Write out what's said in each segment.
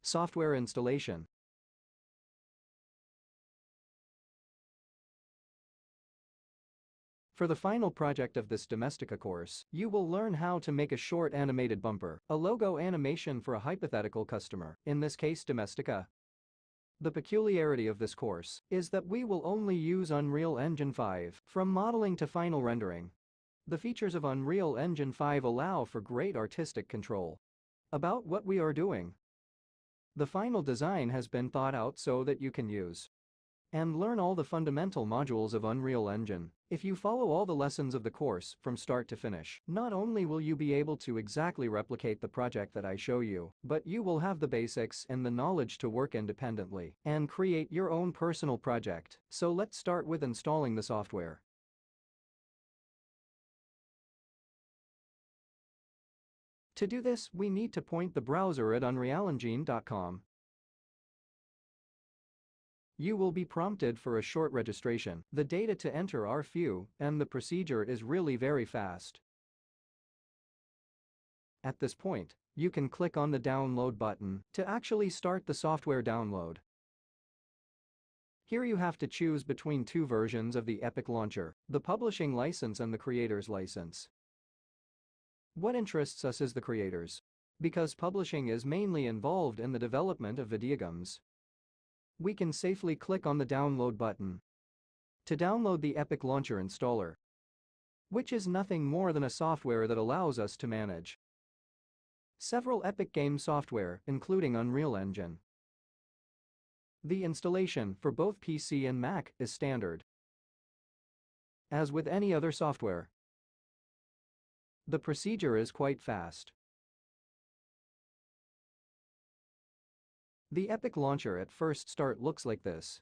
Software installation. For the final project of this Domestika course, you will learn how to make a short animated bumper, a logo animation for a hypothetical customer, in this case Domestika. The peculiarity of this course is that we will only use Unreal Engine 5 from modeling to final rendering. The features of Unreal Engine 5 allow for great artistic control about what we are doing. The final design has been thought out so that you can use and learn all the fundamental modules of Unreal Engine. If you follow all the lessons of the course from start to finish, not only will you be able to exactly replicate the project that I show you, but you will have the basics and the knowledge to work independently and create your own personal project. So let's start with installing the software. To do this, we need to point the browser at unrealengine.com. You will be prompted for a short registration. The data to enter are few, and the procedure is really very fast. At this point, you can click on the download button to actually start the software download. Here you have to choose between two versions of the Epic Launcher, the publishing license and the creator's license. What interests us is the creators, because publishing is mainly involved in the development of video games. We can safely click on the download button to download the Epic Launcher installer, which is nothing more than a software that allows us to manage several Epic game software, including Unreal Engine. The installation for both PC and Mac is standard. As with any other software, the procedure is quite fast. The Epic Launcher at first start looks like this.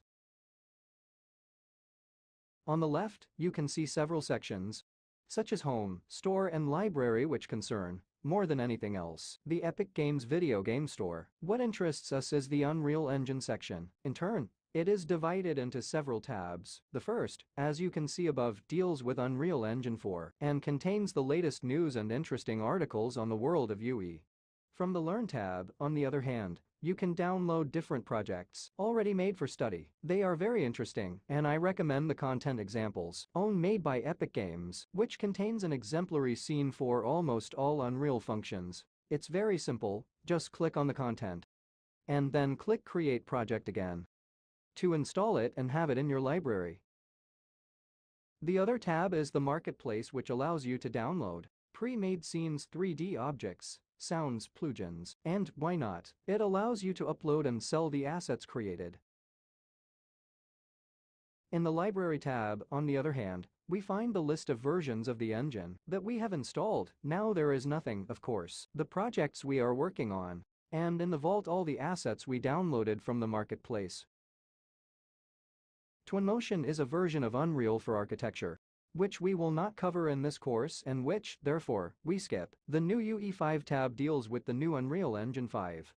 On the left, you can see several sections, such as Home, Store and Library, which concern, more than anything else, the Epic Games video game store. What interests us is the Unreal Engine section. In turn, it is divided into several tabs. The first, as you can see above, deals with Unreal Engine 4 and contains the latest news and interesting articles on the world of UE. From the Learn tab, on the other hand, you can download different projects already made for study. They are very interesting, and I recommend the content examples, own made by Epic Games, which contains an exemplary scene for almost all Unreal functions. It's very simple, just click on the content and then click Create Project again to install it and have it in your library. The other tab is the Marketplace, which allows you to download pre-made scenes, 3D objects, sounds, plugins, and, why not, it allows you to upload and sell the assets created. In the Library tab, on the other hand, we find the list of versions of the engine that we have installed. Now there is nothing, of course, the projects we are working on, and in the vault all the assets we downloaded from the Marketplace. Twinmotion is a version of Unreal for architecture, which we will not cover in this course and which, therefore, we skip. The new UE5 tab deals with the new Unreal Engine 5.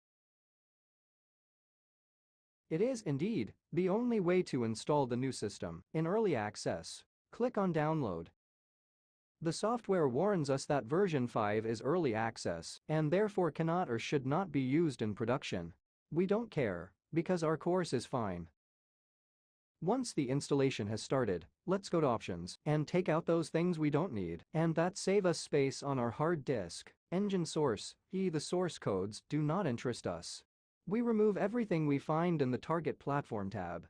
It is, indeed, the only way to install the new system. In early access, click on Download. The software warns us that version 5 is early access and therefore cannot or should not be used in production. We don't care, because our course is fine. Once the installation has started, let's go to Options and take out those things we don't need and that save us space on our hard disk. Engine source, the source codes do not interest us. We remove everything we find in the Target Platform tab.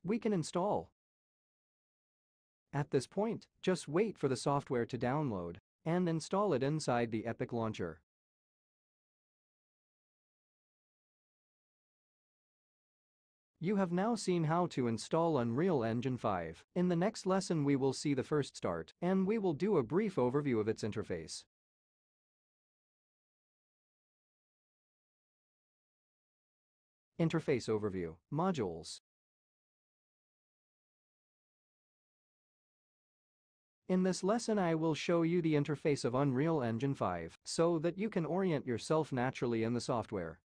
We can install. At this point, just wait for the software to download and install it inside the Epic Launcher. You have now seen how to install Unreal Engine 5. In the next lesson we will see the first start, and we will do a brief overview of its interface. Interface overview, modules. In this lesson I will show you the interface of Unreal Engine 5, so that you can orient yourself naturally in the software.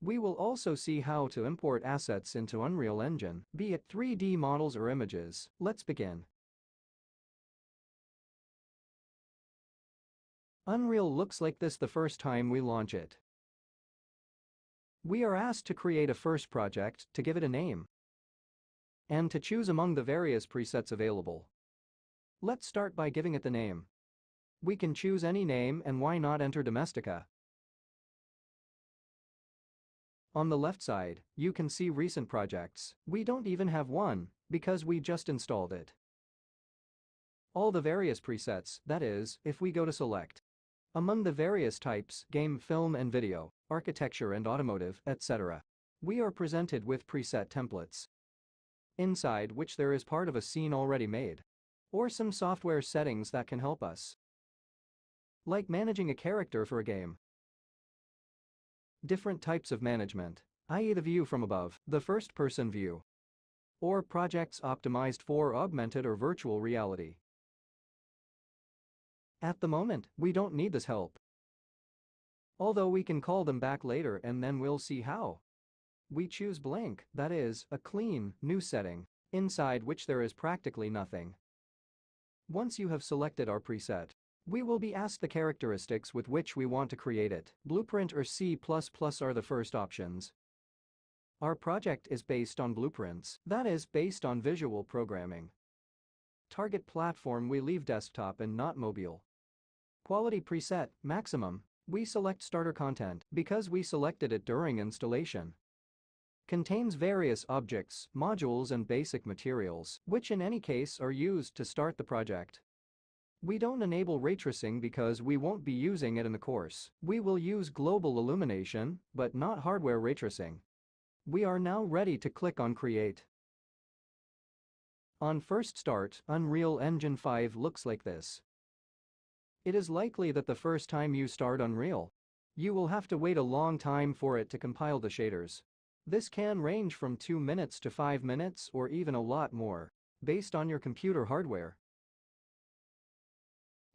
We will also see how to import assets into Unreal Engine, be it 3D models or images. Let's begin. Unreal looks like this the first time we launch it. We are asked to create a first project, to give it a name, and to choose among the various presets available. Let's start by giving it the name. We can choose any name, and why not enter Domestika? On the left side, you can see recent projects. We don't even have one, because we just installed it. All the various presets, that is, if we go to select among the various types, game, film and video, architecture and automotive, etc. We are presented with preset templates, inside which there is part of a scene already made, or some software settings that can help us, like managing a character for a game. Different types of management, i.e. the view from above, the first-person view, or projects optimized for augmented or virtual reality. At the moment, we don't need this help, although we can call them back later and then we'll see how. We choose blank, that is, a clean, new setting, inside which there is practically nothing. Once you have selected our preset, we will be asked the characteristics with which we want to create it. Blueprint or C++ are the first options. Our project is based on blueprints, that is, based on visual programming. Target platform, we leave desktop and not mobile. Quality preset, maximum, we select starter content because we selected it during installation. Contains various objects, modules and basic materials, which in any case are used to start the project. We don't enable ray tracing because we won't be using it in the course. We will use global illumination, but not hardware ray tracing. We are now ready to click on Create. On first start, Unreal Engine 5 looks like this. It is likely that the first time you start Unreal, you will have to wait a long time for it to compile the shaders. This can range from 2 minutes to 5 minutes or even a lot more, based on your computer hardware.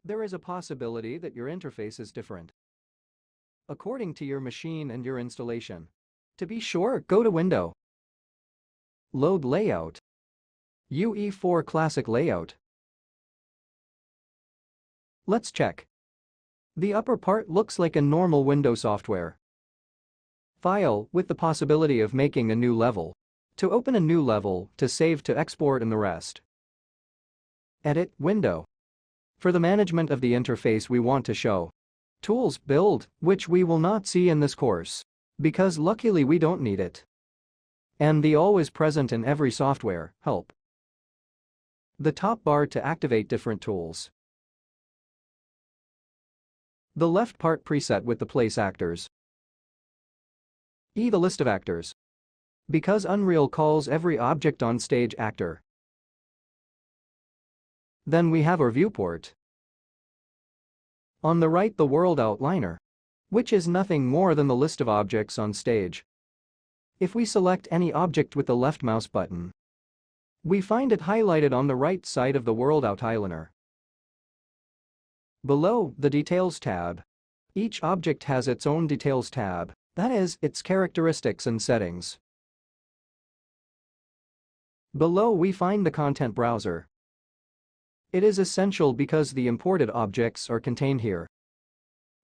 There is a possibility that your interface is different, according to your machine and your installation. To be sure, go to Window, Load Layout, UE4 Classic Layout. Let's check. The upper part looks like a normal Windows software file with the possibility of making a new level, to open a new level, to save, to export and the rest. Edit, Window. For the management of the interface we want to show. Tools, Build, which we will not see in this course, because luckily we don't need it. And the always present in every software, Help. The top bar to activate different tools. The left part preset with the place actors. The list of actors, because Unreal calls every object on stage actor. Then we have our viewport. On the right, the world outliner, which is nothing more than the list of objects on stage. If we select any object with the left mouse button, we find it highlighted on the right side of the world outliner. Below, the Details tab. Each object has its own Details tab, that is, its characteristics and settings. Below we find the Content Browser. It is essential because the imported objects are contained here.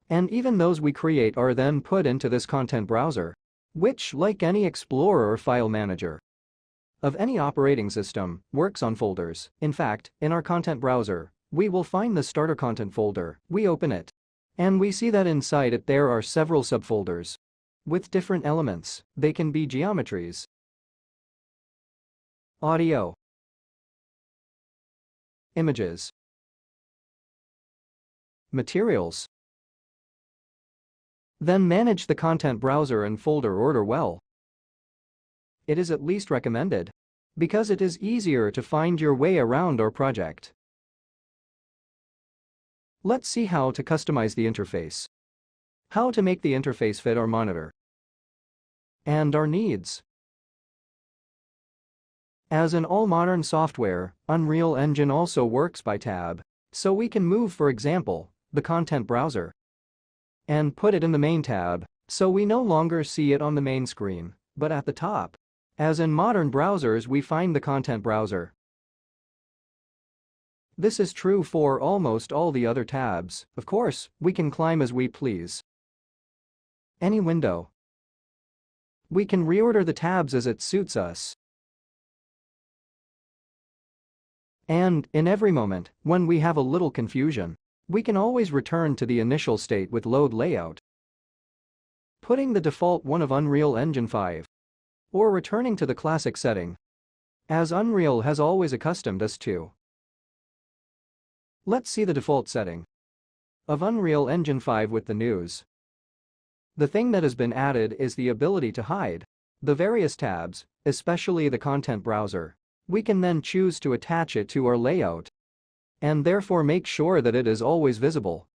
And even those we create are then put into this Content Browser, which, like any Explorer or file manager of any operating system, works on folders. In fact, in our Content Browser, we will find the Starter Content folder. We open it, and we see that inside it there are several subfolders with different elements. They can be geometries, audio, images, materials. Then manage the Content Browser and folder order well. It is at least recommended, because it is easier to find your way around our project. Let's see how to customize the interface. How to make the interface fit our monitor and our needs. As in all modern software, Unreal Engine also works by tab, so we can move, for example, the Content Browser and put it in the Main tab, so we no longer see it on the main screen, but at the top. As in modern browsers, we find the Content Browser This is true for almost all the other tabs. Of course, we can climb as we please. Any window. We can reorder the tabs as it suits us. And, in every moment, when we have a little confusion, we can always return to the initial state with load layout, putting the default one of Unreal Engine 5, or returning to the classic setting, as Unreal has always accustomed us to. Let's see the default setting of Unreal Engine 5 with the news. The thing that has been added is the ability to hide the various tabs, especially the content browser. We can then choose to attach it to our layout and therefore make sure that it is always visible.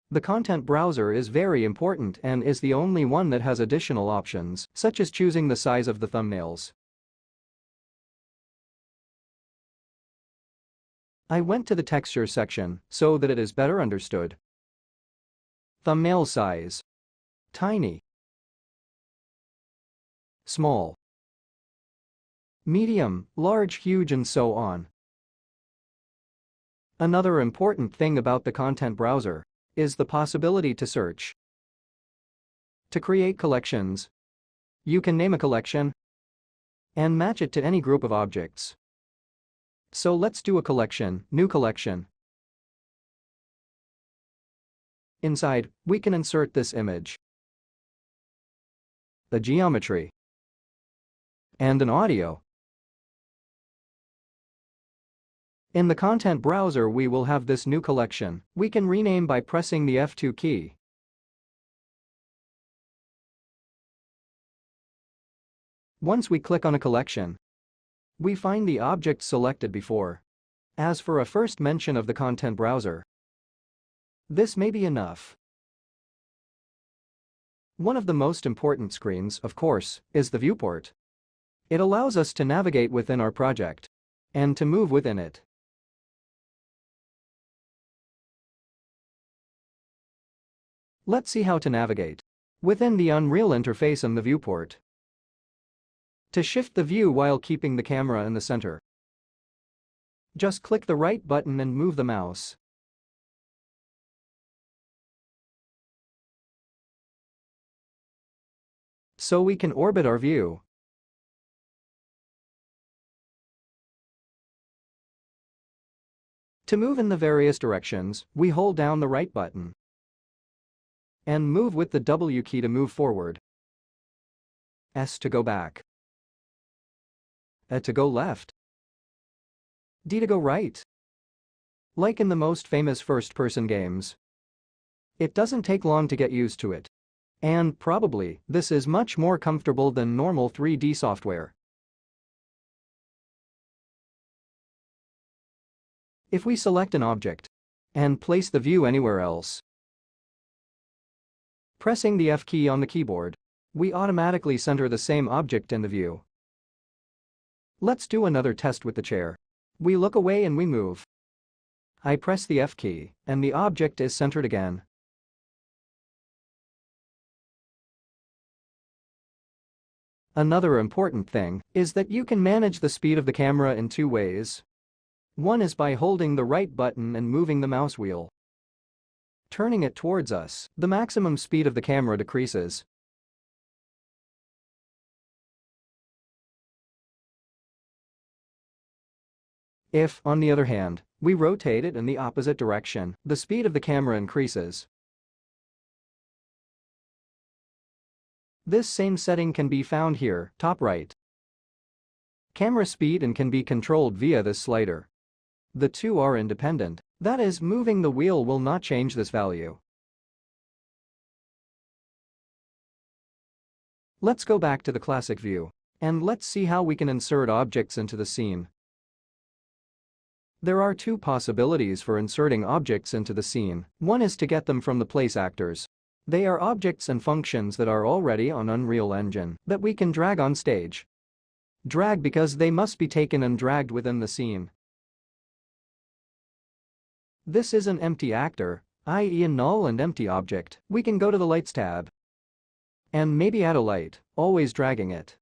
The content browser is very important and is the only one that has additional options, such as choosing the size of the thumbnails. I went to the texture section so that it is better understood. Thumbnail size. Tiny. Small. Medium, large, huge, and so on. Another important thing about the content browser is the possibility to search. To create collections, you can name a collection and match it to any group of objects. So let's do a collection, new collection. Inside, we can insert this image, a geometry, and an audio. In the content browser we will have this new collection. We can rename by pressing the F2 key. Once we click on a collection, we find the object selected before. As for a first mention of the content browser, this may be enough. One of the most important screens, of course, is the viewport. It allows us to navigate within our project and to move within it. Let's see how to navigate within the Unreal interface and the viewport. To shift the view while keeping the camera in the center, just click the right button and move the mouse. So we can orbit our view. To move in the various directions, we hold down the right button and move with the W key to move forward, S to go back, A to go left, D to go right. Like in the most famous first-person games. It doesn't take long to get used to it. And probably, this is much more comfortable than normal 3D software. If we select an object and place the view anywhere else, pressing the F key on the keyboard, we automatically center the same object in the view. Let's do another test with the chair. We look away and we move. I press the F key, and the object is centered again. Another important thing is that you can manage the speed of the camera in two ways. One is by holding the right button and moving the mouse wheel. Turning it towards us, the maximum speed of the camera decreases. If, on the other hand, we rotate it in the opposite direction, the speed of the camera increases. This same setting can be found here, top right. Camera speed and can be controlled via this slider. The two are independent. That is, moving the wheel will not change this value. Let's go back to the classic view, and let's see how we can insert objects into the scene. There are two possibilities for inserting objects into the scene. One is to get them from the place actors. They are objects and functions that are already on Unreal Engine that we can drag on stage. Drag because they must be taken and dragged within the scene. This is an empty actor, i.e. a null and empty object. We can go to the Lights tab and maybe add a light, always dragging it.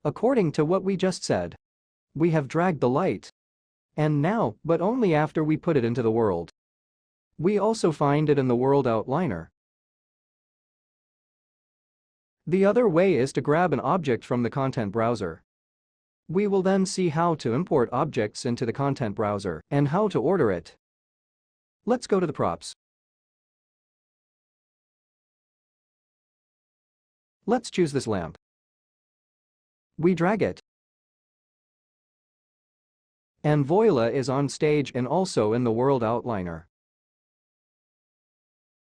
According to what we just said, we have dragged the light. And now, but only after we put it into the world. We also find it in the world outliner. The other way is to grab an object from the content browser. We will then see how to import objects into the content browser and how to order it. Let's go to the props. Let's choose this lamp. We drag it. And voila is on stage and also in the world outliner.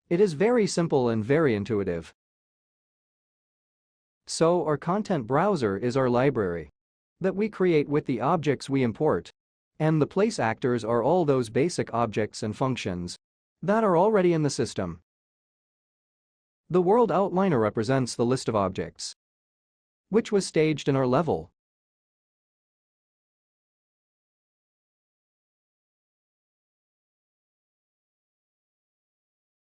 It is very simple and very intuitive. So our content browser is our library that we create with the objects we import. And the place actors are all those basic objects and functions that are already in the system. The world outliner represents the list of objects which was staged in our level.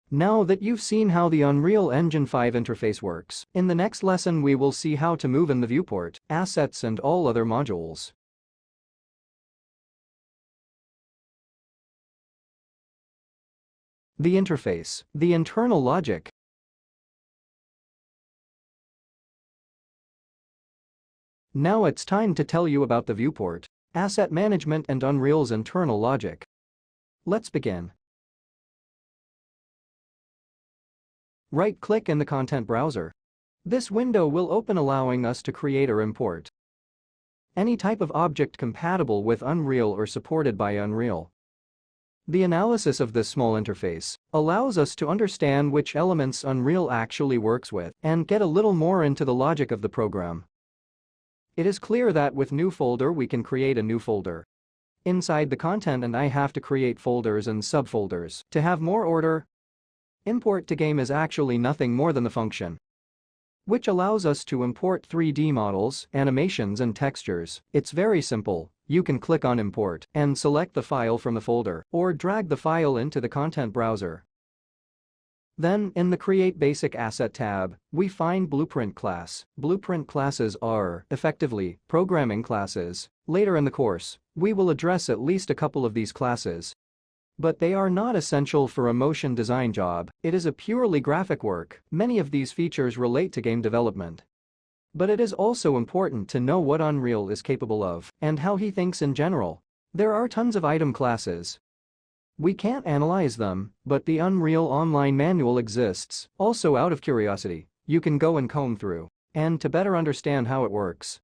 Now that you've seen how the Unreal Engine 5 interface works, in the next lesson we will see how to move in the viewport, assets and all other modules. The interface, the internal logic. Now it's time to tell you about the viewport, asset management and Unreal's internal logic. Let's begin. Right-click in the content browser. This window will open allowing us to create or import any type of object compatible with Unreal or supported by Unreal. The analysis of this small interface allows us to understand which elements Unreal actually works with and get a little more into the logic of the program. It is clear that with new folder we can create a new folder inside the content, and I have to create folders and subfolders to have more order. Import to game is actually nothing more than the function which allows us to import 3D models, animations and textures. It's very simple. You can click on import and select the file from the folder or drag the file into the content browser. Then, in the Create Basic Asset tab, we find Blueprint class. Blueprint classes are, effectively, programming classes. Later in the course, we will address at least a couple of these classes. But they are not essential for a motion design job. It is a purely graphic work. Many of these features relate to game development. But it is also important to know what Unreal is capable of and how he thinks in general. There are tons of item classes. We can't analyze them, but the Unreal Online manual exists. Also, out of curiosity, you can go and comb through and to better understand how it works.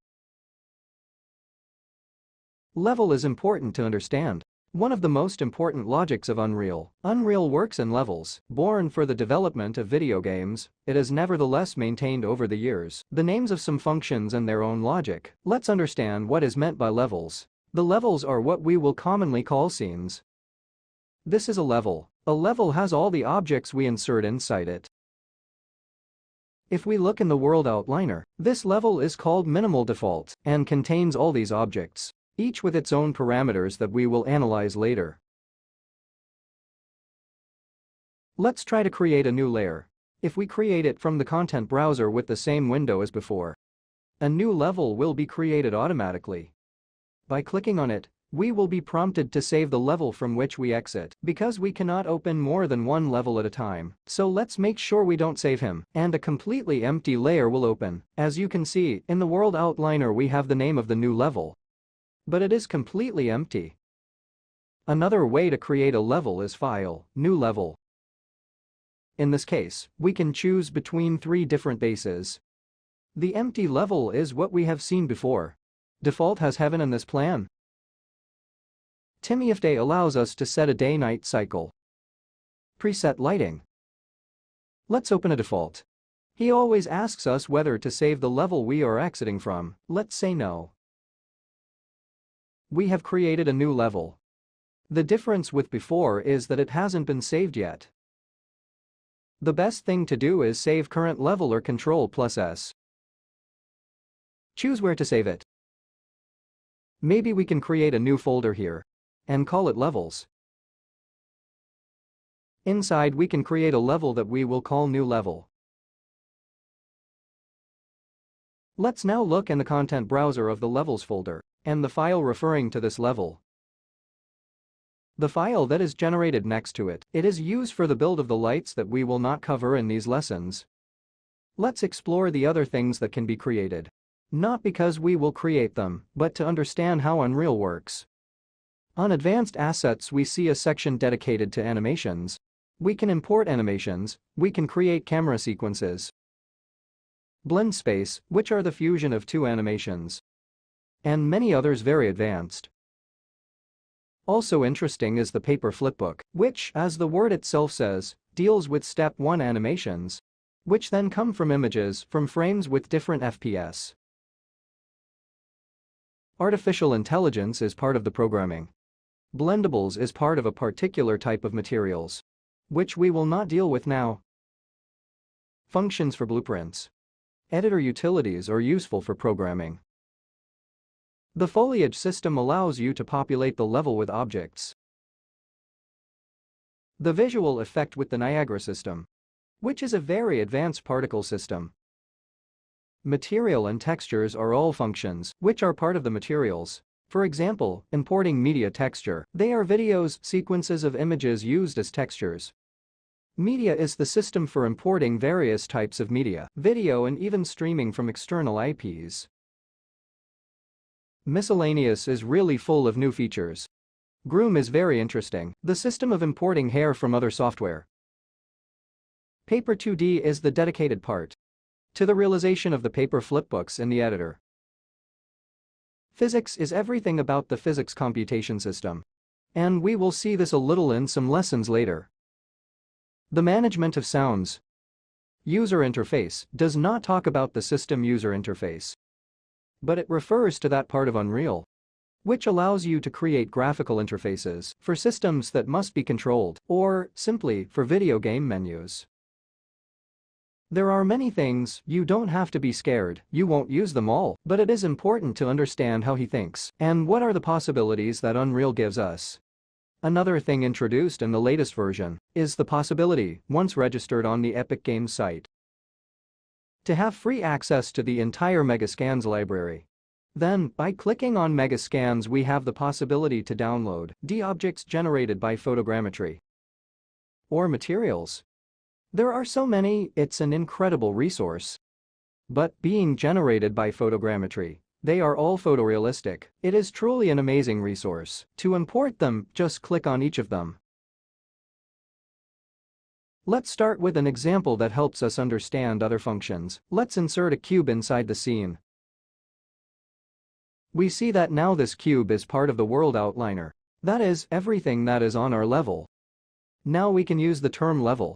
Level is important to understand. One of the most important logics of Unreal. Unreal works in levels. Born for the development of video games, it has nevertheless maintained over the years the names of some functions and their own logic. Let's understand what is meant by levels. The levels are what we will commonly call scenes. This is a level. A level has all the objects we insert inside it. If we look in the world outliner, this level is called minimal default and contains all these objects, each with its own parameters that we will analyze later. Let's try to create a new layer. If we create it from the content browser with the same window as before, a new level will be created automatically. By clicking on it, we will be prompted to save the level from which we exit, because we cannot open more than one level at a time. So let's make sure we don't save him, and a completely empty layer will open. As you can see, in the world outliner we have the name of the new level, but it is completely empty. Another way to create a level is File, New Level. In this case, we can choose between 3 different bases. The empty level is what we have seen before. Default has heaven in this plan. TimyIfDay allows us to set a day-night cycle. Preset lighting. Let's open a default. He always asks us whether to save the level we are exiting from. Let's say no. We have created a new level. The difference with before is that it hasn't been saved yet. The best thing to do is save current level or Ctrl+S. Choose where to save it. Maybe we can create a new folder here and call it levels. Inside we can create a level that we will call new level. Let's now look in the content browser of the levels folder and the file referring to this level. The file that is generated next to it. It is used for the build of the lights that we will not cover in these lessons. Let's explore the other things that can be created. Not because we will create them, but to understand how Unreal works. On Advanced Assets we see a section dedicated to animations. We can import animations, we can create camera sequences. Blend space, which are the fusion of two animations. And many others very advanced. Also interesting is the paper flipbook, which, as the word itself says, deals with step 1 animations, which then come from images from frames with different FPS. Artificial intelligence is part of the programming. Blendables is part of a particular type of materials, which we will not deal with now. Functions for blueprints. Editor utilities are useful for programming. The foliage system allows you to populate the level with objects. The visual effect with the Niagara system, which is a very advanced particle system. Material and textures are all functions, which are part of the materials. For example, importing media texture. They are videos, sequences of images used as textures. Media is the system for importing various types of media, video and even streaming from external IPs. Miscellaneous is really full of new features. Groom is very interesting, the system of importing hair from other software. Paper 2D is the dedicated part to the realization of the paper flipbooks in the editor. Physics is everything about the physics computation system. And we will see this a little in some lessons later. The management of sounds. User interface does not talk about the system user interface, but it refers to that part of Unreal, which allows you to create graphical interfaces for systems that must be controlled, or simply for video game menus. There are many things, you don't have to be scared, you won't use them all, but it is important to understand how he thinks and what are the possibilities that Unreal gives us. Another thing introduced in the latest version is the possibility, once registered on the Epic Games site, to have free access to the entire Megascans library. Then, by clicking on Megascans we have the possibility to download the objects generated by photogrammetry or materials. There are so many, it's an incredible resource. But being generated by photogrammetry, they are all photorealistic. It is truly an amazing resource. To import them, just click on each of them. Let's start with an example that helps us understand other functions. Let's insert a cube inside the scene. We see that now this cube is part of the world outliner. That is, everything that is on our level. Now we can use the term level.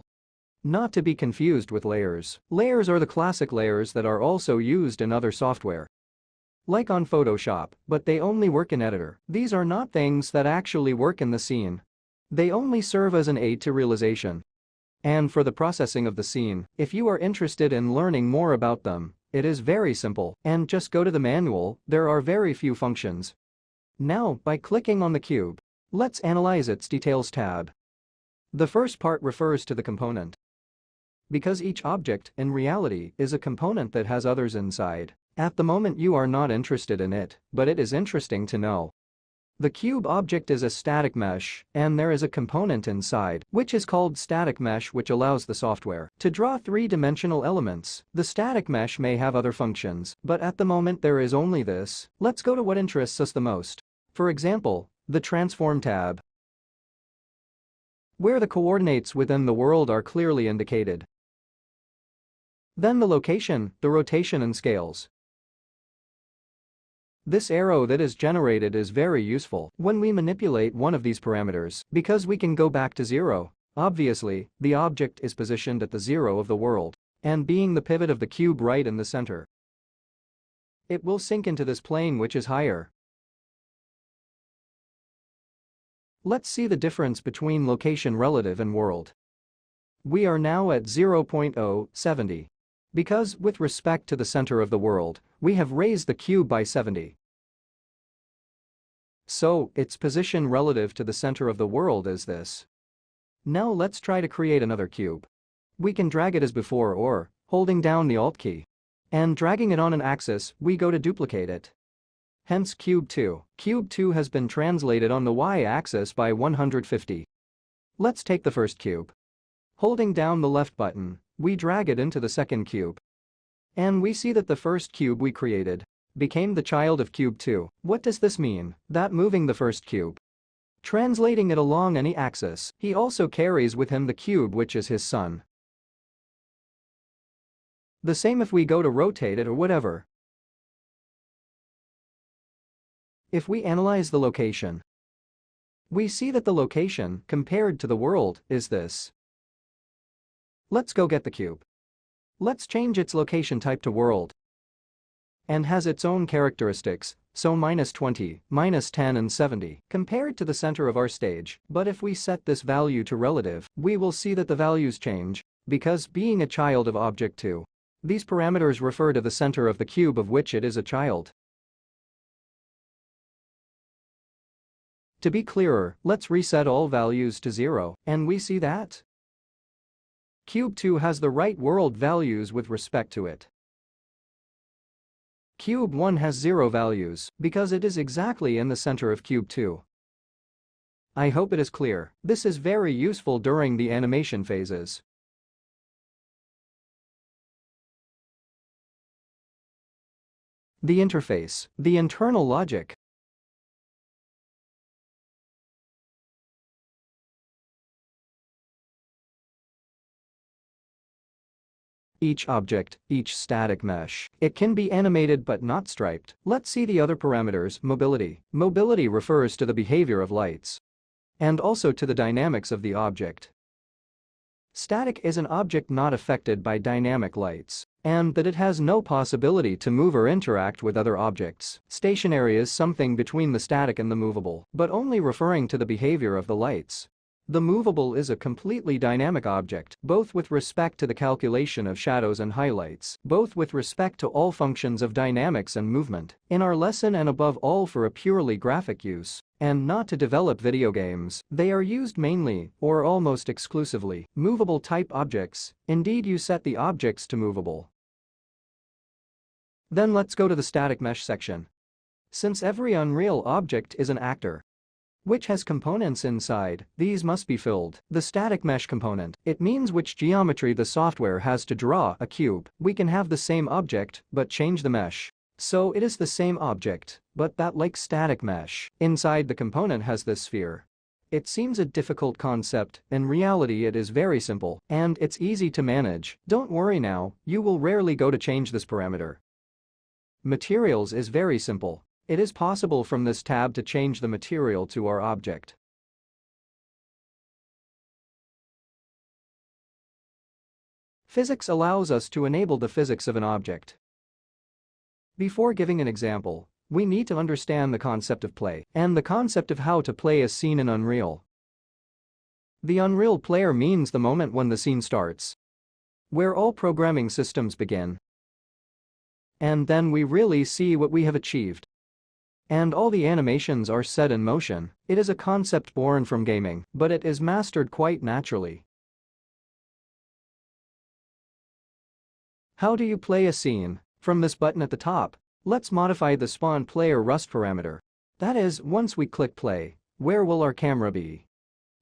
Not to be confused with layers. Layers are the classic layers that are also used in other software, like on Photoshop, but they only work in editor. These are not things that actually work in the scene. They only serve as an aid to realization and for the processing of the scene. If you are interested in learning more about them, it is very simple, and just go to the manual. There are very few functions. Now, by clicking on the cube, let's analyze its details tab. The first part refers to the component, because each object, in reality, is a component that has others inside. At the moment you are not interested in it, but it is interesting to know. The cube object is a static mesh, and there is a component inside, which is called static mesh, which allows the software to draw three-dimensional elements. The static mesh may have other functions, but at the moment there is only this. Let's go to what interests us the most. For example, the Transform tab, where the coordinates within the world are clearly indicated. Then the location, the rotation and scales. This arrow that is generated is very useful when we manipulate one of these parameters, because we can go back to 0. Obviously, the object is positioned at the 0 of the world, and being the pivot of the cube right in the center, it will sink into this plane which is higher. Let's see the difference between location relative and world. We are now at 0.070. Because, with respect to the center of the world, we have raised the cube by 70. So, its position relative to the center of the world is this. Now let's try to create another cube. We can drag it as before or, holding down the Alt key, and dragging it on an axis, we go to duplicate it. Hence cube 2. Cube 2 has been translated on the y-axis by 150. Let's take the first cube. Holding down the left button, we drag it into the second cube. And we see that the first cube we created became the child of cube 2. What does this mean? That moving the first cube, translating it along any axis, he also carries with him the cube which is his son. The same if we go to rotate it or whatever. If we analyze the location, we see that the location, compared to the world, is this. Let's go get the cube. Let's change its location type to world. And has its own characteristics, so -20, -10 and 70, compared to the center of our stage. But if we set this value to relative, we will see that the values change, because being a child of object 2, these parameters refer to the center of the cube of which it is a child. To be clearer, let's reset all values to 0, and we see that cube 2 has the right world values with respect to it. Cube 1 has 0 values, because it is exactly in the center of cube 2. I hope it is clear. This is very useful during the animation phases. The interface, the internal logic. Each object, each static mesh. It can be animated but not striped. Let's see the other parameters. Mobility. Mobility refers to the behavior of lights and also to the dynamics of the object. Static is an object not affected by dynamic lights, and that it has no possibility to move or interact with other objects. Stationary is something between the static and the movable, but only referring to the behavior of the lights. The movable is a completely dynamic object, both with respect to the calculation of shadows and highlights, both with respect to all functions of dynamics and movement. In our lesson and above all for a purely graphic use, and not to develop video games, they are used mainly, or almost exclusively, movable type objects. Indeed, you set the objects to movable. Then let's go to the static mesh section. Since every Unreal object is an actor, which has components inside, these must be filled. The static mesh component, it means which geometry the software has to draw a cube. We can have the same object, but change the mesh. So it is the same object, but that like static mesh, inside the component has this sphere. It seems a difficult concept, in reality it is very simple, and it's easy to manage. Don't worry now, you will rarely go to change this parameter. Materials is very simple. It is possible from this tab to change the material to our object. Physics allows us to enable the physics of an object. Before giving an example, we need to understand the concept of play and the concept of how to play a scene in Unreal. The Unreal player means the moment when the scene starts, where all programming systems begin. And then we really see what we have achieved. And all the animations are set in motion. It is a concept born from gaming, but it is mastered quite naturally. How do you play a scene? From this button at the top, let's modify the spawn player rust parameter. That is, once we click play, where will our camera be?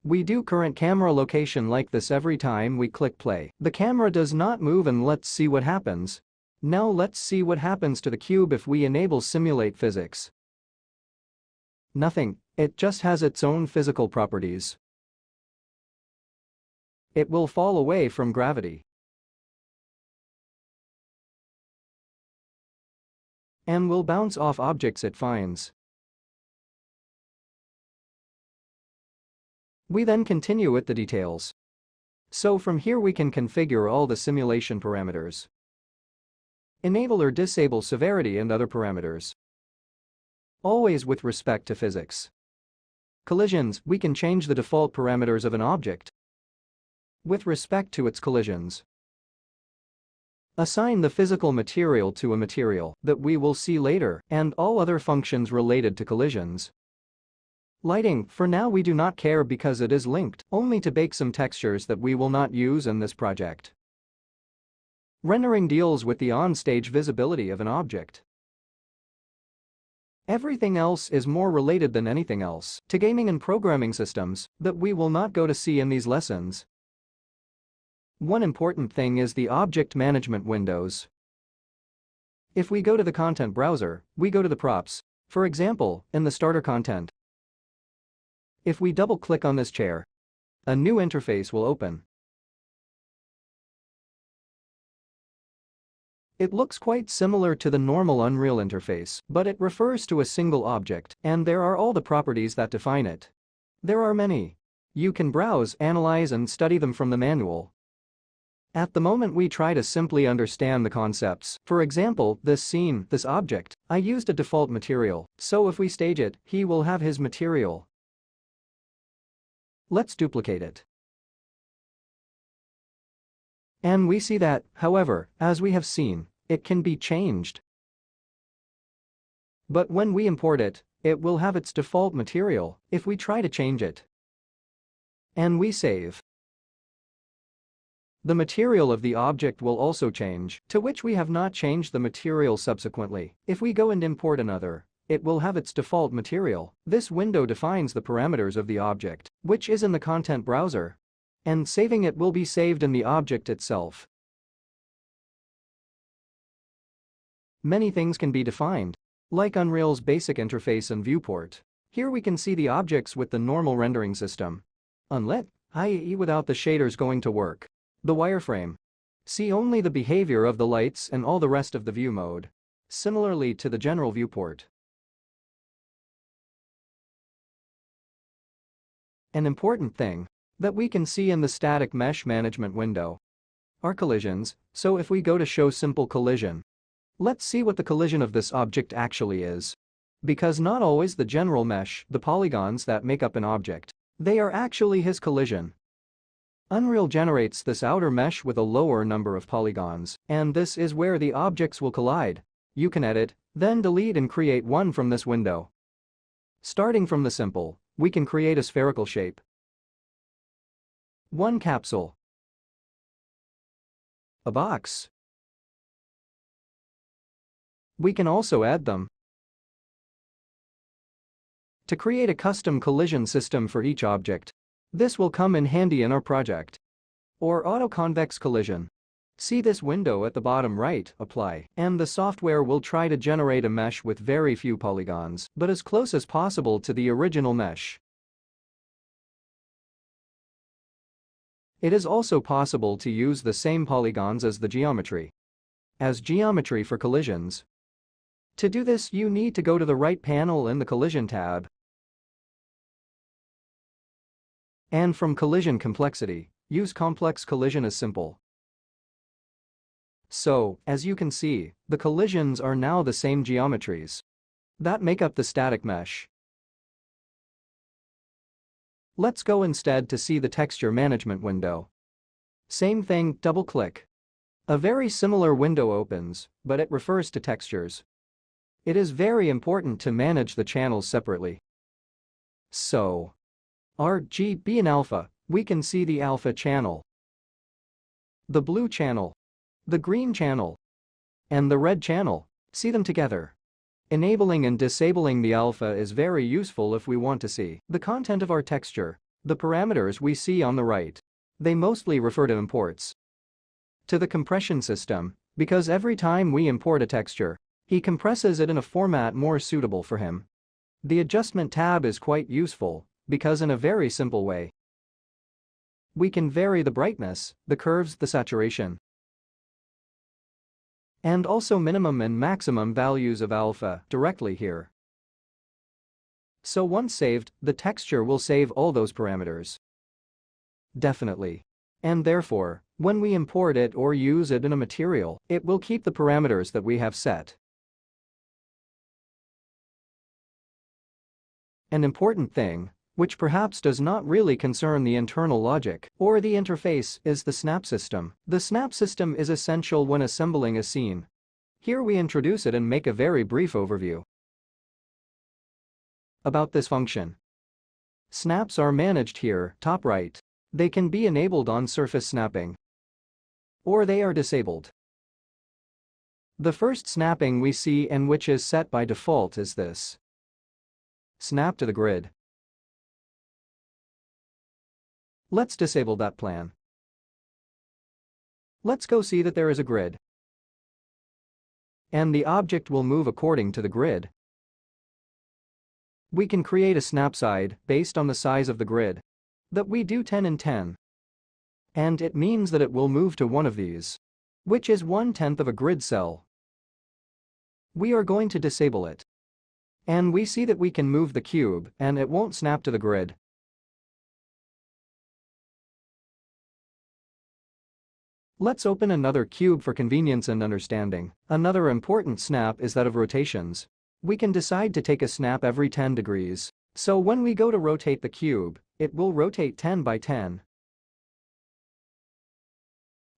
We do current camera location like this every time we click play. The camera does not move and let's see what happens. Now let's see what happens to the cube if we enable simulate physics. Nothing, it just has its own physical properties. It will fall away from gravity and will bounce off objects it finds. We then continue with the details. So from here we can configure all the simulation parameters. Enable or disable severity and other parameters. Always with respect to physics. Collisions, we can change the default parameters of an object with respect to its collisions. Assign the physical material to a material that we will see later, and all other functions related to collisions. Lighting, for now we do not care because it is linked only to bake some textures that we will not use in this project. Rendering deals with the on-stage visibility of an object. Everything else is more related than anything else to gaming and programming systems that we will not go to see in these lessons. One important thing is the object management windows. If we go to the content browser, we go to the props, for example, in the starter content. If we double-click on this chair, a new interface will open. It looks quite similar to the normal Unreal interface, but it refers to a single object, and there are all the properties that define it. There are many. You can browse, analyze, and study them from the manual. At the moment we try to simply understand the concepts. For example, this scene, this object, I used a default material, so if we stage it, he will have his material. Let's duplicate it. And we see that, however, as we have seen, it can be changed. But when we import it, it will have its default material if we try to change it. And we save. The material of the object will also change, to which we have not changed the material subsequently. If we go and import another, it will have its default material. This window defines the parameters of the object, which is in the content browser. And saving it will be saved in the object itself. Many things can be defined, like Unreal's basic interface and viewport. Here we can see the objects with the normal rendering system. Unlit, i.e. without the shaders going to work. The wireframe. See only the behavior of the lights and all the rest of the view mode. Similarly to the general viewport. An important thing that we can see in the static mesh management window are collisions, so if we go to show simple collision, let's see what the collision of this object actually is. Because not always the general mesh, the polygons that make up an object, they are actually his collision. Unreal generates this outer mesh with a lower number of polygons, and this is where the objects will collide. You can edit, then delete and create one from this window. Starting from the simple, we can create a spherical shape. One capsule. A box. We can also add them. To create a custom collision system for each object. This will come in handy in our project. Or auto-convex collision. See this window at the bottom right, apply, and the software will try to generate a mesh with very few polygons, but as close as possible to the original mesh. It is also possible to use the same polygons as the geometry. As geometry for collisions. To do this, you need to go to the right panel in the Collision tab. And from Collision Complexity, use Complex Collision as simple. So, as you can see, the collisions are now the same geometries that make up the static mesh. Let's go instead to see the texture management window. Same thing, double-click. A very similar window opens, but it refers to textures. It is very important to manage the channels separately. So, R, G, B and alpha, we can see the alpha channel, the blue channel, the green channel, and the red channel. See them together. Enabling and disabling the alpha is very useful if we want to see the content of our texture. The parameters we see on the right. They mostly refer to imports. To the compression system, because every time we import a texture, he compresses it in a format more suitable for him. The adjustment tab is quite useful, because in a very simple way, we can vary the brightness, the curves, the saturation, and also minimum and maximum values of alpha directly here. So once saved, the texture will save all those parameters. Definitely. And therefore, when we import it or use it in a material, it will keep the parameters that we have set. An important thing, which perhaps does not really concern the internal logic or the interface, is the snap system. The snap system is essential when assembling a scene. Here we introduce it and make a very brief overview about this function. Snaps are managed here, top right. They can be enabled on surface snapping, or they are disabled. The first snapping we see, and which is set by default, is this. Snap to the grid. Let's disable that plan. Let's go see that there is a grid. And the object will move according to the grid. We can create a snap side based on the size of the grid. That we do 10 and 10. And it means that it will move to one of these, which is 1/10 of a grid cell. We are going to disable it. And we see that we can move the cube and it won't snap to the grid. Let's open another cube for convenience and understanding. Another important snap is that of rotations. We can decide to take a snap every 10 degrees. So when we go to rotate the cube, it will rotate 10 by 10.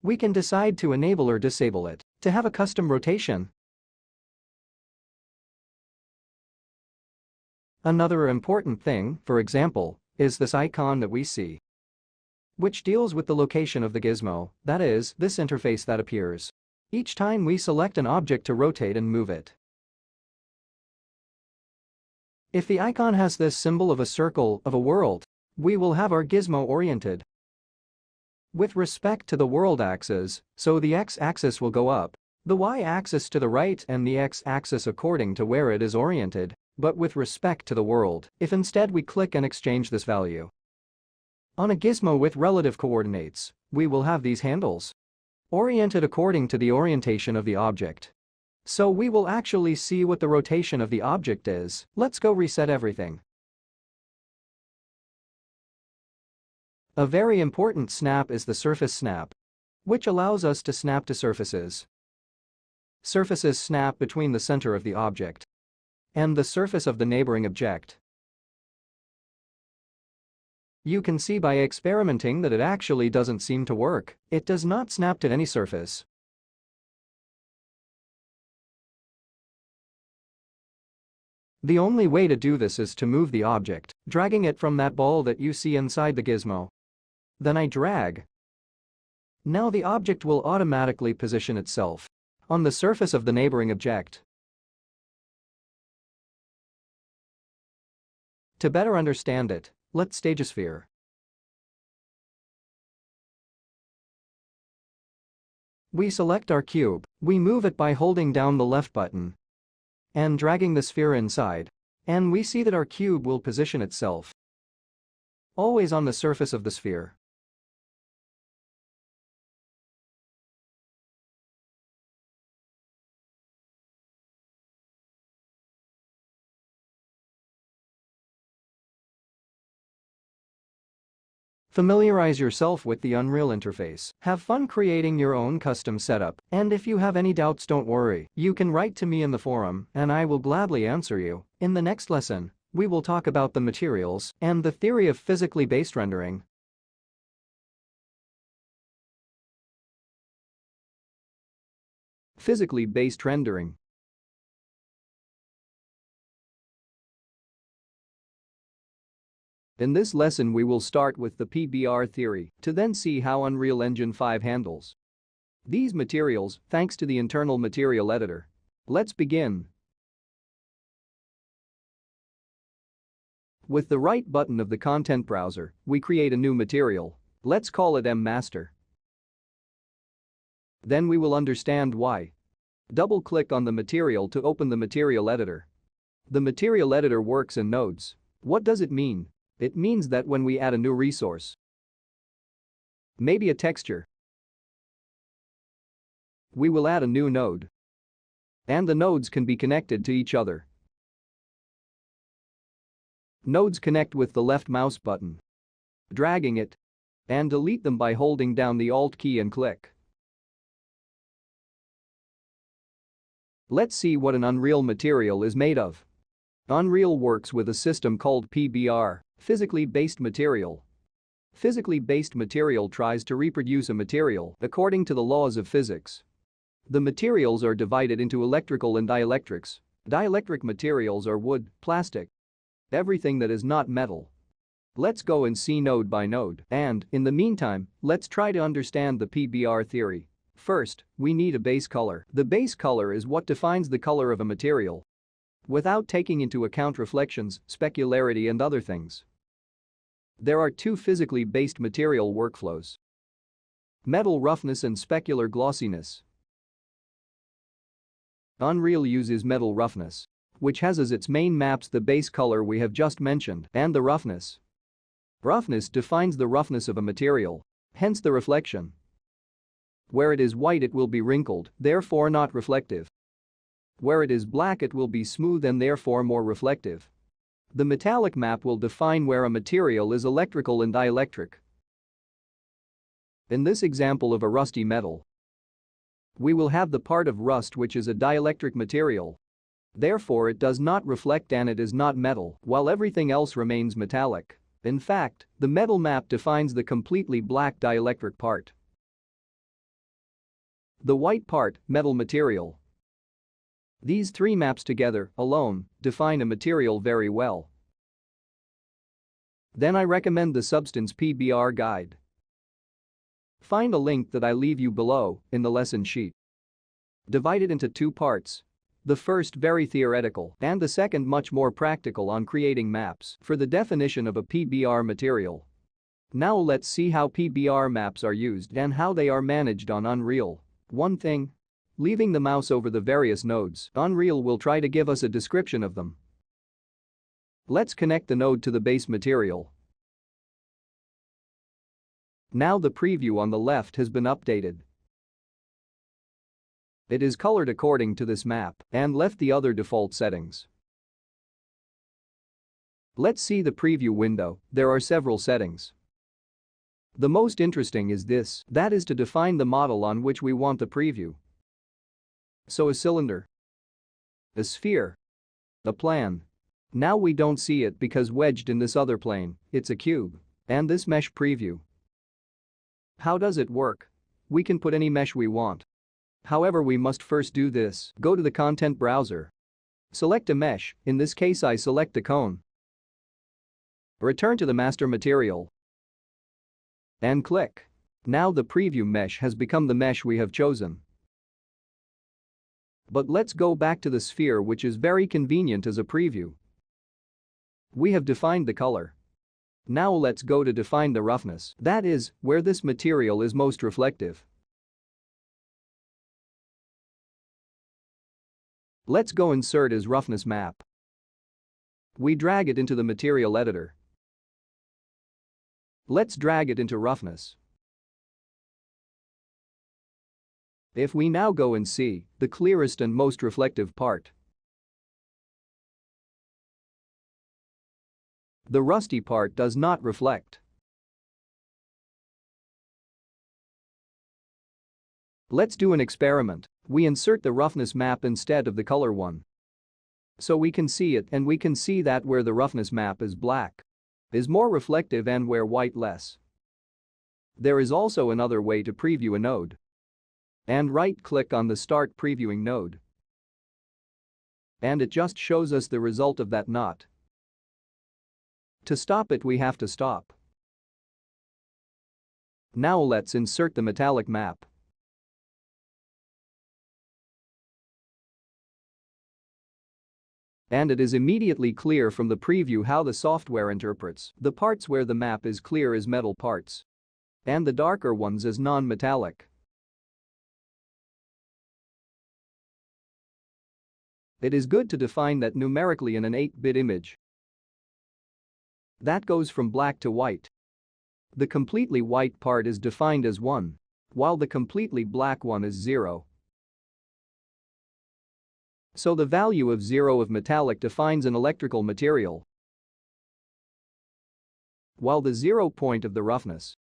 We can decide to enable or disable it, to have a custom rotation. Another important thing, for example, is this icon that we see, which deals with the location of the gizmo, that is, this interface that appears each time we select an object to rotate and move it. If the icon has this symbol of a circle, of a world, we will have our gizmo oriented with respect to the world axis, so the x-axis will go up, the y-axis to the right, and the x-axis according to where it is oriented, but with respect to the world. If instead we click and exchange this value on a gizmo with relative coordinates, we will have these handles oriented according to the orientation of the object. So we will actually see what the rotation of the object is. Let's go reset everything. A very important snap is the surface snap, which allows us to snap to surfaces. Surfaces snap between the center of the object and the surface of the neighboring object. You can see by experimenting that it actually doesn't seem to work. It does not snap to any surface. The only way to do this is to move the object, dragging it from that ball that you see inside the gizmo. Then I drag. Now the object will automatically position itself on the surface of the neighboring object. To better understand it, let's stage a sphere. We select our cube, we move it by holding down the left button and dragging the sphere inside, and we see that our cube will position itself always on the surface of the sphere. Familiarize yourself with the Unreal interface. Have fun creating your own custom setup, and if you have any doubts, don't worry. You can write to me in the forum, and I will gladly answer you. In the next lesson, we will talk about the materials and the theory of physically based rendering. Physically based rendering. In this lesson we will start with the PBR theory, to then see how Unreal Engine 5 handles these materials thanks to the internal material editor. Let's begin. With the right button of the content browser, we create a new material. Let's call it MMaster. Then we will understand why. Double-click on the material to open the material editor. The material editor works in nodes. What does it mean? It means that when we add a new resource, maybe a texture, we will add a new node. And the nodes can be connected to each other. Nodes connect with the left mouse button, dragging it, and delete them by holding down the Alt key and click. Let's see what an Unreal material is made of. Unreal works with a system called PBR, physically based material. Physically based material tries to reproduce a material according to the laws of physics. The materials are divided into electrical and dielectrics. Dielectric materials are wood, plastic, everything that is not metal. Let's go and see node by node, and, in the meantime, let's try to understand the PBR theory. First, we need a base color. The base color is what defines the color of a material, without taking into account reflections, specularity and other things. There are two physically based material workflows: metal roughness and specular glossiness. Unreal uses metal roughness, which has as its main maps the base color we have just mentioned and the roughness. Roughness defines the roughness of a material, hence the reflection. Where it is white it will be wrinkled, therefore not reflective. Where it is black it will be smooth and therefore more reflective. The metallic map will define where a material is electrical and dielectric. In this example of a rusty metal, we will have the part of rust which is a dielectric material. Therefore it does not reflect and it is not metal, while everything else remains metallic. In fact, the metal map defines the completely black dielectric part. The white part, metal material. These three maps together, alone, define a material very well. Then I recommend the Substance PBR guide. Find a link that I leave you below in the lesson sheet. Divide it into two parts. The first very theoretical and the second much more practical on creating maps for the definition of a PBR material. Now let's see how PBR maps are used and how they are managed on Unreal. One thing. Leaving the mouse over the various nodes, Unreal will try to give us a description of them. Let's connect the node to the base material. Now the preview on the left has been updated. It is colored according to this map and left the other default settings. Let's see the preview window. There are several settings. The most interesting is this, that is to define the model on which we want the preview. So a cylinder, a sphere, a plan. Now we don't see it because wedged in this other plane, it's a cube, and this mesh preview. How does it work? We can put any mesh we want. However, we must first do this. Go to the content browser. Select a mesh, in this case I select a cone. Return to the master material. And click. Now the preview mesh has become the mesh we have chosen. But let's go back to the sphere, which is very convenient as a preview. We have defined the color. Now let's go to define the roughness, that is, where this material is most reflective. Let's go insert as roughness map. We drag it into the material editor. Let's drag it into roughness. If we now go and see the clearest and most reflective part, the rusty part does not reflect. Let's do an experiment. We insert the roughness map instead of the color one. So we can see it, and we can see that where the roughness map is black is more reflective and where white less. There is also another way to preview a node. And right-click on the Start Previewing node. And it just shows us the result of that knot. To stop it we have to stop. Now let's insert the metallic map. And it is immediately clear from the preview how the software interprets the parts where the map is clear as metal parts and the darker ones as non-metallic. It is good to define that numerically in an 8-bit image. That goes from black to white. The completely white part is defined as 1, while the completely black one is 0. So the value of 0 of metallic defines an electrical material, while the 0 point of the roughness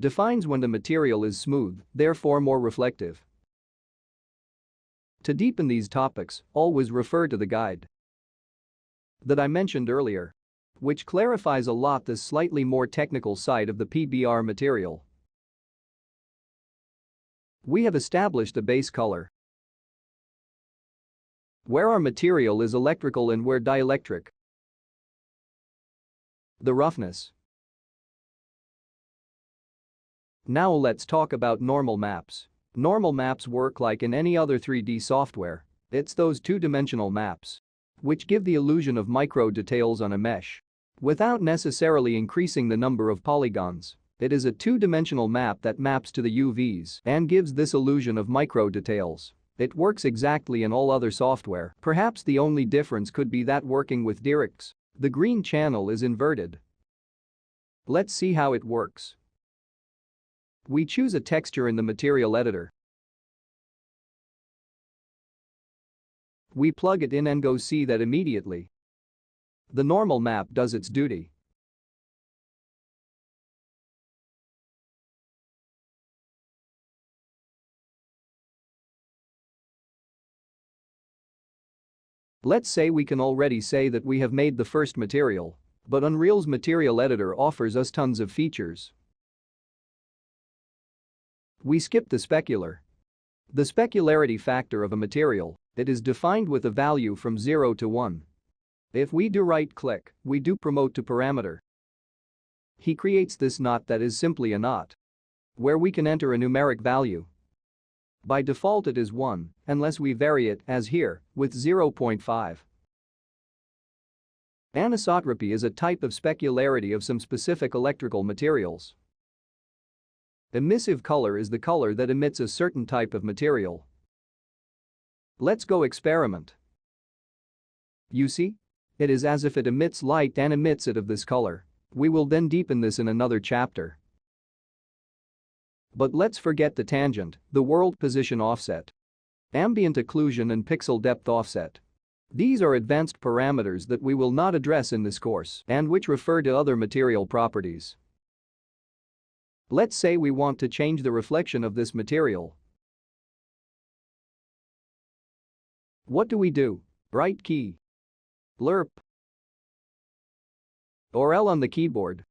defines when the material is smooth, therefore more reflective. To deepen these topics, always refer to the guide that I mentioned earlier, which clarifies a lot the slightly more technical side of the PBR material. We have established a base color, where our material is electrical and where dielectric. The roughness. Now let's talk about normal maps. Normal maps work like in any other 3D software. It's those two-dimensional maps which give the illusion of micro details on a mesh without necessarily increasing the number of polygons. It is a two-dimensional map that maps to the UVs and gives this illusion of micro details. It works exactly in all other software. Perhaps the only difference could be that working with DirectX, the green channel is inverted. Let's see how it works. We choose a texture in the material editor. We plug it in and go see that immediately. The normal map does its duty. Let's say we can already say that we have made the first material, but Unreal's material editor offers us tons of features. We skip the specular. The specularity factor of a material, it is defined with a value from 0 to 1. If we do right-click, we do promote to parameter. He creates this knot that is simply a knot, where we can enter a numeric value. By default it is 1, unless we vary it, as here, with 0.5. Anisotropy is a type of specularity of some specific electrical materials. Emissive color is the color that emits a certain type of material. Let's go experiment. You see? It is as if it emits light and emits it of this color. We will then deepen this in another chapter. But let's forget the tangent, the world position offset, ambient occlusion and pixel depth offset. These are advanced parameters that we will not address in this course and which refer to other material properties. Let's say we want to change the reflection of this material. What do? Right key. Lerp. Or L on the keyboard.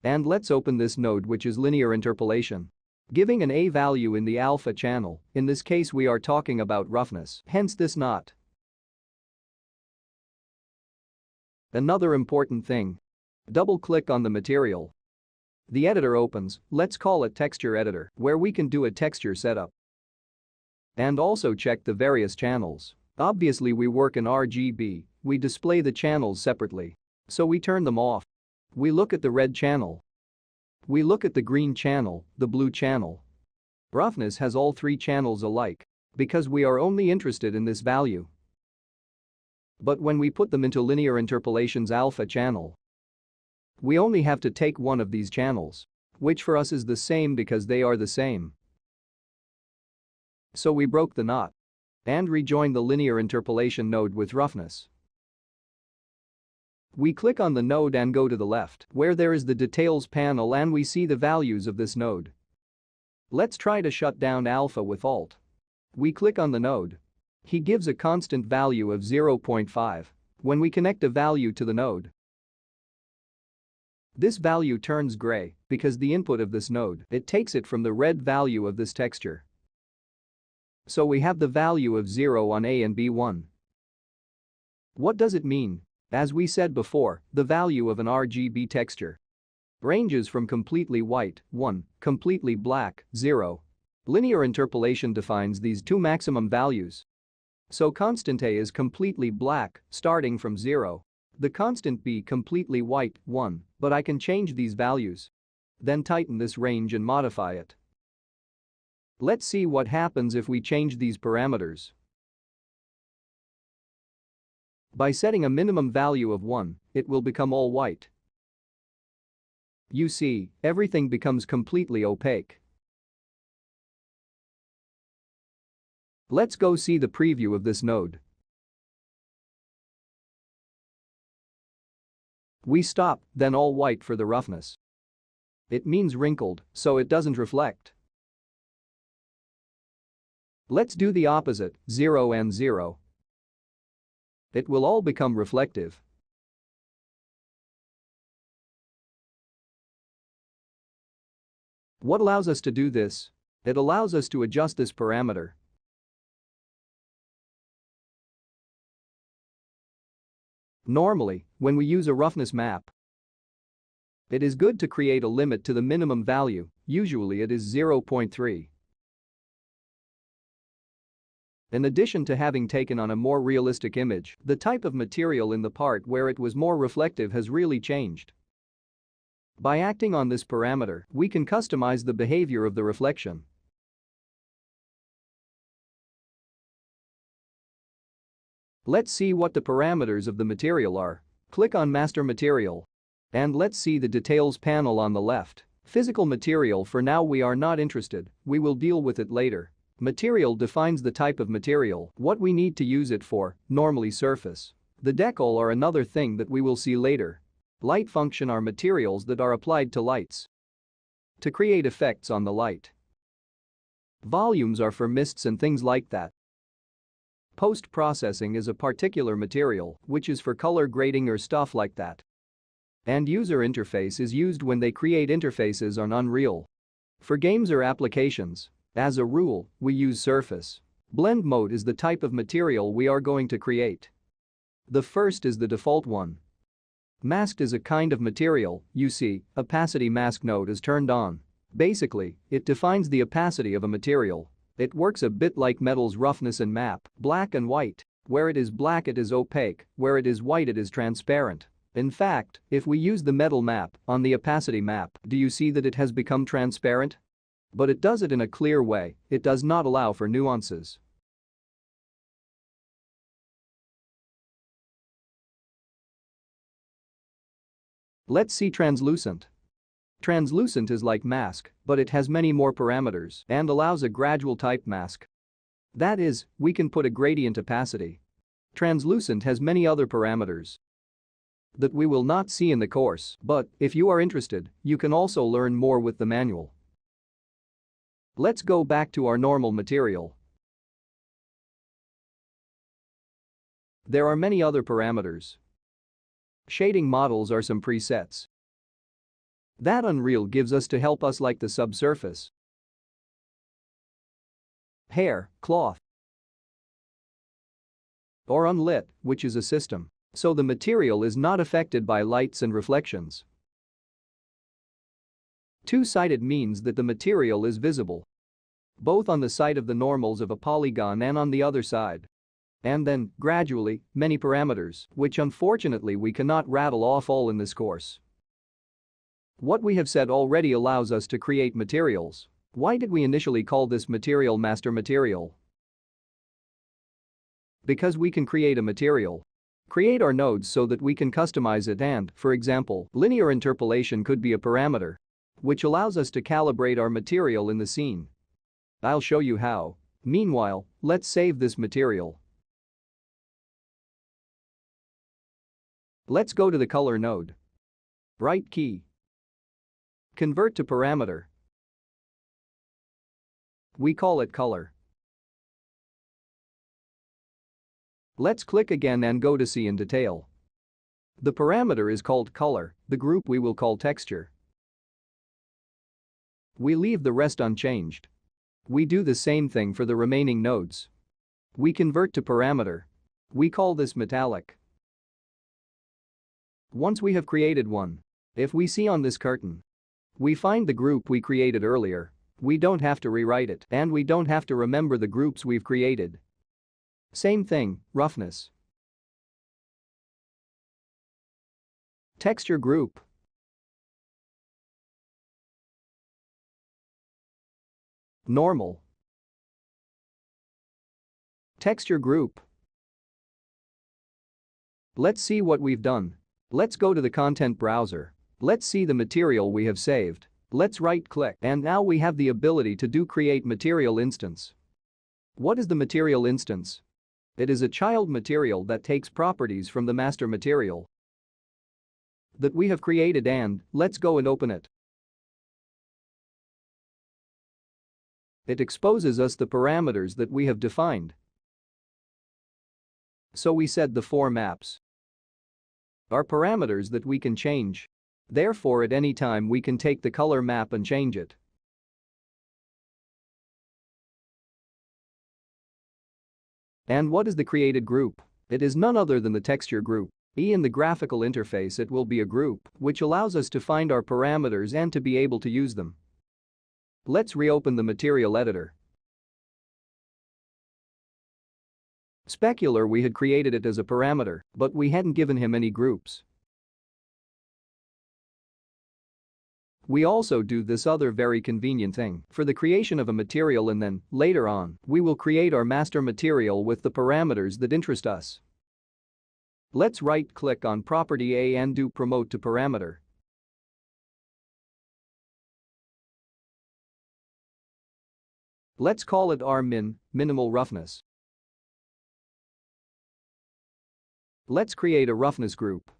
And let's open this node, which is linear interpolation. Giving an A value in the alpha channel, in this case we are talking about roughness, hence this knot. Another important thing. Double-click on the material. The editor opens, let's call it texture editor, where we can do a texture setup. And also check the various channels. Obviously we work in RGB, we display the channels separately. So we turn them off. We look at the red channel. We look at the green channel, the blue channel. Roughness has all three channels alike because we are only interested in this value. But when we put them into linear interpolation's alpha channel, we only have to take one of these channels, which for us is the same because they are the same. So we broke the knot and rejoined the linear interpolation node with roughness. We click on the node and go to the left, where there is the details panel and we see the values of this node. Let's try to shut down alpha with Alt. We click on the node. He gives a constant value of 0.5. When we connect a value to the node, this value turns gray because the input of this node, it takes it from the red value of this texture. So we have the value of 0 on A and B1. What does it mean? As we said before, the value of an RGB texture ranges from completely white, 1, completely black, 0. Linear interpolation defines these two maximum values. So constant A is completely black, starting from 0. The constant B completely white, 1, but I can change these values. Then tighten this range and modify it. Let's see what happens if we change these parameters. By setting a minimum value of 1, it will become all white. You see, everything becomes completely opaque. Let's go see the preview of this node. We stop, then all white for the roughness. It means wrinkled, so it doesn't reflect. Let's do the opposite, 0 and 0. It will all become reflective. What allows us to do this? It allows us to adjust this parameter. Normally, when we use a roughness map, It is good to create a limit to the minimum value, usually it is 0.3. In addition to having taken on a more realistic image, the type of material in the part where it was more reflective has really changed. By acting on this parameter, we can customize the behavior of the reflection. Let's see what the parameters of the material are. Click on Master Material. And let's see the Details panel on the left. Physical material. For now we are not interested, we will deal with it later. Material defines the type of material, what we need to use it for, normally surface. The decal are another thing that we will see later. Light function are materials that are applied to lights to create effects on the light. Volumes are for mists and things like that. Post-processing is a particular material, which is for color grading or stuff like that. And user interface is used when they create interfaces on Unreal. For games or applications, as a rule, we use surface. Blend mode is the type of material we are going to create. The first is the default one. Masked is a kind of material, you see, opacity mask node is turned on. Basically, it defines the opacity of a material. It works a bit like metal's roughness and map, black and white. Where it is black it is opaque, where it is white it is transparent. In fact, if we use the metal map on the opacity map, do you see that it has become transparent? But it does it in a clear way, it does not allow for nuances. Let's see translucent. Translucent is like mask, but it has many more parameters and allows a gradual type mask. That is, we can put a gradient opacity. Translucent has many other parameters that we will not see in the course, but if you are interested, you can also learn more with the manual. Let's go back to our normal material. There are many other parameters. Shading models are some presets that Unreal gives us to help us, like the subsurface, hair, cloth, or unlit, which is a system. So the material is not affected by lights and reflections. Two-sided means that the material is visible both on the side of the normals of a polygon and on the other side. And then, gradually, many parameters, which unfortunately we cannot rattle off all in this course. What we have said already allows us to create materials. Why did we initially call this material master material? Because we can create a material. Create our nodes so that we can customize it and, for example, linear interpolation could be a parameter which allows us to calibrate our material in the scene. I'll show you how. Meanwhile, let's save this material. Let's go to the color node. Right key. Convert to parameter. We call it color. Let's click again and go to see in detail. The parameter is called color, the group we will call texture. We leave the rest unchanged. We do the same thing for the remaining nodes. We convert to parameter. We call this metallic. Once we have created one, if we see on this curtain, we find the group we created earlier. We don't have to rewrite it and we don't have to remember the groups we've created. Same thing, roughness. Texture group. Normal. Texture group. Let's see what we've done. Let's go to the content browser. Let's see the material we have saved. Let's right-click and now we have the ability to do create material instance. What is the material instance? It is a child material that takes properties from the master material that we have created and let's go and open it. It exposes us the parameters that we have defined. So we said the four maps are parameters that we can change. Therefore at any time we can take the color map and change it. And what is the created group? It is none other than the texture group. In the graphical interface it will be a group, which allows us to find our parameters and to be able to use them. Let's reopen the material editor. Specular, we had created it as a parameter, but we hadn't given him any groups. We also do this other very convenient thing for the creation of a material, and then, later on, we will create our master material with the parameters that interest us. Let's right-click on Property A and do Promote to Parameter. Let's call it R-min, minimal roughness. Let's create a roughness group.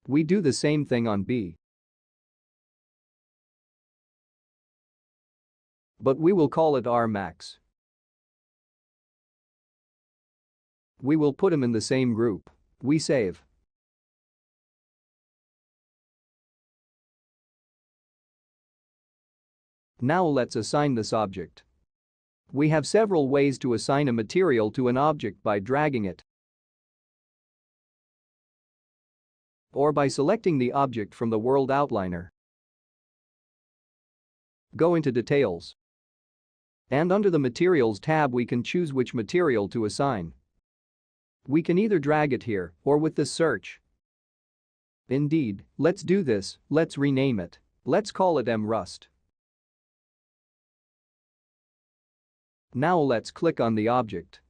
We do the same thing on B. But we will call it R-max. We will put them in the same group. We save. Now let's assign this object. We have several ways to assign a material to an object: by dragging it, or by selecting the object from the world outliner. Go into Details. And under the Materials tab we can choose which material to assign. We can either drag it here or with this search. Indeed, let's do this. Let's rename it. Let's call it M-Rust. Now let's click on the object.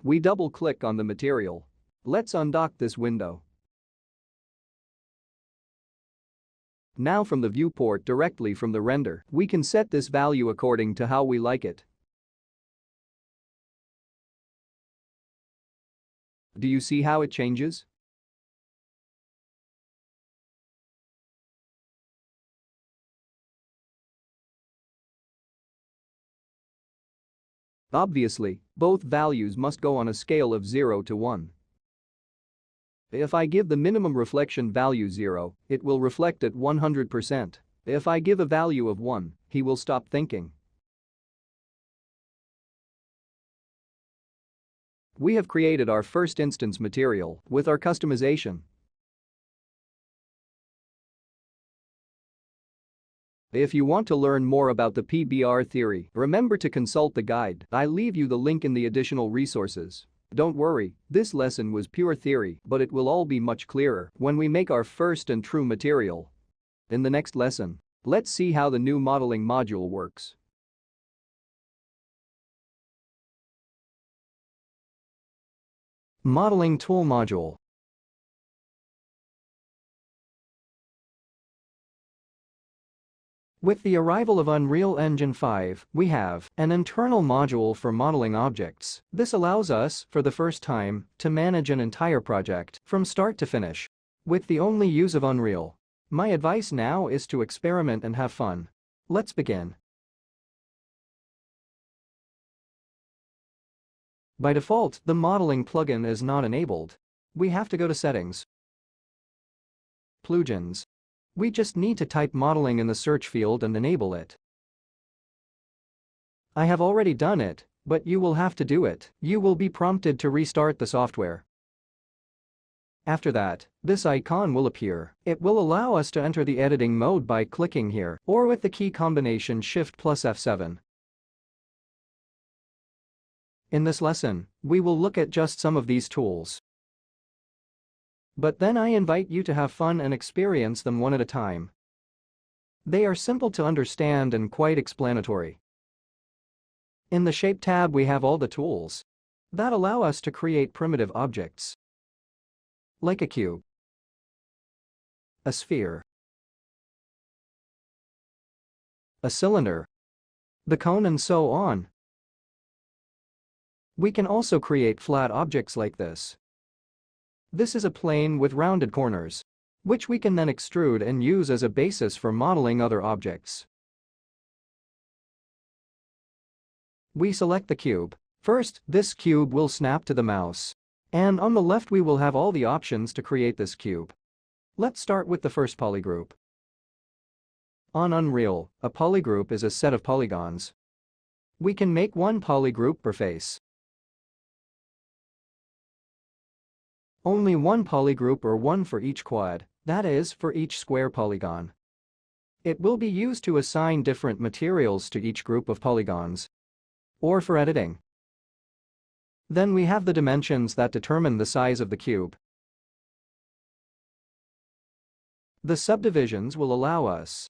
We double-click on the material. Let's undock this window. Now from the viewport directly from the render, we can set this value according to how we like it. Do you see how it changes? Obviously, both values must go on a scale of 0 to 1. If I give the minimum reflection value 0, it will reflect at 100%. If I give a value of 1, he will stop thinking. We have created our first instance material with our customization. If you want to learn more about the PBR theory, remember to consult the guide. I leave you the link in the additional resources. Don't worry, this lesson was pure theory, but it will all be much clearer when we make our first and true material. In the next lesson, let's see how the new modeling module works. Modeling Tool Module. With the arrival of Unreal Engine 5, we have an internal module for modeling objects. This allows us, for the first time, to manage an entire project from start to finish with the only use of Unreal. My advice now is to experiment and have fun. Let's begin. By default, the modeling plugin is not enabled. We have to go to Settings, Plugins. We just need to type modeling in the search field and enable it. I have already done it, but you will have to do it. You will be prompted to restart the software. After that, this icon will appear. It will allow us to enter the editing mode by clicking here or with the key combination Shift plus F7. In this lesson, we will look at just some of these tools. But then I invite you to have fun and experience them one at a time. They are simple to understand and quite explanatory. In the Shape tab we have all the tools that allow us to create primitive objects, like a cube, a sphere, a cylinder, the cone, and so on. We can also create flat objects like this. This is a plane with rounded corners, which we can then extrude and use as a basis for modeling other objects. We select the cube. First, this cube will snap to the mouse. And on the left we will have all the options to create this cube. Let's start with the first polygroup. On Unreal, a polygroup is a set of polygons. We can make one polygroup per face. Only one polygroup or one for each quad, that is, for each square polygon. It will be used to assign different materials to each group of polygons, or for editing. Then we have the dimensions that determine the size of the cube. The subdivisions will allow us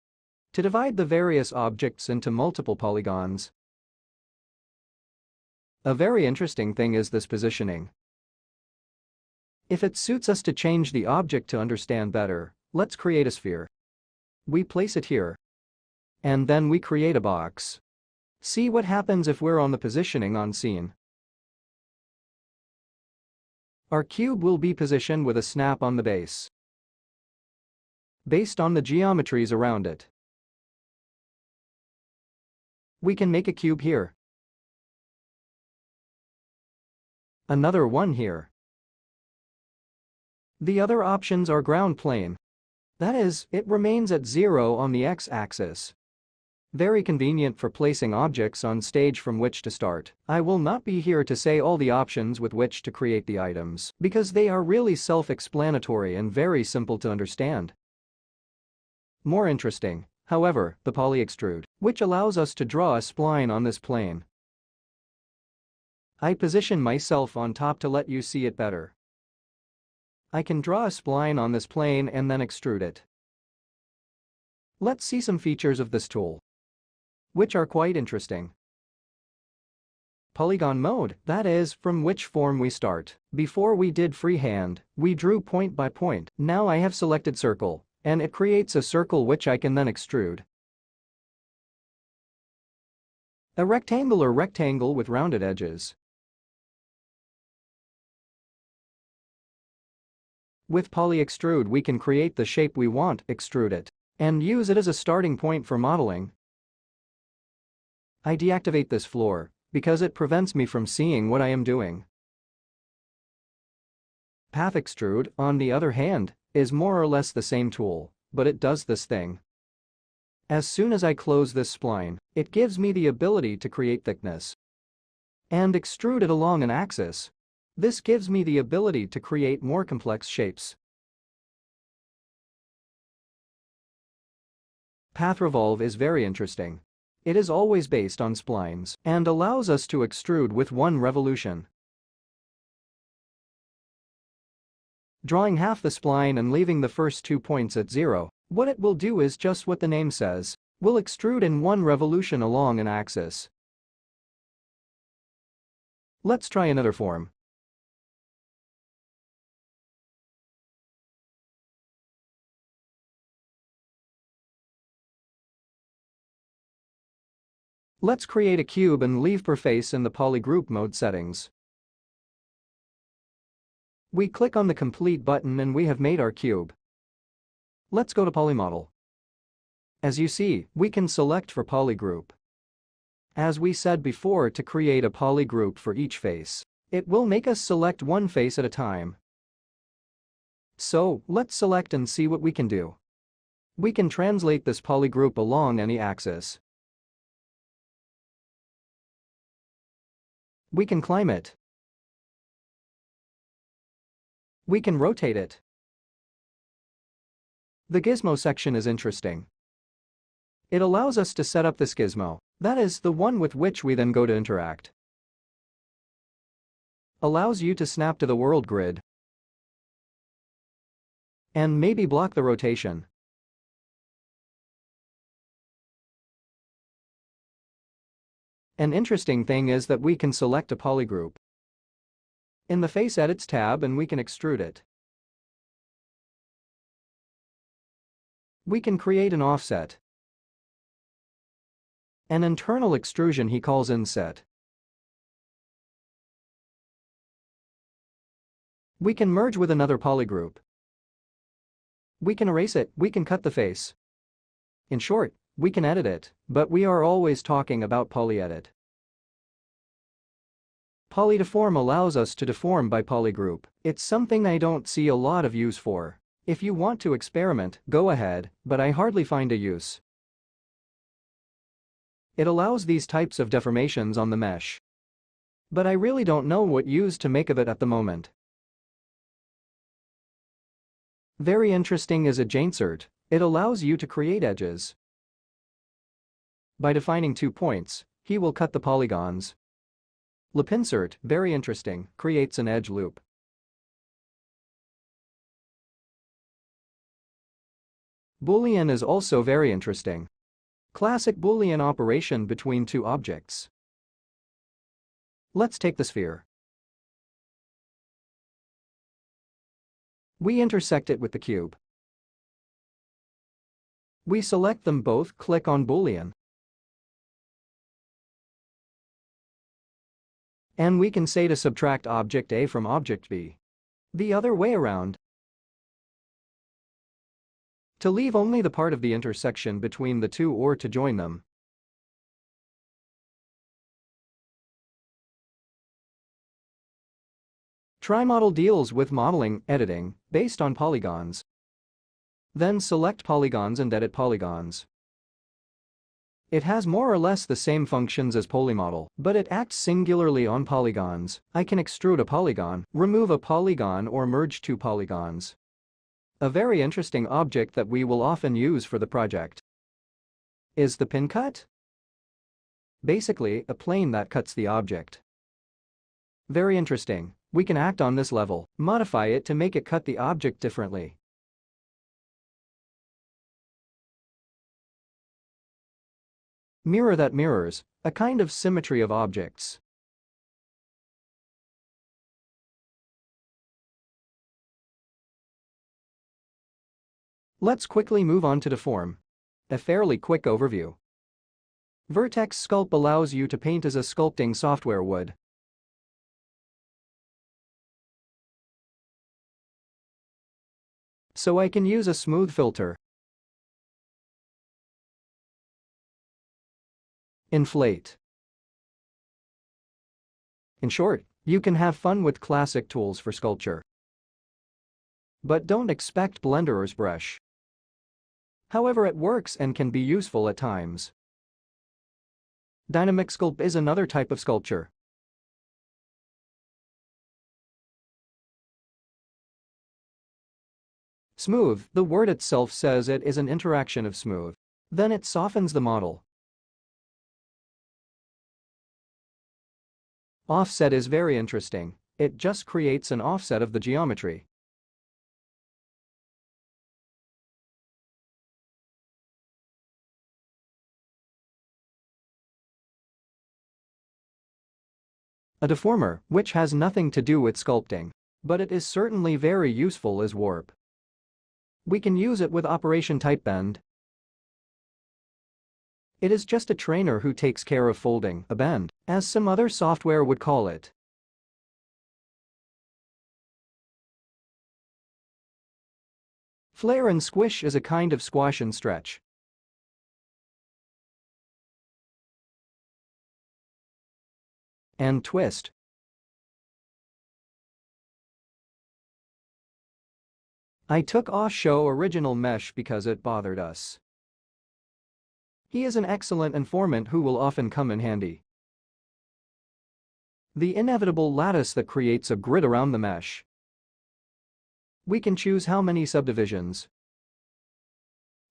to divide the various objects into multiple polygons. A very interesting thing is this positioning. If it suits us to change the object to understand better, let's create a sphere. We place it here. And then we create a box. See what happens if we're on the positioning on scene. Our cube will be positioned with a snap on the base, based on the geometries around it. We can make a cube here. Another one here. The other options are ground plane. That is, it remains at 0 on the x-axis. Very convenient for placing objects on stage from which to start. I will not be here to say all the options with which to create the items, because they are really self-explanatory and very simple to understand. More interesting, however, the polyextrude, which allows us to draw a spline on this plane. I position myself on top to let you see it better. I can draw a spline on this plane and then extrude it. Let's see some features of this tool, which are quite interesting. Polygon mode, that is, from which form we start. Before we did freehand, we drew point by point. Now I have selected circle, and it creates a circle which I can then extrude. A rectangular rectangle with rounded edges. With polyextrude we can create the shape we want, extrude it, and use it as a starting point for modeling. I deactivate this floor, because it prevents me from seeing what I am doing. Path extrude, on the other hand, is more or less the same tool, but it does this thing. As soon as I close this spline, it gives me the ability to create thickness and extrude it along an axis. This gives me the ability to create more complex shapes. Path revolve is very interesting. It is always based on splines and allows us to extrude with one revolution. Drawing half the spline and leaving the first 2 points at 0, what it will do is just what the name says. We'll extrude in one revolution along an axis. Let's try another form. Let's create a cube and leave per face in the polygroup mode settings. We click on the complete button and we have made our cube. Let's go to polymodel. As you see, we can select for polygroup. As we said before, to create a polygroup for each face, it will make us select one face at a time. So, let's select and see what we can do. We can translate this polygroup along any axis. We can climb it. We can rotate it. The gizmo section is interesting. It allows us to set up this gizmo, that is, the one with which we then go to interact. Allows you to snap to the world grid. And maybe block the rotation. An interesting thing is that we can select a polygroup in the Face Edits tab and we can extrude it. We can create an offset. An internal extrusion he calls inset. We can merge with another polygroup. We can erase it, we can cut the face. In short, we can edit it, but we are always talking about polyedit. Polydeform allows us to deform by polygroup. It's something I don't see a lot of use for. If you want to experiment, go ahead, but I hardly find a use. It allows these types of deformations on the mesh. But I really don't know what use to make of it at the moment. Very interesting is adjainsert. It allows you to create edges. By defining 2 points, he will cut the polygons. Loop-insert, very interesting, creates an edge loop. Boolean is also very interesting. Classic Boolean operation between 2 objects. Let's take the sphere. We intersect it with the cube. We select them both, click on Boolean. And we can say to subtract object A from object B. The other way around. To leave only the part of the intersection between the 2 or to join them. Trimodel deals with modeling, editing, based on polygons. Then select polygons and edit polygons. It has more or less the same functions as polymodel, but it acts singularly on polygons. I can extrude a polygon, remove a polygon or merge 2 polygons. A very interesting object that we will often use for the project is the pin cut. Basically, a plane that cuts the object. Very interesting. We can act on this level, modify it to make it cut the object differently. Mirror that mirrors, a kind of symmetry of objects. Let's quickly move on to deform. A fairly quick overview. Vertex Sculpt allows you to paint as a sculpting software would. So I can use a smooth filter. Inflate. In short, you can have fun with classic tools for sculpture. But don't expect Blender or ZBrush. However, it works and can be useful at times. Dynamic Sculpt is another type of sculpture. Smooth, the word itself says it is an interaction of smooth. Then it softens the model. Offset is very interesting. It just creates an offset of the geometry. A deformer, which has nothing to do with sculpting, but it is certainly very useful as warp. We can use it with operation type bend. It is just a trainer who takes care of folding a bend, as some other software would call it. Flare and squish is a kind of squash and stretch. And twist. I took off show original mesh because it bothered us. He is an excellent informant who will often come in handy. The inevitable lattice that creates a grid around the mesh. We can choose how many subdivisions.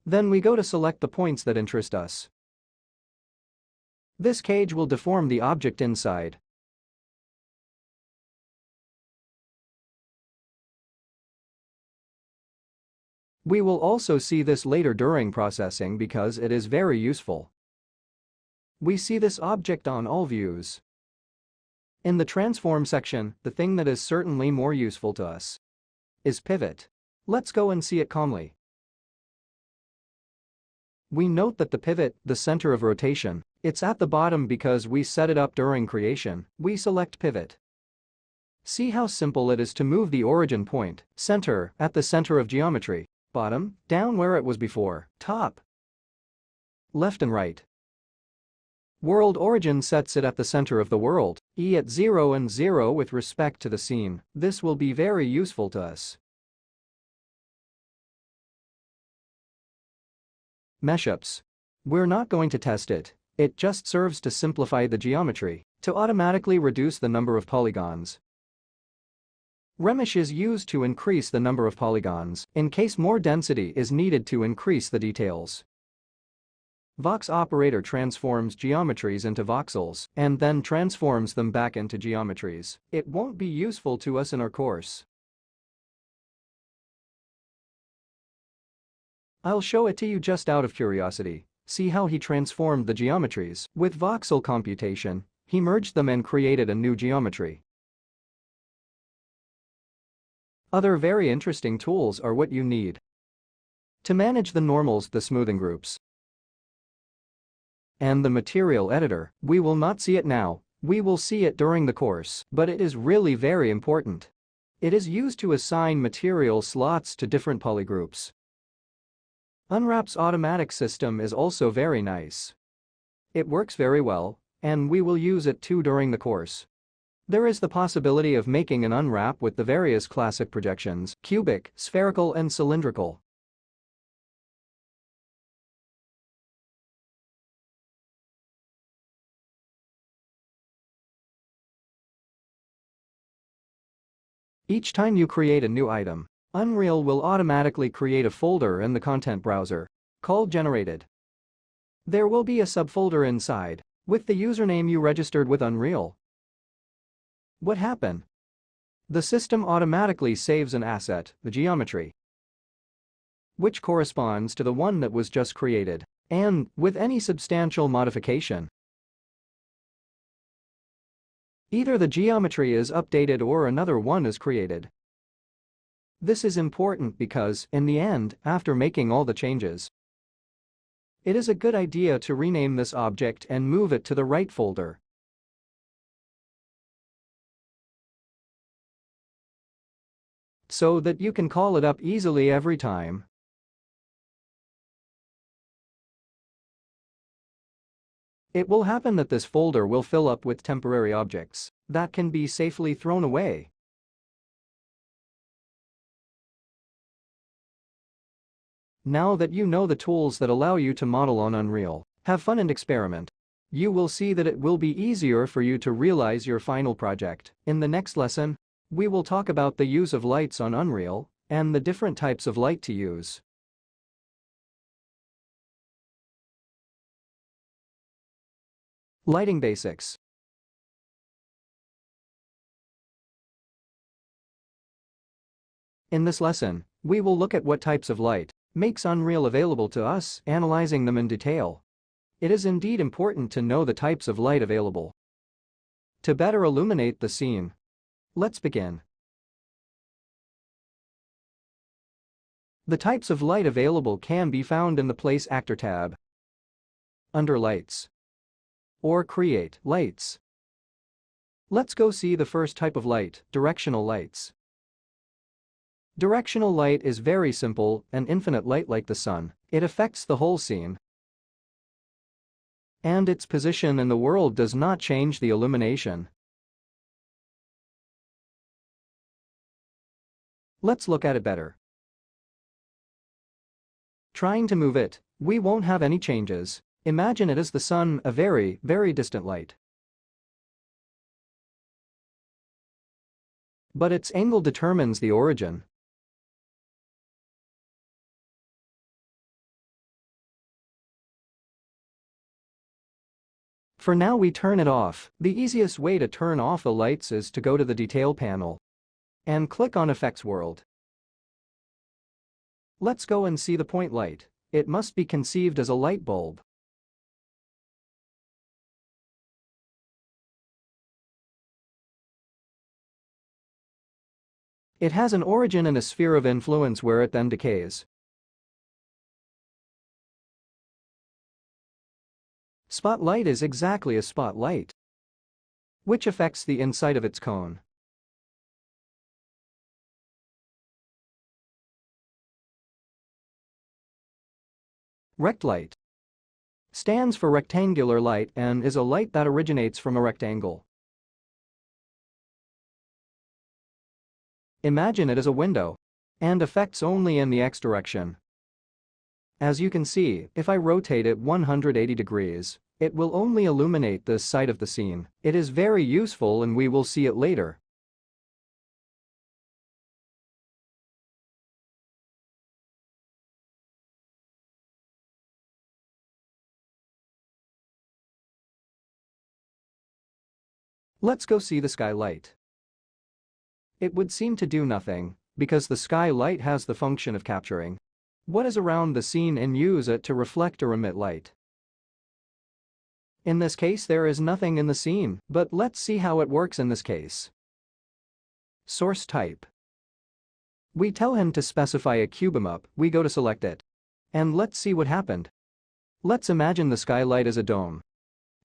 Then we go to select the points that interest us. This cage will deform the object inside. We will also see this later during processing because it is very useful. We see this object on all views. In the transform section, the thing that is certainly more useful to us is pivot. Let's go and see it calmly. We note that the pivot, the center of rotation, it's at the bottom because we set it up during creation. We select pivot. See how simple it is to move the origin point, center, at the center of geometry. Bottom, down where it was before, top, left and right. World origin sets it at the center of the world, E at 0 and 0 with respect to the scene. This will be very useful to us. Meshups. We're not going to test it. It just serves to simplify the geometry, to automatically reduce the number of polygons. Remesh is used to increase the number of polygons, in case more density is needed to increase the details. Vox operator transforms geometries into voxels, and then transforms them back into geometries. It won't be useful to us in our course. I'll show it to you just out of curiosity. See how he transformed the geometries. With voxel computation, he merged them and created a new geometry. Other very interesting tools are what you need to manage the normals, the smoothing groups, and the material editor. We will not see it now, we will see it during the course, but it is really very important. It is used to assign material slots to different polygroups. Unwrap's automatic system is also very nice. It works very well, and we will use it too during the course. There is the possibility of making an unwrap with the various classic projections: cubic, spherical, and cylindrical. Each time you create a new item, Unreal will automatically create a folder in the content browser called Generated. There will be a subfolder inside with the username you registered with Unreal. What happened? The system automatically saves an asset, the geometry, which corresponds to the one that was just created, and with any substantial modification, either the geometry is updated or another one is created. This is important because, in the end, after making all the changes, it is a good idea to rename this object and move it to the right folder, so that you can call it up easily every time. It will happen that this folder will fill up with temporary objects that can be safely thrown away. Now that you know the tools that allow you to model on Unreal, have fun and experiment. You will see that it will be easier for you to realize your final project. In the next lesson, we will talk about the use of lights on Unreal and the different types of light to use. Lighting basics. In this lesson, we will look at what types of light makes Unreal available to us, analyzing them in detail. It is indeed important to know the types of light available to better illuminate the scene. Let's begin. The types of light available can be found in the Place Actor tab, under Lights, or Create Lights. Let's go see the first type of light, directional lights. Directional light is very simple, an infinite light like the sun. It affects the whole scene, and its position in the world does not change the illumination. Let's look at it better. Trying to move it, we won't have any changes. Imagine it as the sun, a very, very distant light. But its angle determines the origin. For now we turn it off. The easiest way to turn off the lights is to go to the Detail panel and click on Effects World. Let's go and see the point light. It must be conceived as a light bulb. It has an origin in a sphere of influence where it then decays. Spotlight is exactly a spotlight, which affects the inside of its cone. Rect light stands for rectangular light and is a light that originates from a rectangle. Imagine it as a window and affects only in the X direction. As you can see, if I rotate it 180 degrees, It will only illuminate this side of the scene. It is very useful and we will see it later. Let's go see the skylight. It would seem to do nothing, because the skylight has the function of capturing what is around the scene and use it to reflect or emit light. In this case there is nothing in the scene, but let's see how it works in this case. Source type. We tell him to specify a cubemap, we go to select it. And let's see what happened. Let's imagine the skylight as a dome.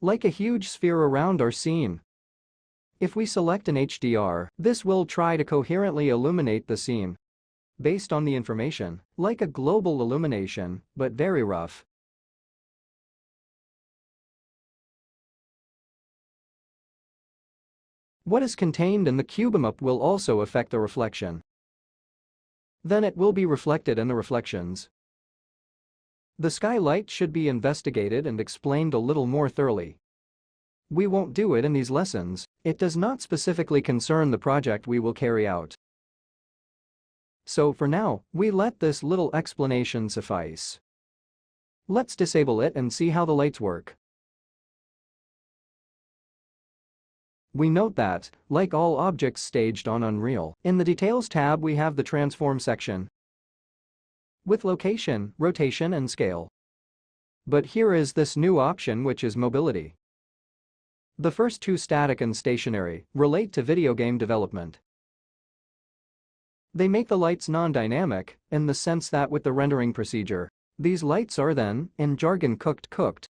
Like a huge sphere around our scene. If we select an HDR, this will try to coherently illuminate the scene. Based on the information, like a global illumination, but very rough. What is contained in the cubemap will also affect the reflection. Then it will be reflected in the reflections. The skylight should be investigated and explained a little more thoroughly. We won't do it in these lessons, it does not specifically concern the project we will carry out. So for now, we let this little explanation suffice. Let's disable it and see how the lights work. We note that, like all objects staged on Unreal, in the Details tab we have the Transform section with location, rotation and scale. But here is this new option which is mobility. The first two, static and stationary, relate to video game development. They make the lights non-dynamic, in the sense that with the rendering procedure, these lights are then, in jargon, cooked,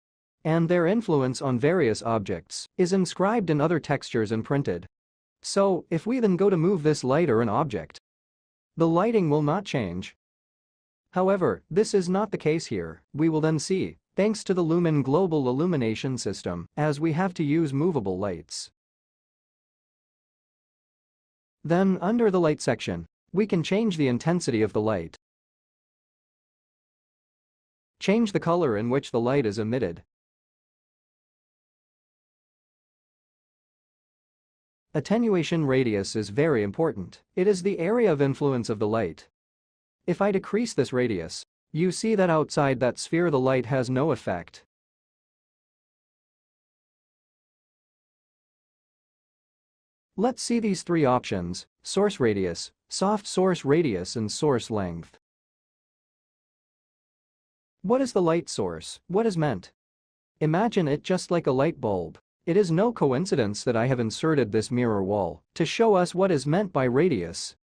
and their influence on various objects is inscribed in other textures and printed. So, if we then go to move this light or an object, the lighting will not change. However, this is not the case here, we will then see, thanks to the Lumen Global Illumination System, as we have to use movable lights. Then, under the light section, we can change the intensity of the light. Change the color in which the light is emitted. Attenuation radius is very important. It is the area of influence of the light. If I decrease this radius, you see that outside that sphere the light has no effect. Let's see these three options: source radius, soft source radius and source length. What is the light source? What is meant? Imagine it just like a light bulb. It is no coincidence that I have inserted this mirror wall to show us what is meant by radius.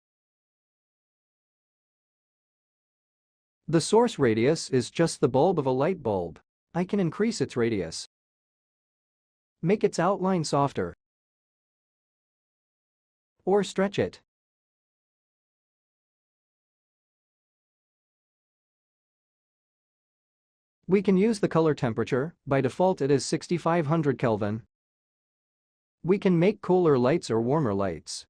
The source radius is just the bulb of a light bulb. I can increase its radius, make its outline softer, or stretch it. We can use the color temperature, by default it is 6500 Kelvin. We can make cooler lights or warmer lights.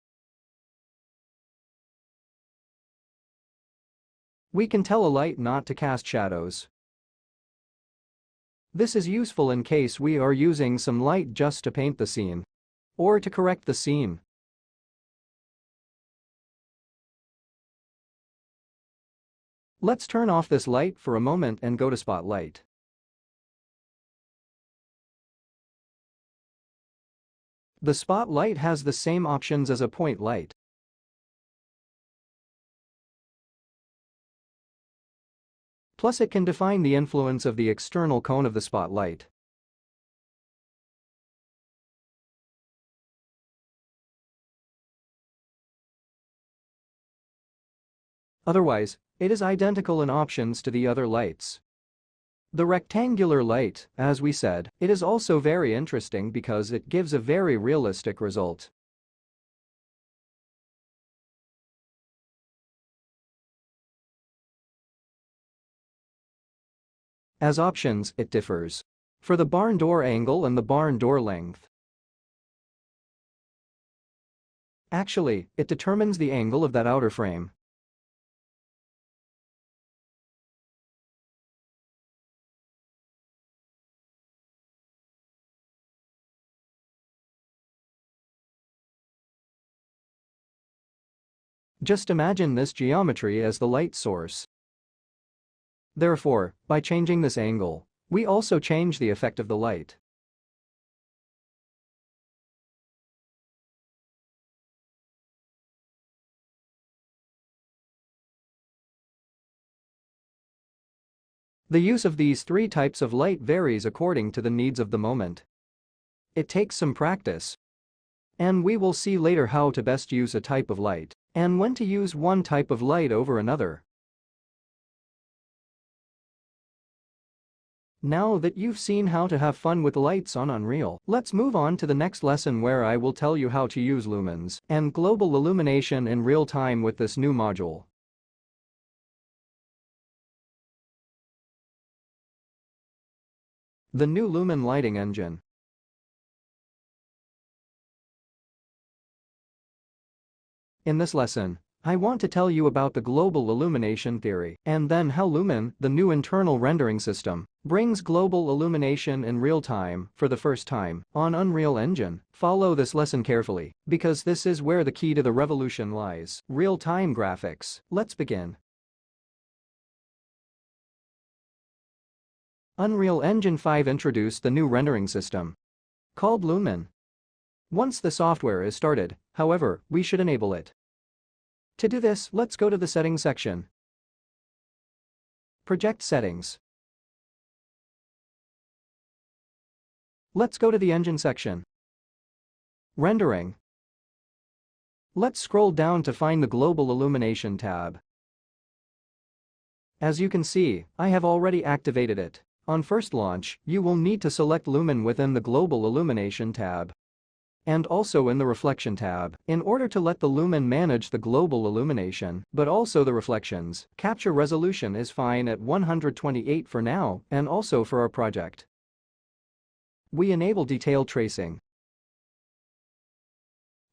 We can tell a light not to cast shadows. This is useful in case we are using some light just to paint the scene, or to correct the scene. Let's turn off this light for a moment and go to Spotlight. The Spotlight has the same options as a point light. Plus it can define the influence of the external cone of the spotlight. Otherwise, it is identical in options to the other lights. The rectangular light, as we said, it is also very interesting because it gives a very realistic result. As options, it differs for the barn door angle and the barn door length. Actually, it determines the angle of that outer frame. Just imagine this geometry as the light source. Therefore, by changing this angle, we also change the effect of the light. The use of these three types of light varies according to the needs of the moment. It takes some practice. And we will see later how to best use a type of light, and when to use one type of light over another. Now that you've seen how to have fun with lights on Unreal, let's move on to the next lesson where I will tell you how to use lumens and global illumination in real time with this new module. The new Lumen lighting engine. In this lesson, I want to tell you about the global illumination theory and then how Lumen, the new internal rendering system, brings global illumination in real time for the first time on Unreal Engine. Follow this lesson carefully because this is where the key to the revolution lies. Real-time graphics. Let's begin. Unreal Engine 5 introduced the new rendering system called Lumen. Once the software is started, however, we should enable it. To do this, let's go to the Settings section. Project Settings. Let's go to the Engine section. Rendering. Let's scroll down to find the Global Illumination tab. As you can see, I have already activated it. On first launch, you will need to select Lumen within the Global Illumination tab and also in the Reflection tab in order to let the Lumen manage the global illumination, but also the reflections. Capture resolution is fine at 128 for now and also for our project. We enable detail tracing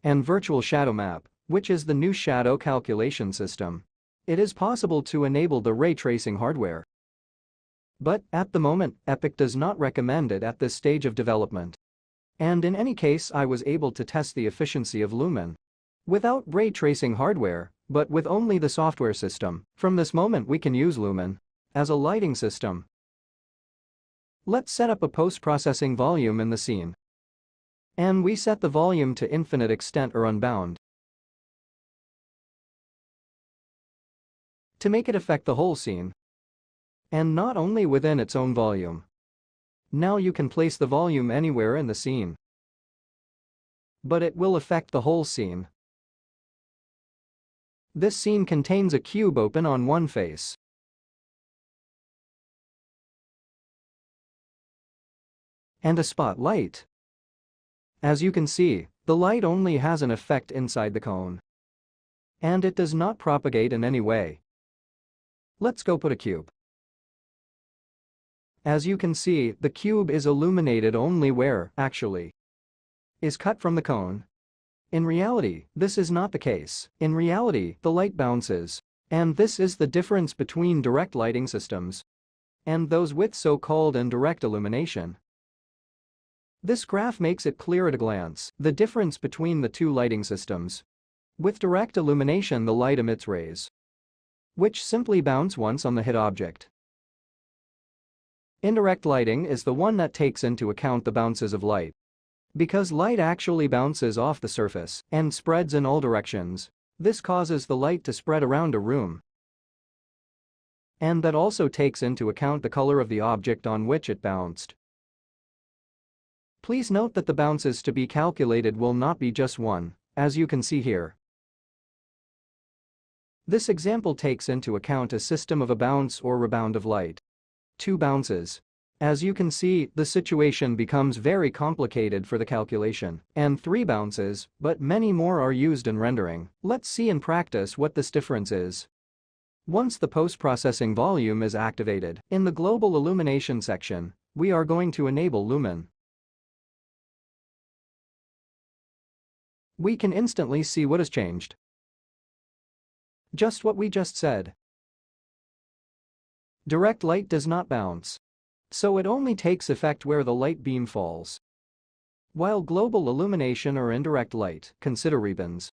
and virtual shadow map, which is the new shadow calculation system. It is possible to enable the ray tracing hardware, but at the moment, Epic does not recommend it at this stage of development. And in any case, I was able to test the efficiency of Lumen without ray tracing hardware, but with only the software system. From this moment, we can use Lumen as a lighting system. Let's set up a post-processing volume in the scene. And we set the volume to infinite extent or unbound to make it affect the whole scene, and not only within its own volume. Now you can place the volume anywhere in the scene, but it will affect the whole scene. This scene contains a cube open on one face. And a spotlight. As you can see, the light only has an effect inside the cone, and it does not propagate in any way. Let's go put a cube. As you can see, the cube is illuminated only where, actually, is cut from the cone. In reality, this is not the case. In reality, the light bounces. And this is the difference between direct lighting systems and those with so-called indirect illumination. This graph makes it clear at a glance, the difference between the two lighting systems. With direct illumination, the light emits rays, which simply bounce once on the hit object. Indirect lighting is the one that takes into account the bounces of light. Because light actually bounces off the surface and spreads in all directions, this causes the light to spread around a room. And that also takes into account the color of the object on which it bounced. Please note that the bounces to be calculated will not be just one, as you can see here. This example takes into account a system of a bounce or rebound of light. 2 bounces. As you can see, the situation becomes very complicated for the calculation. And 3 bounces, but many more are used in rendering. Let's see in practice what this difference is. Once the post-processing volume is activated, in the global illumination section, we are going to enable Lumen. We can instantly see what has changed. Just what we just said. Direct light does not bounce, so it only takes effect where the light beam falls. While global illumination or indirect light, consider ribbons,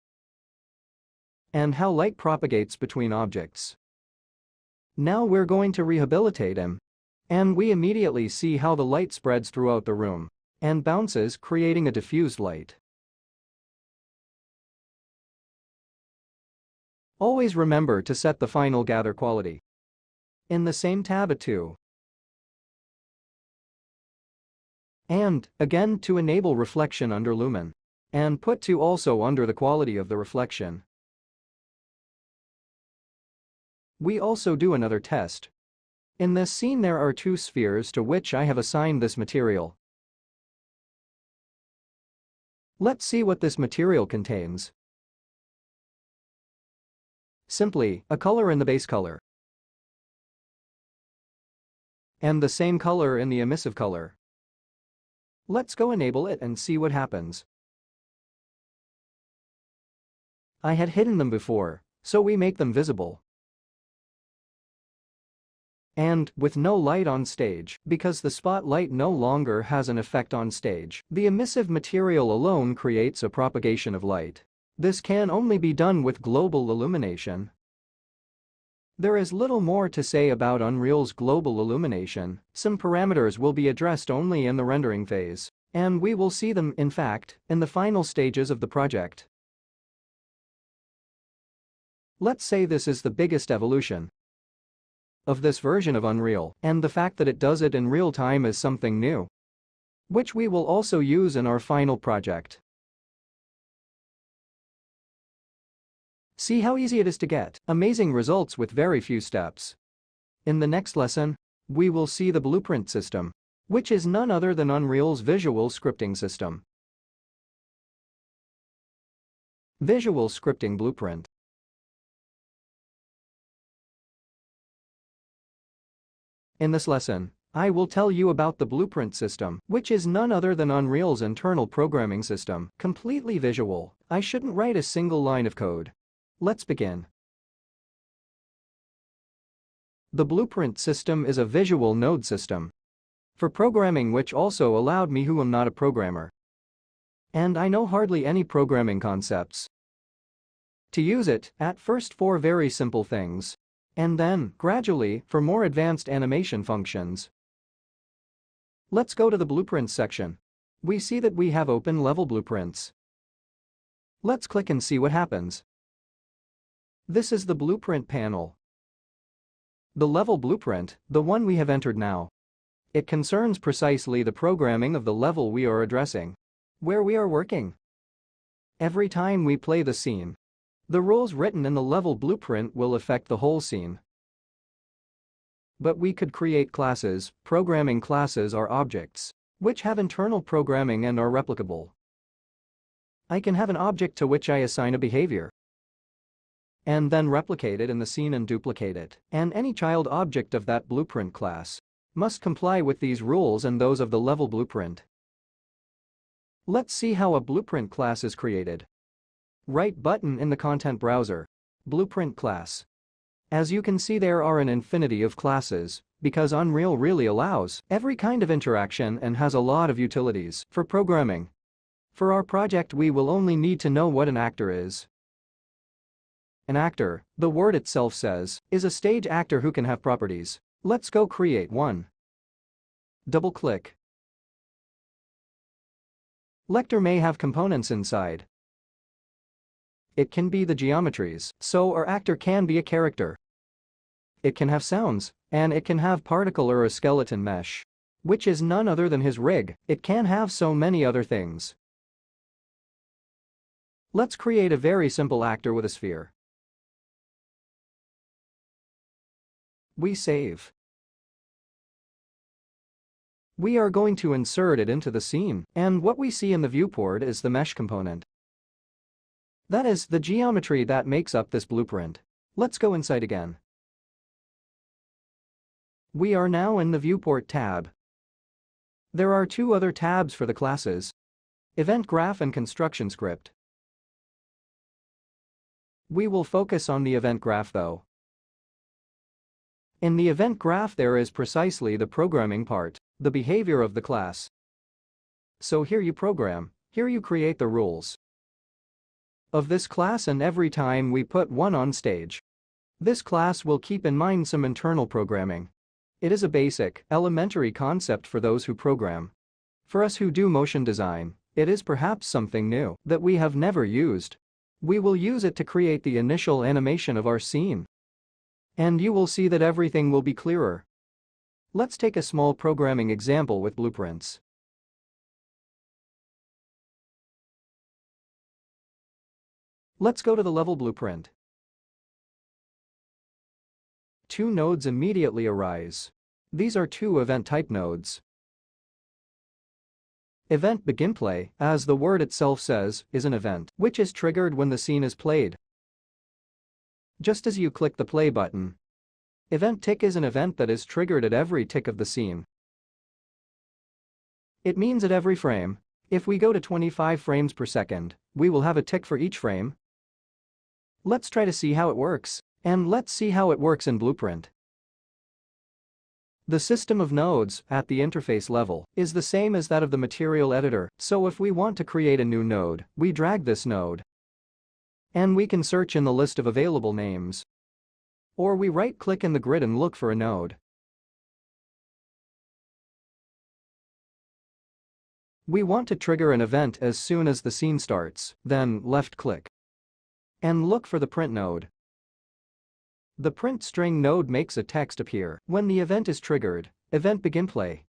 and how light propagates between objects. Now we're going to rehabilitate him. And we immediately see how the light spreads throughout the room and bounces, creating a diffused light. Always remember to set the final gather quality in the same tab at 2. And, again, to enable reflection under lumen. And put 2 also under the quality of the reflection. We also do another test. In this scene there are 2 spheres to which I have assigned this material. Let's see what this material contains. Simply, a color in the base color. And the same color in the emissive color. Let's go enable it and see what happens. I had hidden them before, so we make them visible. And, with no light on stage, because the spotlight no longer has an effect on stage, the emissive material alone creates a propagation of light. This can only be done with global illumination. There is little more to say about Unreal's global illumination. Some parameters will be addressed only in the rendering phase, and we will see them, in fact, in the final stages of the project. Let's say this is the biggest evolution of this version of Unreal, and the fact that it does it in real time is something new, which we will also use in our final project. See how easy it is to get amazing results with very few steps. In the next lesson, we will see the blueprint system, which is none other than Unreal's visual scripting system. Visual scripting blueprint. In this lesson, I will tell you about the blueprint system, which is none other than Unreal's internal programming system, completely visual. I shouldn't write a single line of code. Let's begin. The blueprint system is a visual node system for programming, which also allowed me, who am not a programmer, and I know hardly any programming concepts, to use it, at first for very simple things, and then, gradually, for more advanced animation functions. Let's go to the blueprints section. We see that we have open level blueprints. Let's click and see what happens. This is the blueprint panel. The level blueprint, the one we have entered now. It concerns precisely the programming of the level we are addressing, where we are working. Every time we play the scene, the rules written in the level blueprint will affect the whole scene. But we could create classes. Programming classes are objects, which have internal programming and are replicable. I can have an object to which I assign a behavior, and then replicate it in the scene and duplicate it, and any child object of that blueprint class must comply with these rules and those of the level blueprint. Let's see how a blueprint class is created. Right button in the content browser. Blueprint class. As you can see, there are an infinity of classes, because Unreal really allows every kind of interaction and has a lot of utilities for programming. For our project, we will only need to know what an actor is. An actor, the word itself says, is a stage actor who can have properties. Let's go create one. Double-click. Lector may have components inside. It can be the geometries, so our actor can be a character. It can have sounds, and it can have particle or a skeleton mesh, which is none other than his rig. It can have so many other things. Let's create a very simple actor with a sphere. We save. We are going to insert it into the scene, and what we see in the viewport is the mesh component. That is the geometry that makes up this blueprint. Let's go inside again. We are now in the viewport tab. There are 2 other tabs for the classes: Event Graph and Construction Script. We will focus on the event graph though. In the event graph there is precisely the programming part, the behavior of the class. So here you program, here you create the rules. of this class and every time we put one on stage. This class will keep in mind some internal programming. It is a basic, elementary concept for those who program. For us who do motion design, it is perhaps something new that we have never used. We will use it to create the initial animation of our scene. And you will see that everything will be clearer. Let's take a small programming example with blueprints. Let's go to the level blueprint. Two nodes immediately arise. These are two event type nodes. Event begin play, as the word itself says, is an event which is triggered when the scene is played. Just as you click the play button. Event tick is an event that is triggered at every tick of the scene. It means at every frame. If we go to 25 frames per second, we will have a tick for each frame. Let's try to see how it works, and let's see how it works in Blueprint. The system of nodes at the interface level is the same as that of the material editor, so if we want to create a new node, we drag this node. And we can search in the list of available names. Or we right-click in the grid and look for a node. We want to trigger an event as soon as the scene starts, then left-click. And look for the print node. The print string node makes a text appear when the event is triggered. Event begin play.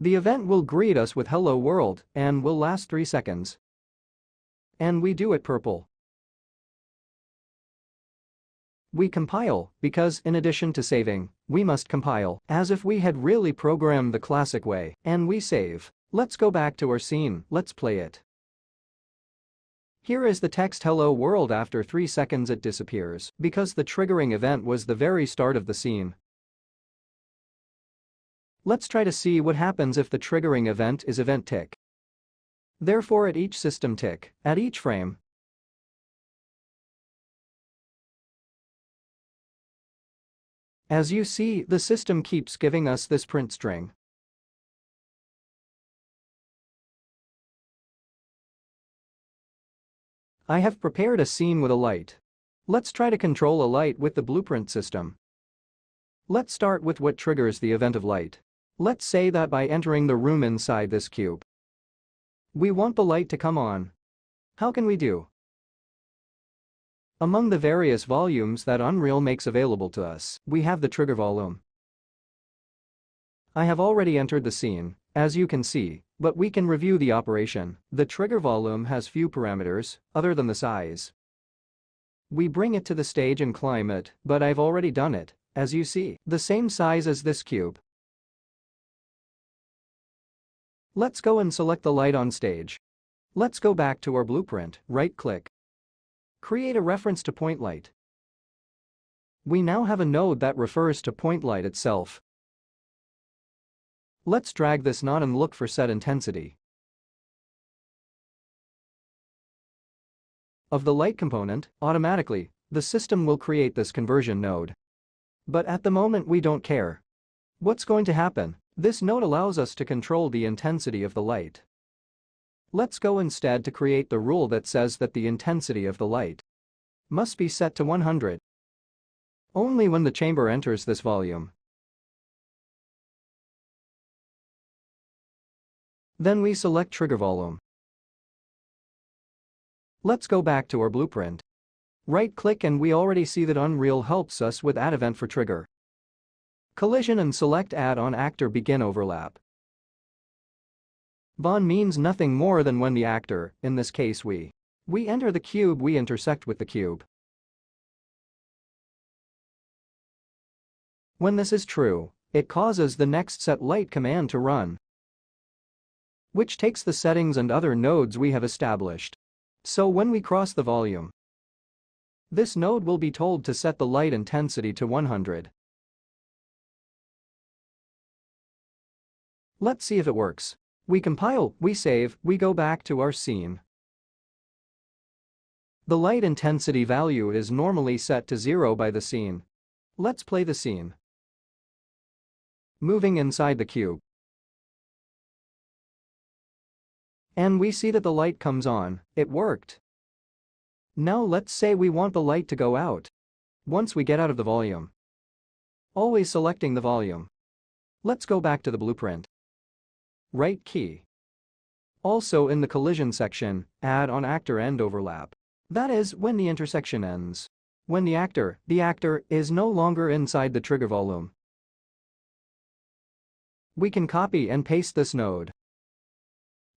The event will greet us with hello world and will last 3 seconds. And we do it purple. We compile, because in addition to saving, we must compile, as if we had really programmed the classic way, and we save. Let's go back to our scene, let's play it. Here is the text hello world. After 3 seconds it disappears, because the triggering event was the very start of the scene. Let's try to see what happens if the triggering event is event tick. Therefore at each system tick, at each frame, as you see, the system keeps giving us this print string. I have prepared a scene with a light. Let's try to control a light with the blueprint system. Let's start with what triggers the event of light. Let's say that by entering the room inside this cube, we want the light to come on. How can we do? Among the various volumes that Unreal makes available to us, we have the trigger volume. I have already entered the scene, as you can see, but we can review the operation. The trigger volume has few parameters, other than the size. We bring it to the stage and climb it, but I've already done it, as you see, the same size as this cube. Let's go and select the light on stage. Let's go back to our blueprint, right-click. Create a reference to point light. We now have a node that refers to point light itself. Let's drag this node and look for set intensity of the light component. Automatically, the system will create this conversion node. But at the moment we don't care. What's going to happen? This node allows us to control the intensity of the light. Let's go instead to create the rule that says that the intensity of the light must be set to 100. Only when the chamber enters this volume. Then we select trigger volume. Let's go back to our blueprint. Right-click and we already see that Unreal helps us with add event for trigger. Collision and select add on actor begin overlap. Bond means nothing more than when the actor, in this case we enter the cube, we intersect with the cube. When this is true, it causes the next set light command to run, which takes the settings and other nodes we have established. So when we cross the volume, this node will be told to set the light intensity to 100. Let's see if it works. We compile, we save, we go back to our scene. The light intensity value is normally set to 0 by the scene. Let's play the scene. Moving inside the cube. And we see that the light comes on. It worked. Now let's say we want the light to go out. Once we get out of the volume, always selecting the volume. Let's go back to the blueprint. Right key. Also in the collision section, add on actor end overlap. That is when the intersection ends. When the actor is no longer inside the trigger volume. We can copy and paste this node.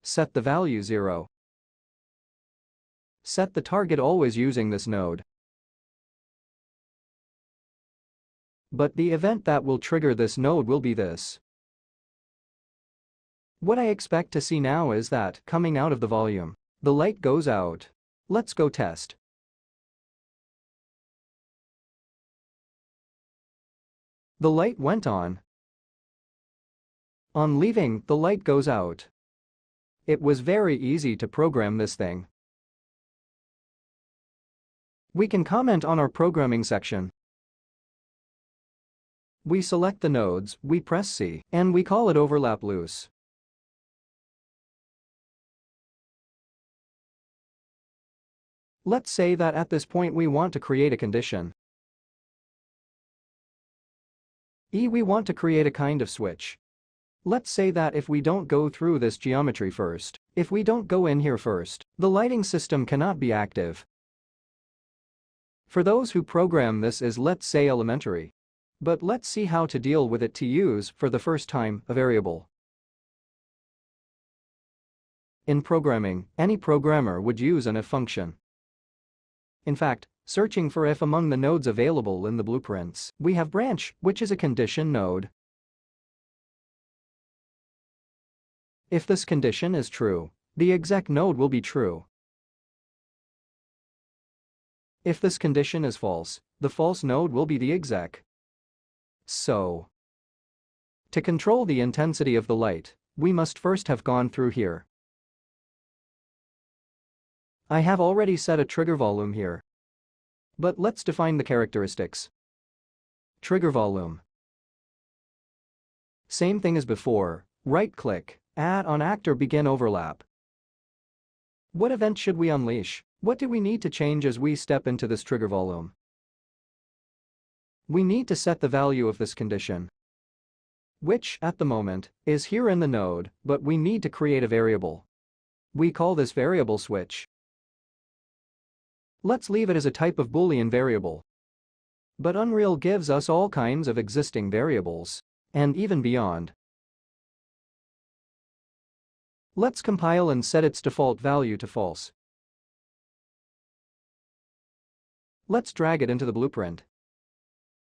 Set the value 0. Set the target always using this node. But the event that will trigger this node will be this. What I expect to see now is that, coming out of the volume, the light goes out. Let's go test. The light went on. On leaving, the light goes out. It was very easy to program this thing. We can comment on our programming section. We select the nodes, we press C, and we call it overlap loose. Let's say that at this point we want to create a condition. We want to create a kind of switch. Let's say that if we don't go through this geometry first, if we don't go in here first, the lighting system cannot be active. For those who program this is, let's say, elementary. But let's see how to deal with it to use, for the first time, a variable. In programming, any programmer would use an if function. In fact, searching for if among the nodes available in the blueprints, we have branch, which is a condition node. If this condition is true, the exec node will be true. If this condition is false, the false node will be the exec. So, to control the intensity of the light, we must first have gone through here. I have already set a trigger volume here. But let's define the characteristics. Trigger volume. Same thing as before, right-click, add on actor begin overlap. What event should we unleash? What do we need to change as we step into this trigger volume? We need to set the value of this condition, which, at the moment, is here in the node, but we need to create a variable. We call this variable switch. Let's leave it as a type of Boolean variable. But Unreal gives us all kinds of existing variables, and even beyond. Let's compile and set its default value to false. Let's drag it into the blueprint.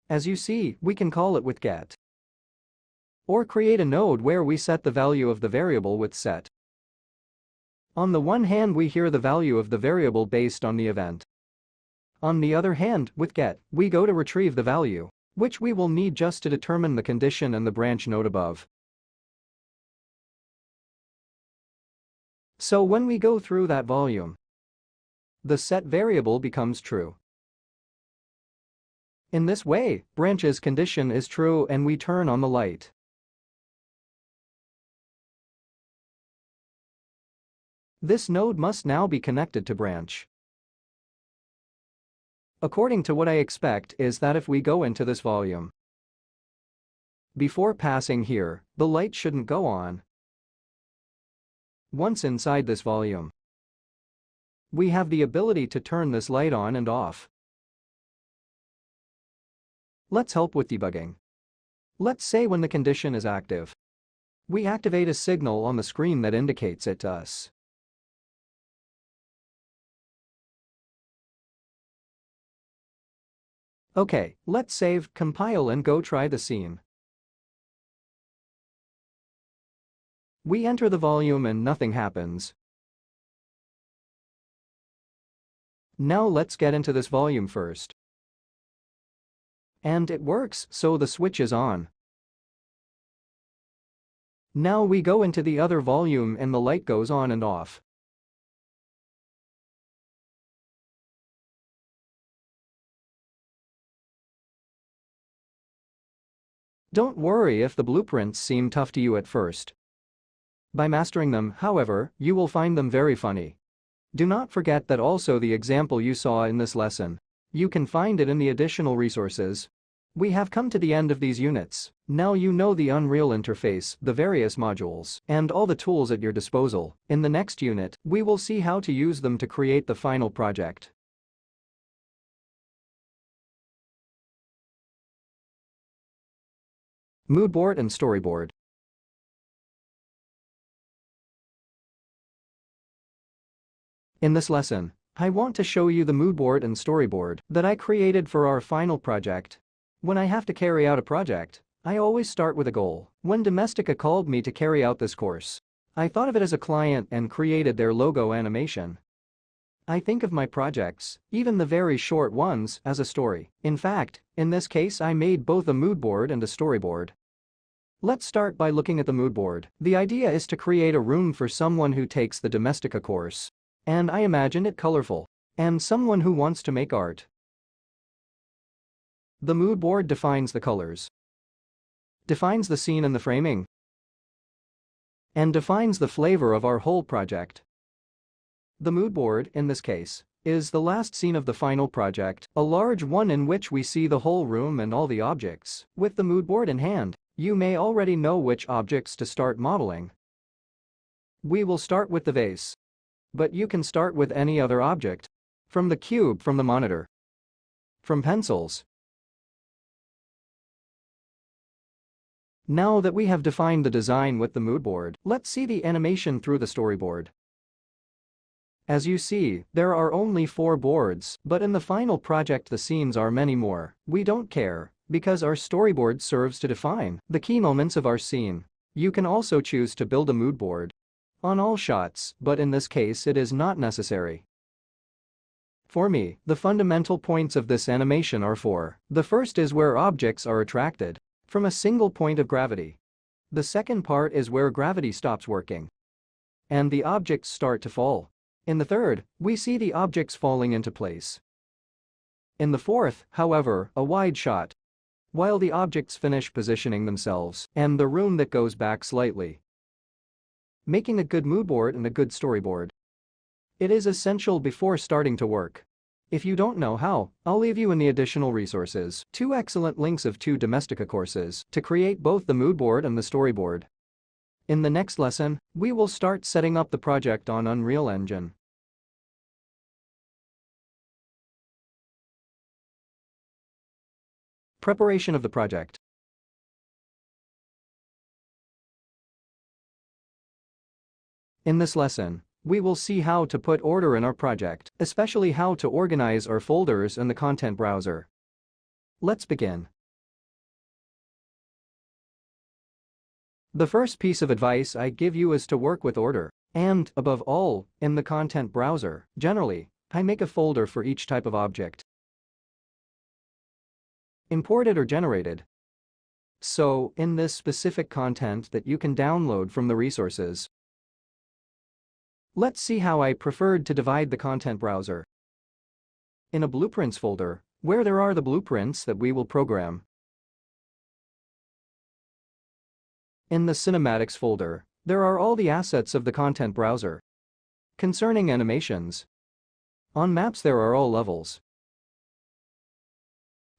As you see, we can call it with get. Or create a node where we set the value of the variable with set. On the one hand, we hear the value of the variable based on the event. On the other hand, with get, we go to retrieve the value, which we will need just to determine the condition and the branch node above. So when we go through that volume, the set variable becomes true. In this way, branch's condition is true and we turn on the light. This node must now be connected to branch. According to what I expect is that if we go into this volume, before passing here, the light shouldn't go on. Once inside this volume, we have the ability to turn this light on and off. Let's help with debugging. Let's say when the condition is active, we activate a signal on the screen that indicates it to us. Okay, let's save, compile and go try the scene. We enter the volume and nothing happens. Now let's get into this volume first. And it works, so the switch is on. Now we go into the other volume and the light goes on and off. Don't worry if the blueprints seem tough to you at first. By mastering them, however, you will find them very funny. Do not forget that also the example you saw in this lesson. You can find it in the additional resources. We have come to the end of these units. Now you know the Unreal interface, the various modules, and all the tools at your disposal. In the next unit, we will see how to use them to create the final project. Moodboard and storyboard. In this lesson, I want to show you the moodboard and storyboard that I created for our final project. When I have to carry out a project, I always start with a goal. When Domestika called me to carry out this course, I thought of it as a client and created their logo animation. I think of my projects, even the very short ones, as a story. In fact, in this case I made both a moodboard and a storyboard. Let's start by looking at the moodboard. The idea is to create a room for someone who takes the Domestika course. And I imagine it colorful. And someone who wants to make art. The moodboard defines the colors, defines the scene and the framing, and defines the flavor of our whole project. The moodboard, in this case, is the last scene of the final project, a large one in which we see the whole room and all the objects. With the moodboard in hand, you may already know which objects to start modeling. We will start with the vase. But you can start with any other object. From the cube, from the monitor, from pencils. Now that we have defined the design with the moodboard, let's see the animation through the storyboard. As you see, there are only 4 boards, but in the final project the scenes are many more. We don't care, because our storyboard serves to define the key moments of our scene. You can also choose to build a moodboard on all shots, but in this case it is not necessary. For me, the fundamental points of this animation are 4. The first is where objects are attracted from a single point of gravity. The second part is where gravity stops working and the objects start to fall. In the third, we see the objects falling into place. In the fourth, however, a wide shot, while the objects finish positioning themselves, and the room that goes back slightly. Making a good moodboard and a good storyboard. It is essential before starting to work. If you don't know how, I'll leave you in the additional resources 2 excellent links of 2 Domestika courses to create both the moodboard and the storyboard. In the next lesson, we will start setting up the project on Unreal Engine. Preparation of the project. In this lesson, we will see how to put order in our project, especially how to organize our folders in the content browser. Let's begin. The first piece of advice I give you is to work with order, and, above all, in the content browser. Generally, I make a folder for each type of object, imported or generated. So, in this specific content that you can download from the resources. Let's see how I preferred to divide the content browser. In a blueprints folder, where there are the blueprints that we will program. In the cinematics folder, there are all the assets of the content browser. Concerning animations, on maps there are all levels.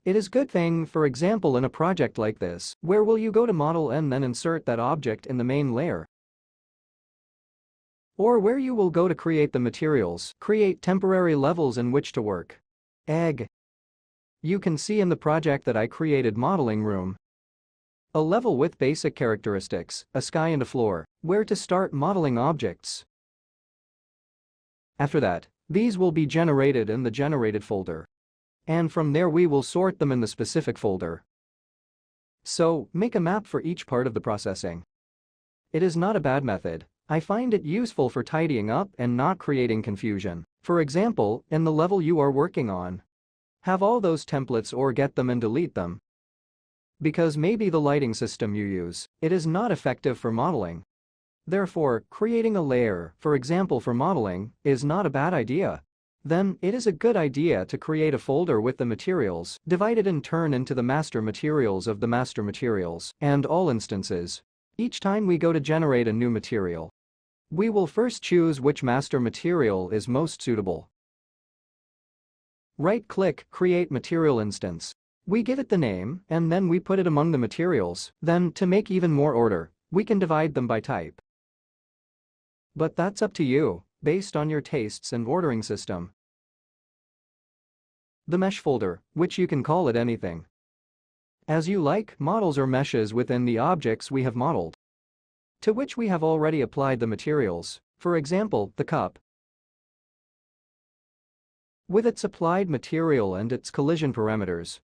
It is good thing, for example, in a project like this, where will you go to model and then insert that object in the main layer? Or where you will go to create the materials, create temporary levels in which to work. Egg. You can see in the project that I created modeling room. A level with basic characteristics, a sky and a floor, where to start modeling objects. After that, these will be generated in the generated folder. And from there we will sort them in the specific folder. So, make a map for each part of the processing. It is not a bad method. I find it useful for tidying up and not creating confusion. For example, in the level you are working on, have all those templates or get them and delete them. Because maybe the lighting system you use, it is not effective for modeling. Therefore, creating a layer, for example for modeling, is not a bad idea. Then, it is a good idea to create a folder with the materials, divide it in turn into the master materials of the master materials, and all instances. Each time we go to generate a new material, we will first choose which master material is most suitable. Right-click, Create Material Instance. We give it the name, and then we put it among the materials. Then, to make even more order, we can divide them by type. But that's up to you, based on your tastes and ordering system. The mesh folder, which you can call it anything as you like, models or meshes within the objects we have modeled, to which we have already applied the materials, for example, the cup. With its applied material and its collision parameters.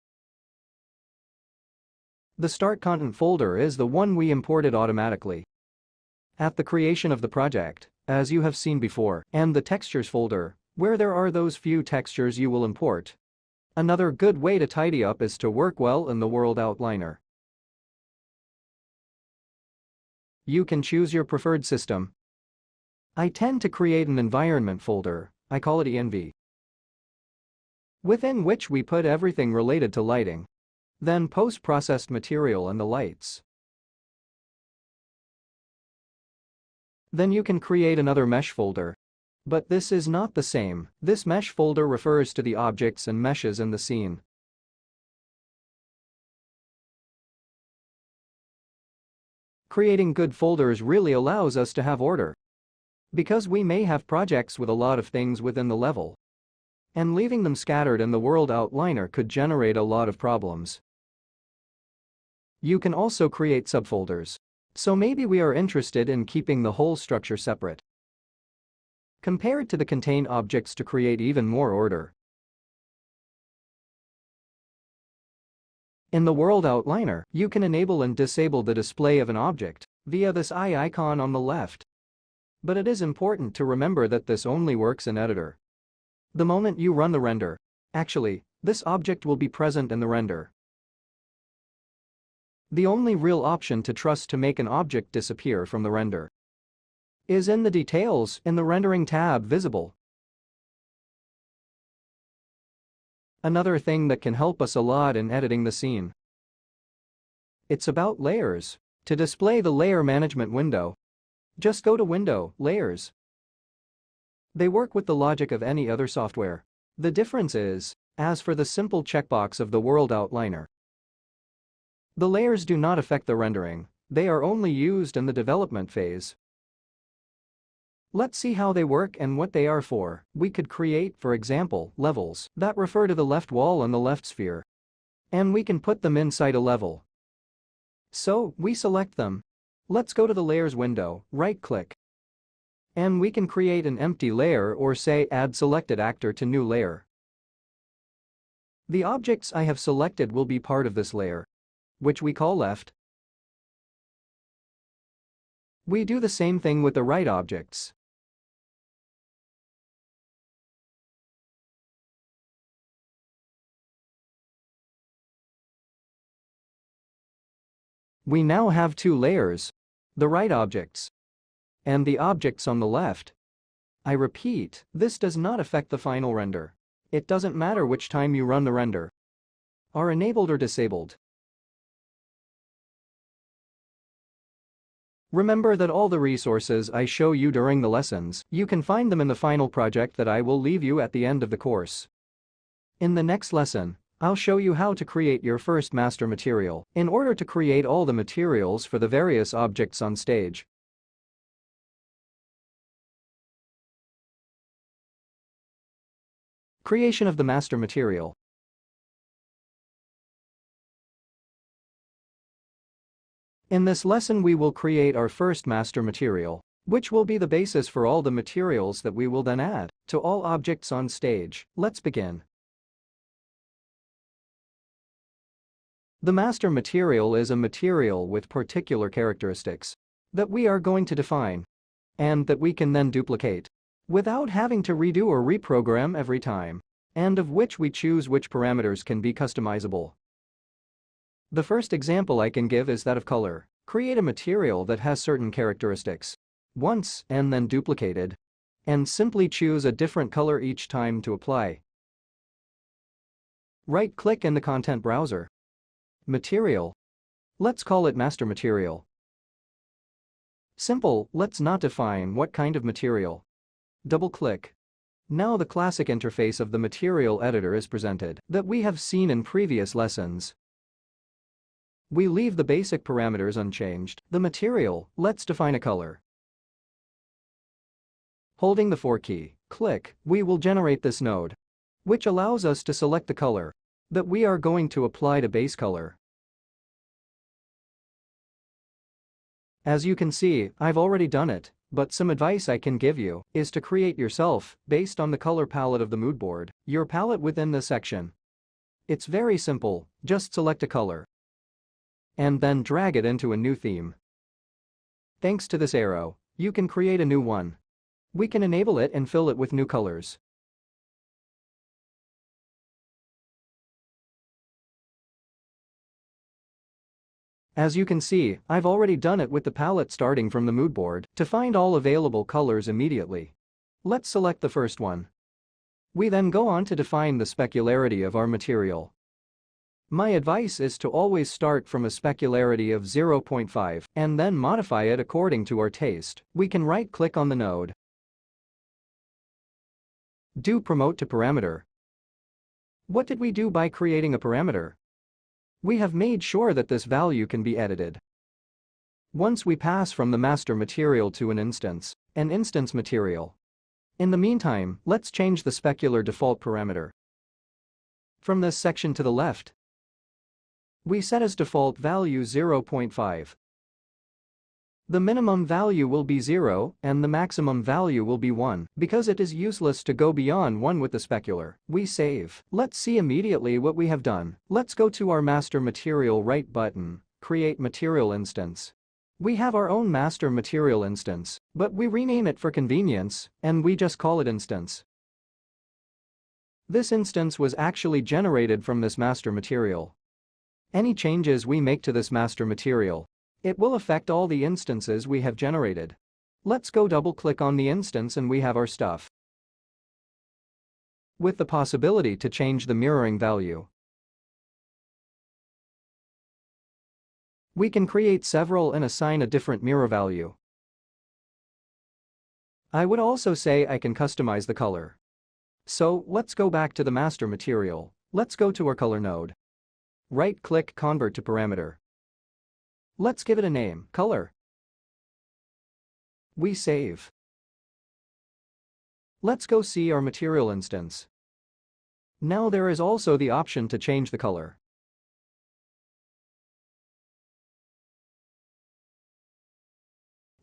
The Start Content folder is the one we imported automatically at the creation of the project, as you have seen before, and the Textures folder, where there are those few textures you will import. Another good way to tidy up is to work well in the World Outliner. You can choose your preferred system. I tend to create an environment folder, I call it ENV, within which we put everything related to lighting, then post-processed material and the lights. Then you can create another mesh folder. But this is not the same. This mesh folder refers to the objects and meshes in the scene. Creating good folders really allows us to have order, because we may have projects with a lot of things within the level, and leaving them scattered in the World Outliner could generate a lot of problems. You can also create subfolders. So maybe we are interested in keeping the whole structure separate, compared to the contain objects to create even more order. In the World Outliner, you can enable and disable the display of an object via this eye icon on the left. But it is important to remember that this only works in Editor. The moment you run the render, actually, this object will be present in the render. The only real option to trust to make an object disappear from the render is in the Details in the Rendering tab visible. Another thing that can help us a lot in editing the scene. It's about layers. To display the layer management window, just go to Window, Layers. They work with the logic of any other software. The difference is, as for the simple checkbox of the World Outliner, the layers do not affect the rendering, they are only used in the development phase. Let's see how they work and what they are for. We could create, for example, levels that refer to the left wall and the left sphere, and we can put them inside a level. So, we select them. Let's go to the Layers window, right-click, and we can create an empty layer or say Add Selected Actor to New Layer. The objects I have selected will be part of this layer, which we call left. We do the same thing with the right objects. We now have two layers, the right objects and the objects on the left. I repeat, this does not affect the final render. It doesn't matter which time you run the render, are enabled or disabled. Remember that all the resources I show you during the lessons, you can find them in the final project that I will leave you at the end of the course. In the next lesson, I'll show you how to create your first master material in order to create all the materials for the various objects on stage. Creation of the master material. In this lesson we will create our first master material, which will be the basis for all the materials that we will then add to all objects on stage. Let's begin. The master material is a material with particular characteristics that we are going to define and that we can then duplicate without having to redo or reprogram every time, and of which we choose which parameters can be customizable. The first example I can give is that of color. Create a material that has certain characteristics once and then duplicate it, and simply choose a different color each time to apply. Right-click in the content browser. Material. Let's call it master material. Simple, let's not define what kind of material. Double-click. Now the classic interface of the material editor is presented that we have seen in previous lessons. We leave the basic parameters unchanged. The material, let's define a color. Holding the 4 key, click, we will generate this node, which allows us to select the color that we are going to apply to base color. As you can see, I've already done it, but some advice I can give you is to create yourself based on the color palette of the mood board, your palette within this section. It's very simple, just select a color and then drag it into a new theme. Thanks to this arrow, you can create a new one. We can enable it and fill it with new colors. As you can see, I've already done it with the palette starting from the mood board to find all available colors immediately. Let's select the first one. We then go on to define the specularity of our material. My advice is to always start from a specularity of 0.5 and then modify it according to our taste. We can right-click on the node. Do promote to parameter. What did we do by creating a parameter? We have made sure that this value can be edited. Once we pass from the master material to an instance material. In the meantime, let's change the specular default parameter. From this section to the left, we set as default value 0.5. The minimum value will be 0 and the maximum value will be 1 because it is useless to go beyond 1 with the specular. We save. Let's see immediately what we have done. Let's go to our master material right button, create material instance. We have our own master material instance, but we rename it for convenience and we just call it instance. This instance was actually generated from this master material. Any changes we make to this master material, it will affect all the instances we have generated. Let's go double-click on the instance and we have our stuff. With the possibility to change the mirroring value. We can create several and assign a different mirror value. I would also say I can customize the color. So, let's go back to the master material. Let's go to our color node. Right-click, convert to parameter. Let's give it a name, color. We save. Let's go see our material instance. Now there is also the option to change the color.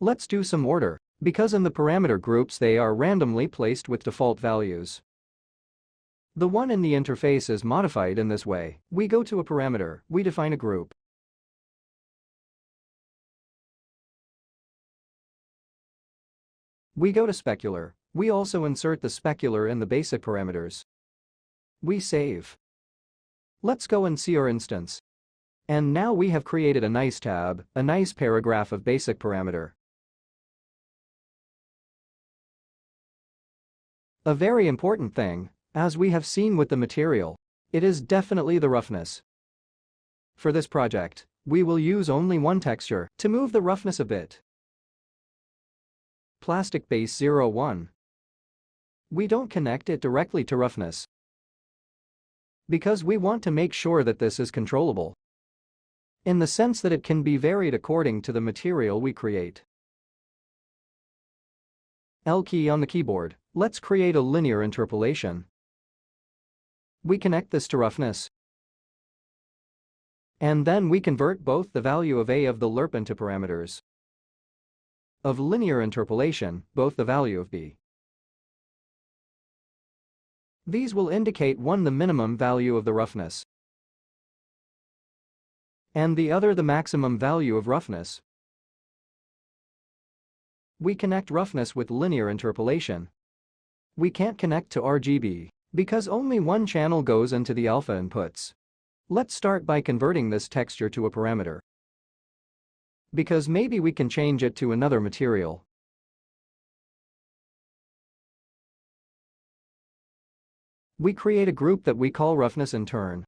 Let's do some order, because in the parameter groups they are randomly placed with default values. The one in the interface is modified in this way. We go to a parameter, we define a group. We go to specular. We also insert the specular in the basic parameters. We save. Let's go and see our instance. And now we have created a nice tab, a nice paragraph of basic parameter. A very important thing, as we have seen with the material, it is definitely the roughness. For this project, we will use only one texture to move the roughness a bit. Plastic base 01. We don't connect it directly to roughness because we want to make sure that this is controllable in the sense that it can be varied according to the material we create. L key on the keyboard. Let's create a linear interpolation. We connect this to roughness. And then we convert both the value of A of the lerp into parameters of linear interpolation, both the value of B. These will indicate one the minimum value of the roughness and the other the maximum value of roughness. We connect roughness with linear interpolation. We can't connect to RGB because only one channel goes into the alpha inputs. Let's start by converting this texture to a parameter, because maybe we can change it to another material. We create a group that we call roughness in turn.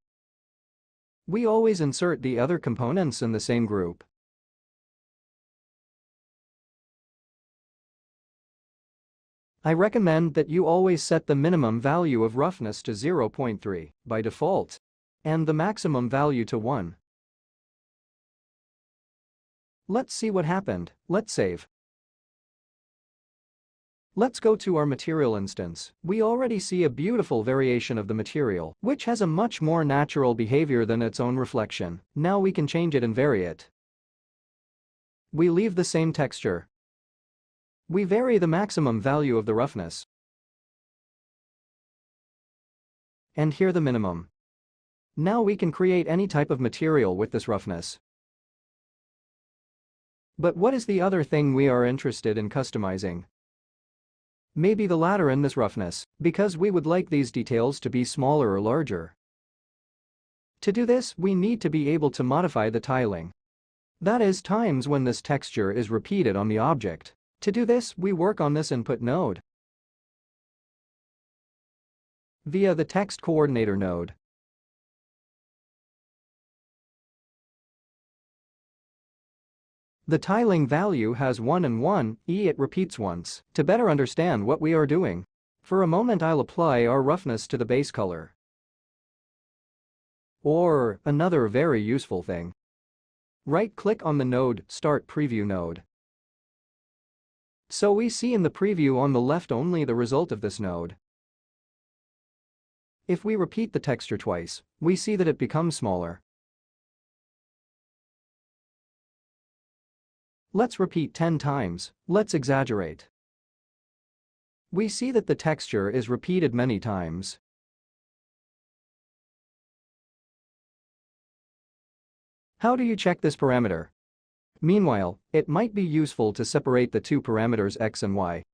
We always insert the other components in the same group. I recommend that you always set the minimum value of roughness to 0.3 by default and the maximum value to 1. Let's see what happened. Let's save. Let's go to our material instance. We already see a beautiful variation of the material, which has a much more natural behavior than its own reflection. Now we can change it and vary it. We leave the same texture. We vary the maximum value of the roughness. And here the minimum. Now we can create any type of material with this roughness. But what is the other thing we are interested in customizing? Maybe the latter in this roughness, because we would like these details to be smaller or larger. To do this, we need to be able to modify the tiling. That is, times when this texture is repeated on the object. To do this, we work on this input node via the text coordinator node. The tiling value has 1 and 1, it repeats once. To better understand what we are doing, for a moment I'll apply our roughness to the base color. Or, another very useful thing. Right-click on the node, Start Preview node. So we see in the preview on the left only the result of this node. If we repeat the texture twice, we see that it becomes smaller. Let's repeat 10 times, let's exaggerate. We see that the texture is repeated many times. How do you check this parameter? Meanwhile, it might be useful to separate the two parameters x and y.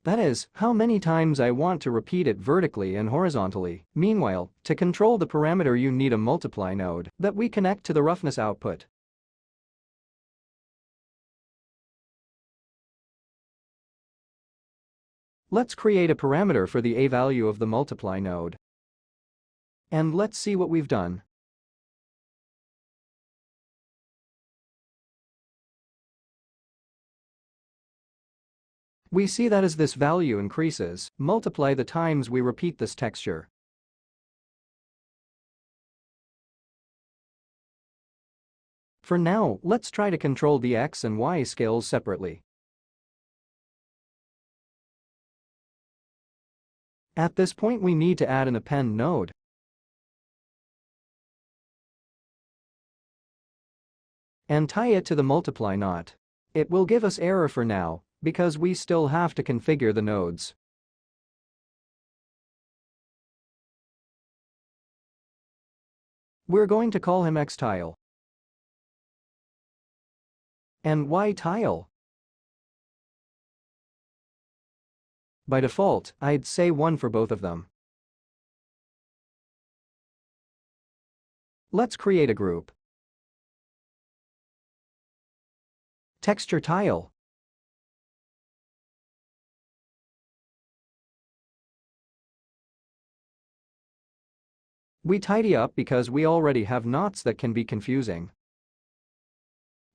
That is, how many times I want to repeat it vertically and horizontally. Meanwhile, to control the parameter you need a multiply node that we connect to the roughness output. Let's create a parameter for the a value of the multiply node. And let's see what we've done. We see that as this value increases, multiply the times we repeat this texture. For now, let's try to control the x and y scales separately. At this point we need to add an append node. And tie it to the multiply knot. It will give us error for now, because we still have to configure the nodes. We're going to call him xTile and yTile. By default, I'd say 1 for both of them. Let's create a group. Texture tile. We tidy up because we already have knots that can be confusing.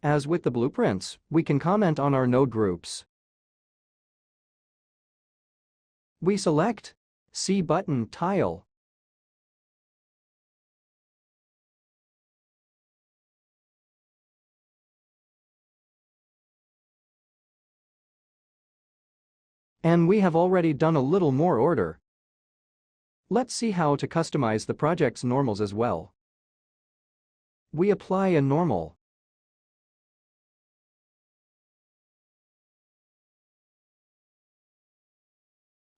As with the blueprints, we can comment on our node groups. We select C button tile. And we have already done a little more order. Let's see how to customize the project's normals as well. We apply a normal.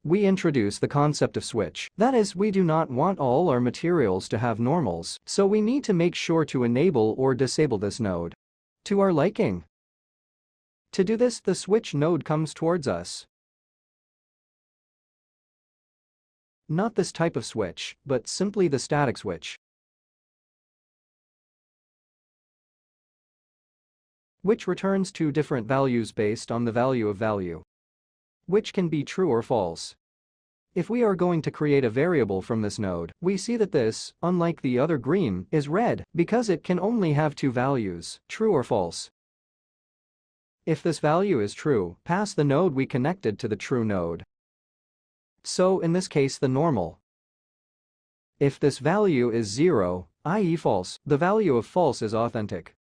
We introduce the concept of switch. That is, we do not want all our materials to have normals, so we need to make sure to enable or disable this node to our liking. To do this, the switch node comes towards us. Not this type of switch, but simply the static switch, which returns two different values based on the value of value, which can be true or false. If we are going to create a variable from this node, we see that this, unlike the other green, is red because it can only have two values, true or false. If this value is true, pass the node we connected to the true node. So in this case the normal. If this value is 0, i.e. false, the value of false is authentic.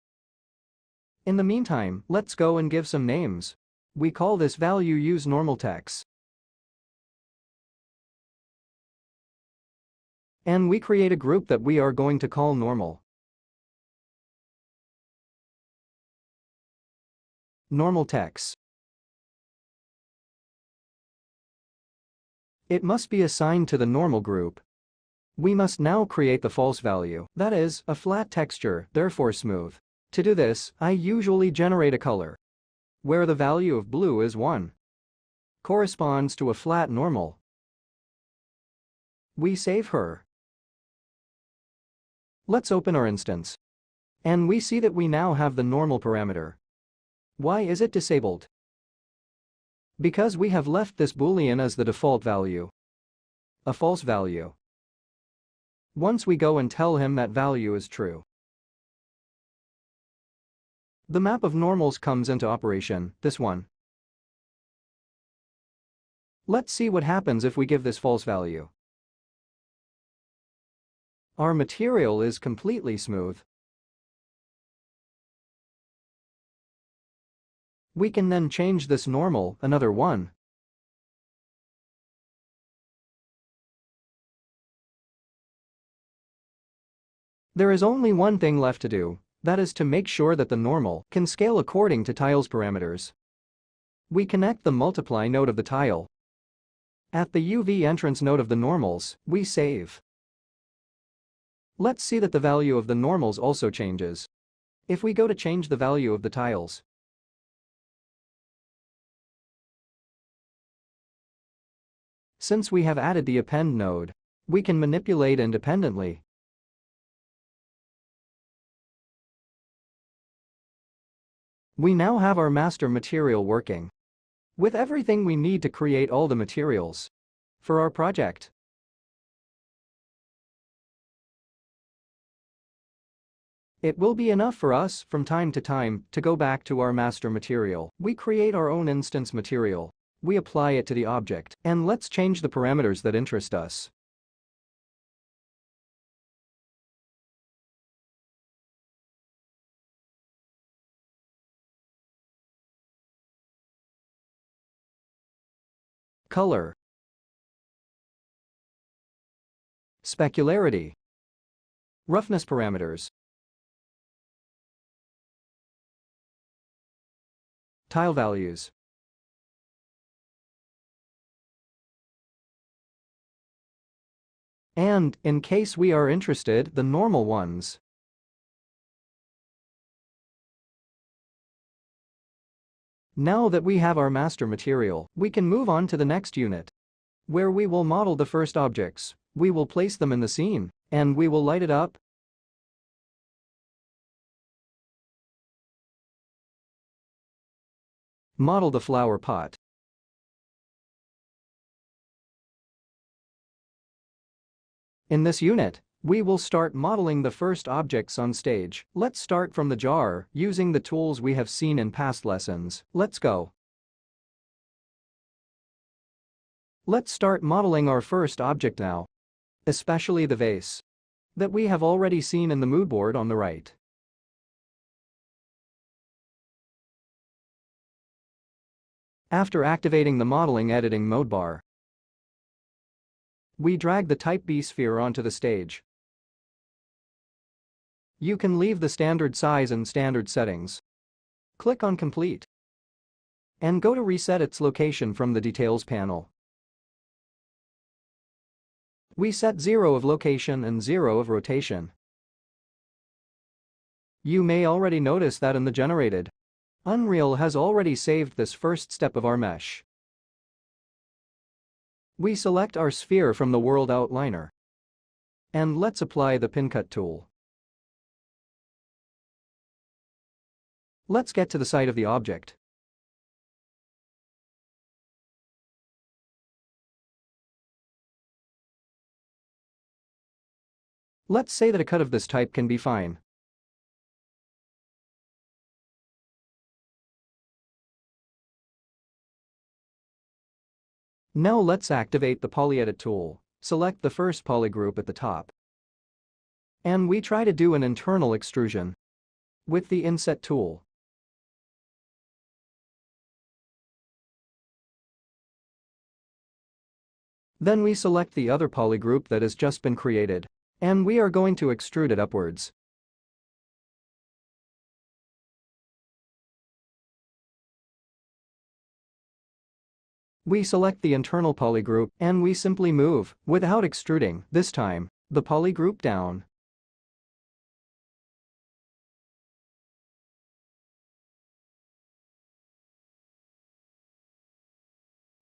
In the meantime, let's go and give some names. We call this value useNormalText. And we create a group that we are going to call normal. NormalText. It must be assigned to the normal group. We must now create the false value, that is, a flat texture, therefore smooth. To do this, I usually generate a color, where the value of blue is 1. Corresponds to a flat normal. We save her. Let's open our instance. And we see that we now have the normal parameter. Why is it disabled? Because we have left this boolean as the default value. A false value. Once we go and tell him that value is true, the map of normals comes into operation, this one. Let's see what happens if we give this false value. Our material is completely smooth. We can then change this normal, another one. There is only one thing left to do, that is to make sure that the normal can scale according to tile's parameters. We connect the multiply node of the tile. At the UV entrance node of the normals, we save. Let's see that the value of the normals also changes. If we go to change the value of the tiles, since we have added the append node, we can manipulate independently. We now have our master material working, with everything we need to create all the materials for our project. It will be enough for us, from time to time, to go back to our master material. We create our own instance material. We apply it to the object, and let's change the parameters that interest us. Color, specularity, roughness parameters, tile values, and, in case we are interested, the normal ones. Now that we have our master material, we can move on to the next unit, where we will model the first objects. We will place them in the scene, and we will light it up. Model the flower pot. In this unit, we will start modeling the first objects on stage. Let's start from the jar, using the tools we have seen in past lessons. Let's go. Let's start modeling our first object now, especially the vase that we have already seen in the mood board on the right. After activating the modeling editing mode bar, we drag the Type B sphere onto the stage. You can leave the standard size and standard settings. Click on Complete and go to reset its location from the Details panel. We set 0 of location and 0 of rotation. You may already notice that in the generated, Unreal has already saved this first step of our mesh. We select our sphere from the world outliner. And let's apply the pin cut tool. Let's get to the site of the object. Let's say that a cut of this type can be fine. Now let's activate the PolyEdit tool. Select the first polygroup at the top. And we try to do an internal extrusion with the Inset tool. Then we select the other polygroup that has just been created. And we are going to extrude it upwards. We select the internal polygroup and we simply move, without extruding, this time, the polygroup down.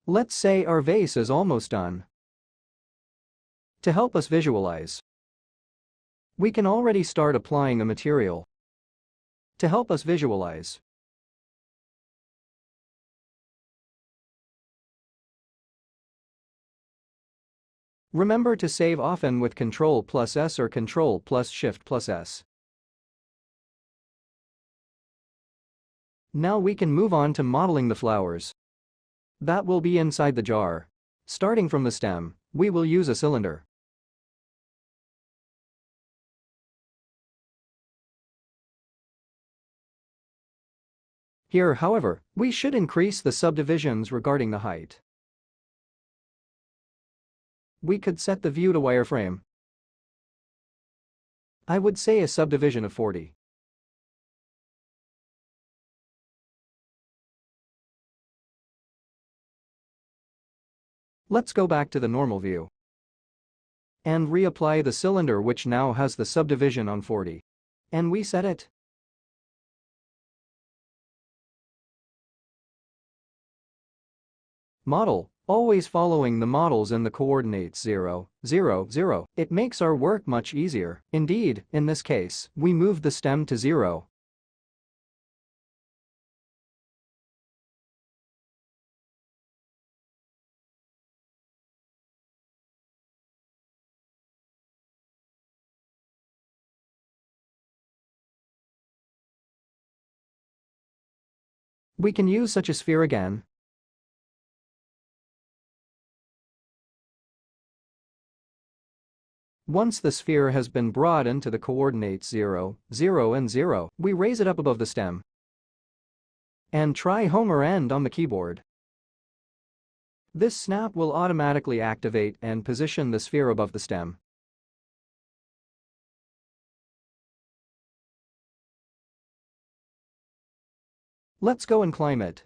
Let's say our vase is almost done. To help us visualize, we can already start applying a material. To help us visualize, remember to save often with Ctrl+S or Ctrl+Shift+S. Now we can move on to modeling the flowers that will be inside the jar. Starting from the stem, we will use a cylinder. Here, however, we should increase the subdivisions regarding the height. We could set the view to wireframe. I would say a subdivision of 40. Let's go back to the normal view and reapply the cylinder, which now has the subdivision on 40. And we set it. Model, always following the models in the coordinates 0, 0, 0. It makes our work much easier. Indeed, in this case, we moved the stem to 0. We can use such a sphere again. Once the sphere has been brought into the coordinates 0, 0 and 0, we raise it up above the stem and try Home or End on the keyboard. This snap will automatically activate and position the sphere above the stem. Let's go and climb it.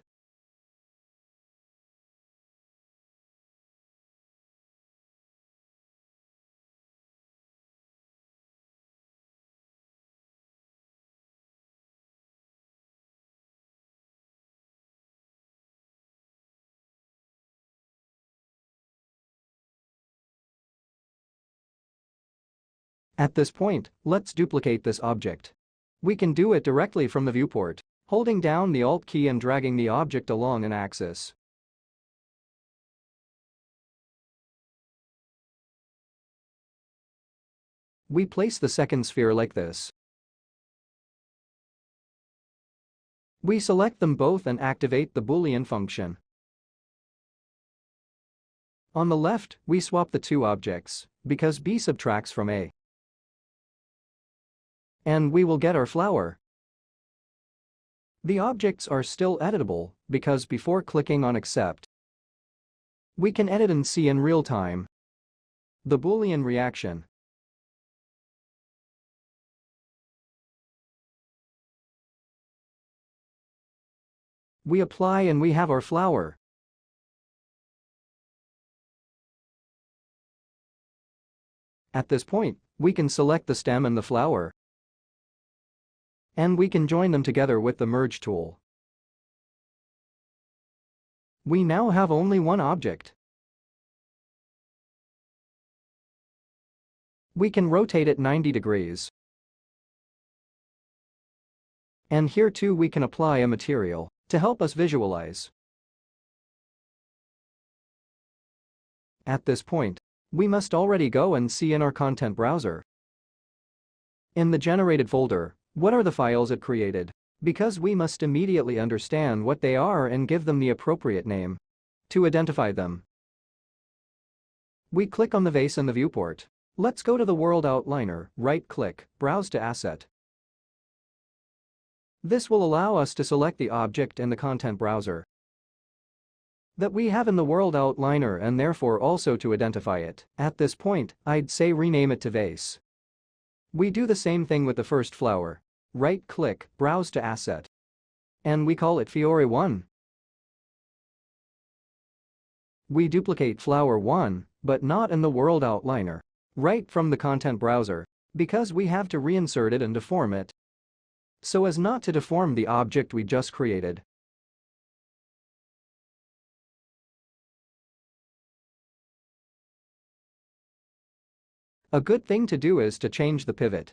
At this point, let's duplicate this object. We can do it directly from the viewport, holding down the Alt key and dragging the object along an axis. We place the second sphere like this. We select them both and activate the Boolean function. On the left, we swap the two objects, because B subtracts from A. And we will get our flower. The objects are still editable, because before clicking on Accept, we can edit and see in real time the Boolean reaction. We apply and we have our flower. At this point, we can select the stem and the flower. And we can join them together with the Merge tool. We now have only one object. We can rotate it 90 degrees. And here too we can apply a material to help us visualize. At this point, we must already go and see in our content browser. In the generated folder, what are the files it created? Because we must immediately understand what they are and give them the appropriate name to identify them. We click on the vase in the viewport. Let's go to the world outliner, right-click, browse to asset. This will allow us to select the object in the content browser that we have in the world outliner and therefore also to identify it. At this point, I'd say rename it to vase. We do the same thing with the first flower. Right-click, browse to asset. And we call it Fiore 1. We duplicate flower 1, but not in the world outliner. Right from the content browser, because we have to reinsert it and deform it so as not to deform the object we just created. A good thing to do is to change the pivot.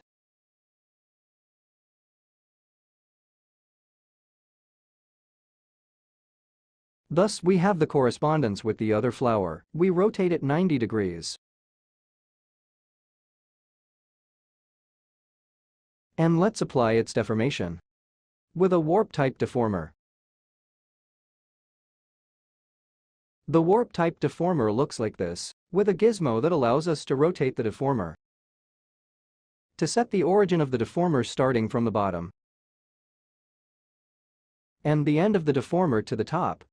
Thus, we have the correspondence with the other flower. We rotate it 90 degrees. And let's apply its deformation with a warp-type deformer. The warp-type deformer looks like this, with a gizmo that allows us to rotate the deformer to set the origin of the deformer starting from the bottom and the end of the deformer to the top.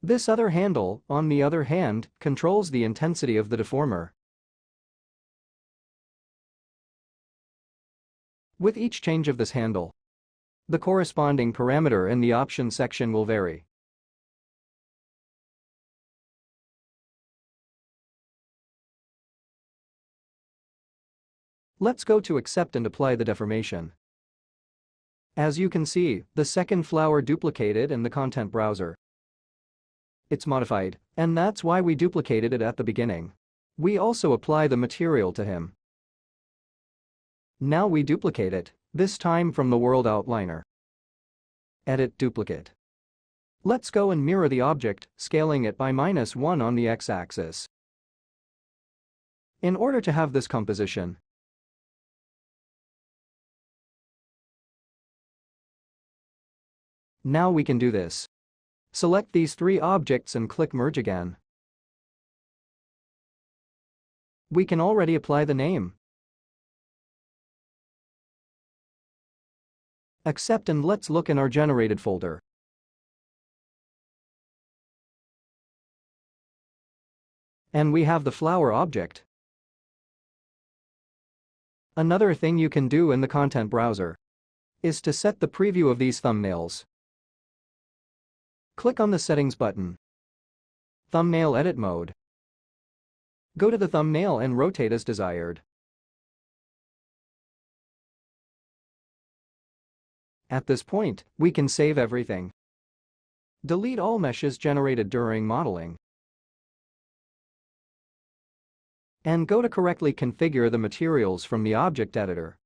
This other handle, on the other hand, controls the intensity of the deformer. With each change of this handle, the corresponding parameter in the option section will vary. Let's go to accept and apply the deformation. As you can see, the second flower duplicated in the content browser. It's modified, and that's why we duplicated it at the beginning. We also apply the material to him. Now we duplicate it, this time from the world outliner. Edit duplicate. Let's go and mirror the object, scaling it by -1 on the x-axis. In order to have this composition, now we can do this. Select these three objects and click Merge again. We can already apply the name. Accept and let's look in our generated folder. And we have the flower object. Another thing you can do in the content browser is to set the preview of these thumbnails. Click on the Settings button. Thumbnail Edit Mode. Go to the thumbnail and rotate as desired. At this point, we can save everything. Delete all meshes generated during modeling. And go to correctly configure the materials from the object editor.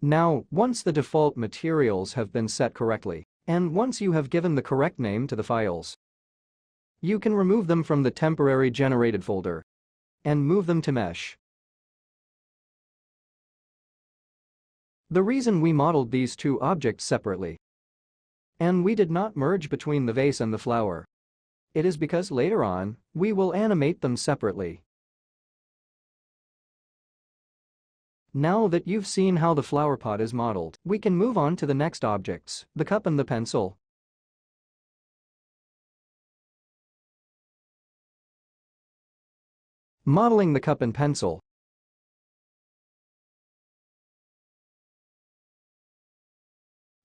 Now, once the default materials have been set correctly, and once you have given the correct name to the files, you can remove them from the temporary generated folder and move them to mesh. The reason we modeled these two objects separately and we did not merge between the vase and the flower, it is because later on, we will animate them separately. Now that you've seen how the flower pot is modeled, we can move on to the next objects, the cup and the pencil. Modeling the cup and pencil.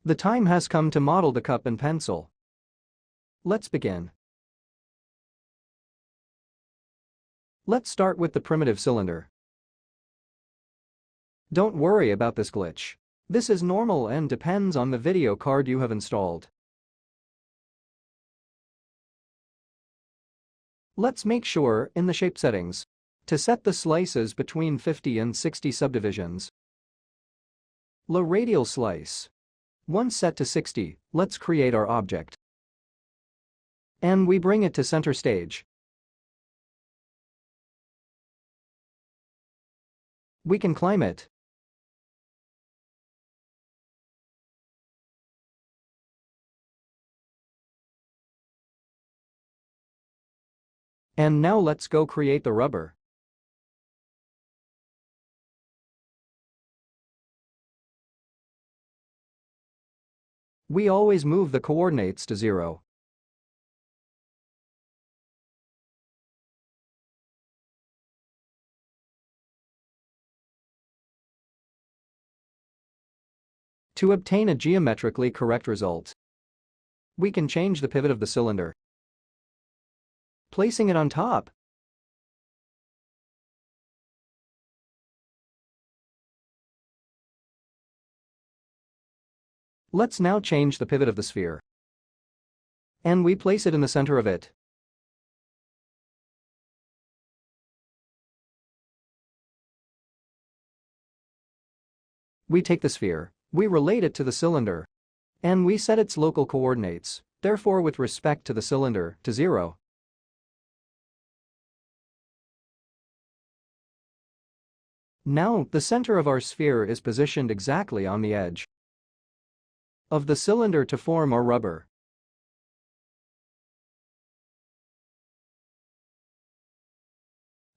The time has come to model the cup and pencil. Let's begin. Let's start with the primitive cylinder. Don't worry about this glitch. This is normal and depends on the video card you have installed. Let's make sure, in the shape settings, to set the slices between 50 and 60 subdivisions. La radial slice. Once set to 60, let's create our object. And we bring it to center stage. We can climb it. And now let's go create the rubber. We always move the coordinates to 0. To obtain a geometrically correct result, we can change the pivot of the cylinder, placing it on top. Let's now change the pivot of the sphere, and we place it in the center of it. We take the sphere, we relate it to the cylinder, and we set its local coordinates, therefore with respect to the cylinder, to 0. Now, the center of our sphere is positioned exactly on the edge of the cylinder to form our rubber.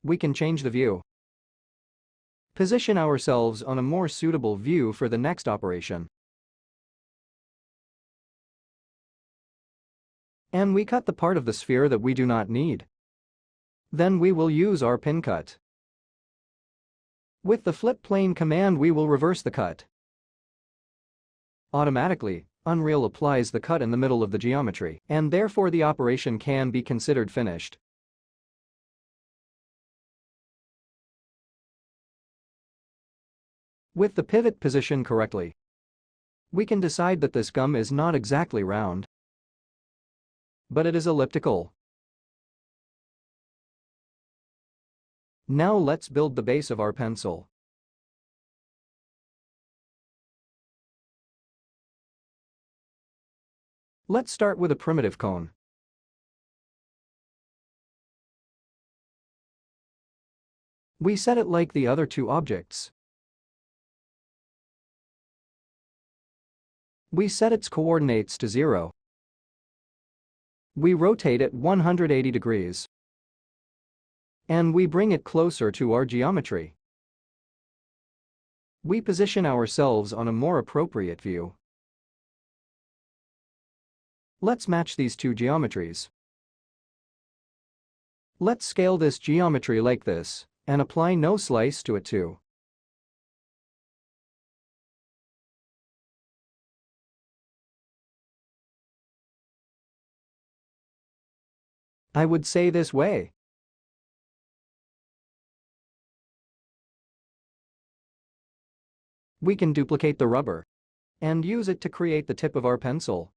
We can change the view, position ourselves on a more suitable view for the next operation, and we cut the part of the sphere that we do not need. Then we will use our pin cut. With the flip plane command we will reverse the cut. Automatically, Unreal applies the cut in the middle of the geometry, and therefore the operation can be considered finished. With the pivot positioned correctly, we can decide that this gum is not exactly round, but it is elliptical. Now let's build the base of our pencil. Let's start with a primitive cone. We set it like the other two objects. We set its coordinates to 0. We rotate it 180 degrees. And we bring it closer to our geometry. We position ourselves on a more appropriate view. Let's match these two geometries. Let's scale this geometry like this, and apply no slice to it too. I would say this way. We can duplicate the rubber and use it to create the tip of our pencil.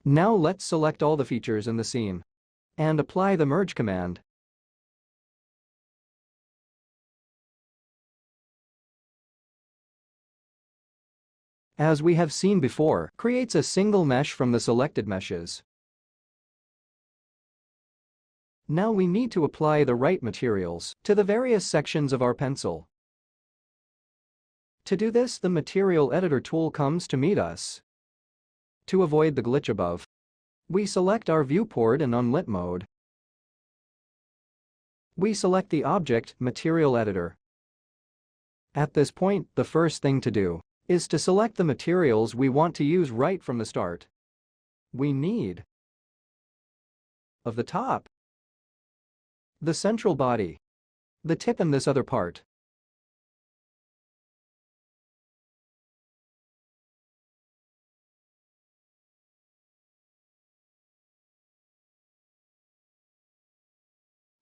Now let's select all the features in the scene and apply the merge command. As we have seen before, creates a single mesh from the selected meshes. Now we need to apply the right materials to the various sections of our pencil. To do this, the Material Editor tool comes to meet us. To avoid the glitch above, we select our viewport in unlit mode. We select the object, Material Editor. At this point, the first thing to do is to select the materials we want to use right from the start. We need of the top, the central body, the tip and this other part.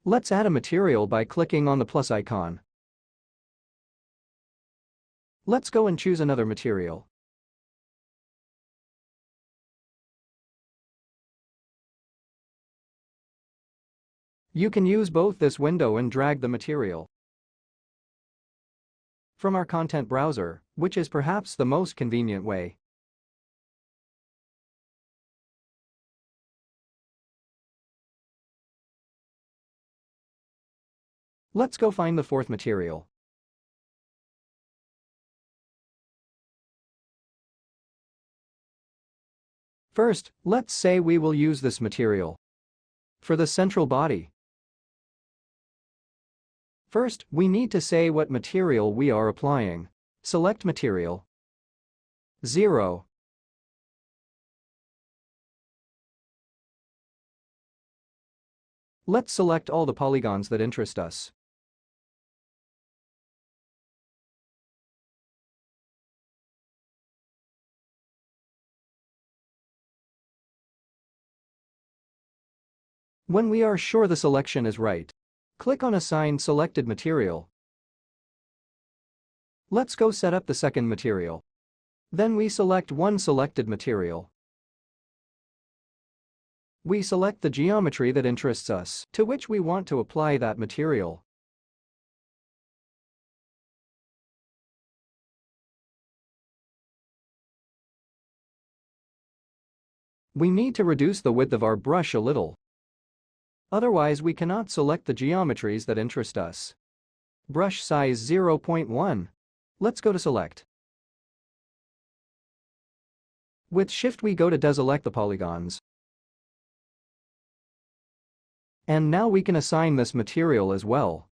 Let's add a material by clicking on the plus icon. Let's go and choose another material. You can use both this window and drag the material from our content browser, which is perhaps the most convenient way. Let's go find the fourth material. First, let's say we will use this material for the central body. First, we need to say what material we are applying. Select Material 0. Let's select all the polygons that interest us. When we are sure the selection is right, click on Assign Selected Material. Let's go set up the second material. Then we select one selected material. We select the geometry that interests us, to which we want to apply that material. We need to reduce the width of our brush a little. Otherwise we cannot select the geometries that interest us. Brush size 0.1. Let's go to Select. With Shift we go to deselect the polygons. And now we can assign this material as well.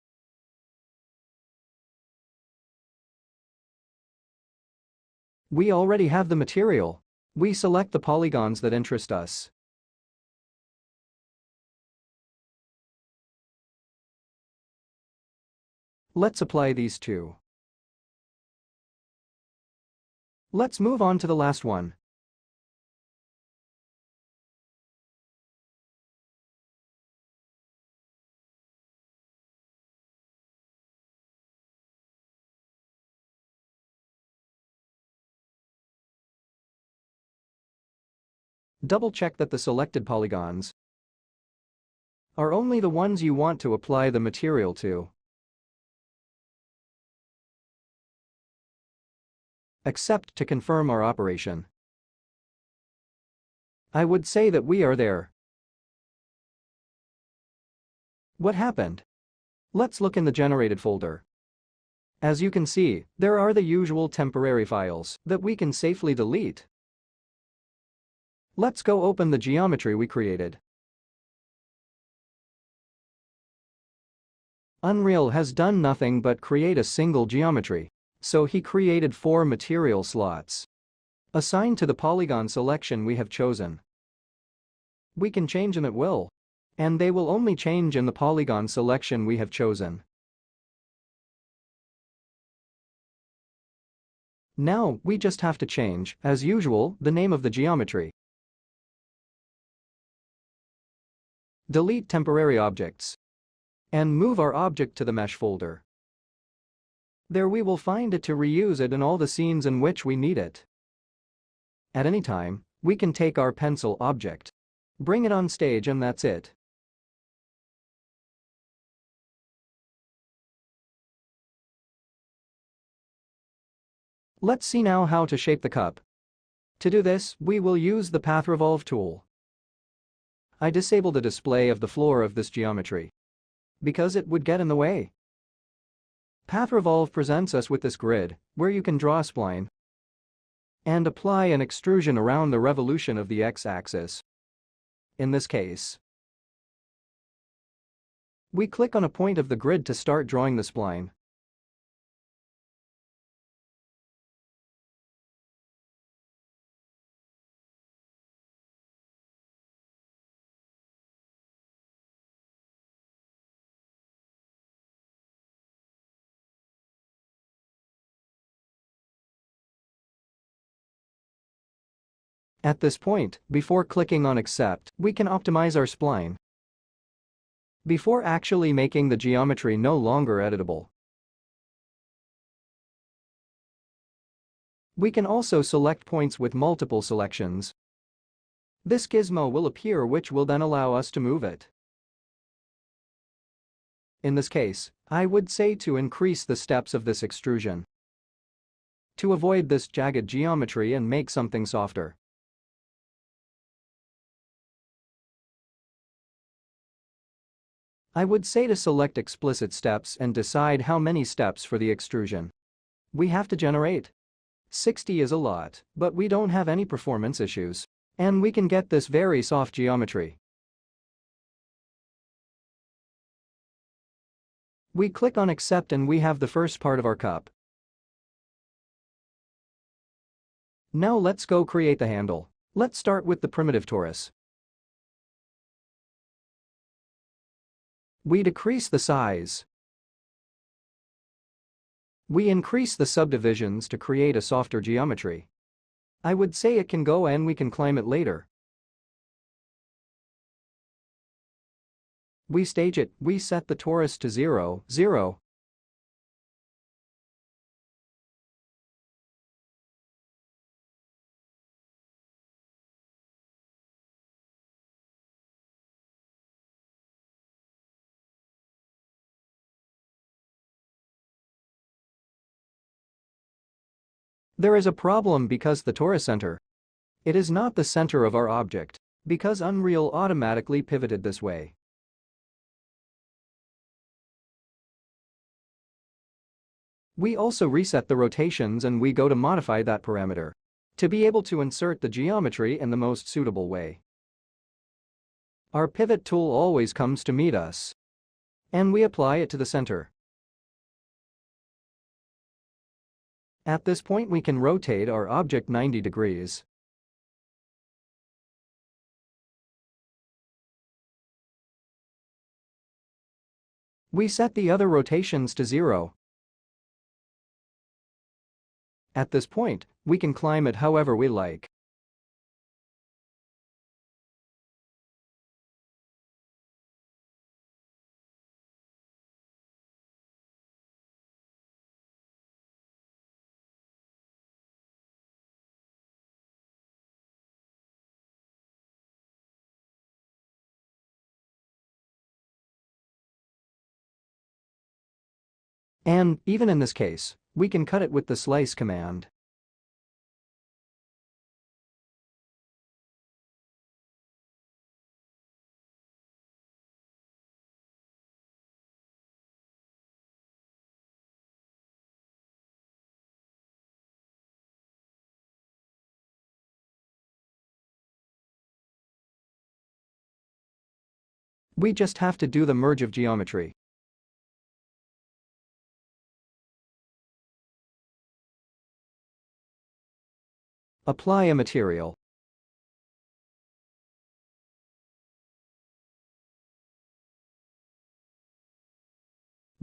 We already have the material. We select the polygons that interest us. Let's apply these two. Let's move on to the last one. Double-check that the selected polygons are only the ones you want to apply the material to. Accept to confirm our operation. I would say that we are there. What happened? Let's look in the generated folder. As you can see, there are the usual temporary files that we can safely delete. Let's go open the geometry we created. Unreal has done nothing but create a single geometry. So he created 4 material slots assigned to the polygon selection we have chosen. We can change them at will, and they will only change in the polygon selection we have chosen. Now, we just have to change, as usual, the name of the geometry. Delete temporary objects. And move our object to the mesh folder. There we will find it to reuse it in all the scenes in which we need it. At any time, we can take our pencil object, bring it on stage, and that's it. Let's see now how to shape the cup. To do this, we will use the Path Revolve tool. I disable the display of the floor of this geometry because it would get in the way. Path Revolve presents us with this grid, where you can draw a spline and apply an extrusion around the revolution of the x-axis. In this case, we click on a point of the grid to start drawing the spline. At this point, before clicking on Accept, we can optimize our spline before actually making the geometry no longer editable. We can also select points with multiple selections. This gizmo will appear, which will then allow us to move it. In this case, I would say to increase the steps of this extrusion to avoid this jagged geometry and make something softer. I would say to select explicit steps and decide how many steps for the extrusion we have to generate. 60 is a lot, but we don't have any performance issues. And we can get this very soft geometry. We click on accept and we have the first part of our cup. Now let's go create the handle. Let's start with the primitive torus. We decrease the size. We increase the subdivisions to create a softer geometry. I would say it can go and we can climb it later. We stage it, we set the torus to 0, 0. There is a problem because the torus center. It is not the center of our object, because Unreal automatically pivoted this way. We also reset the rotations and we go to modify that parameter to be able to insert the geometry in the most suitable way. Our pivot tool always comes to meet us, and we apply it to the center. At this point we can rotate our object 90 degrees. We set the other rotations to 0. At this point, we can climb it however we like. And, even in this case, we can cut it with the slice command. We just have to do the merge of geometry. Apply a material.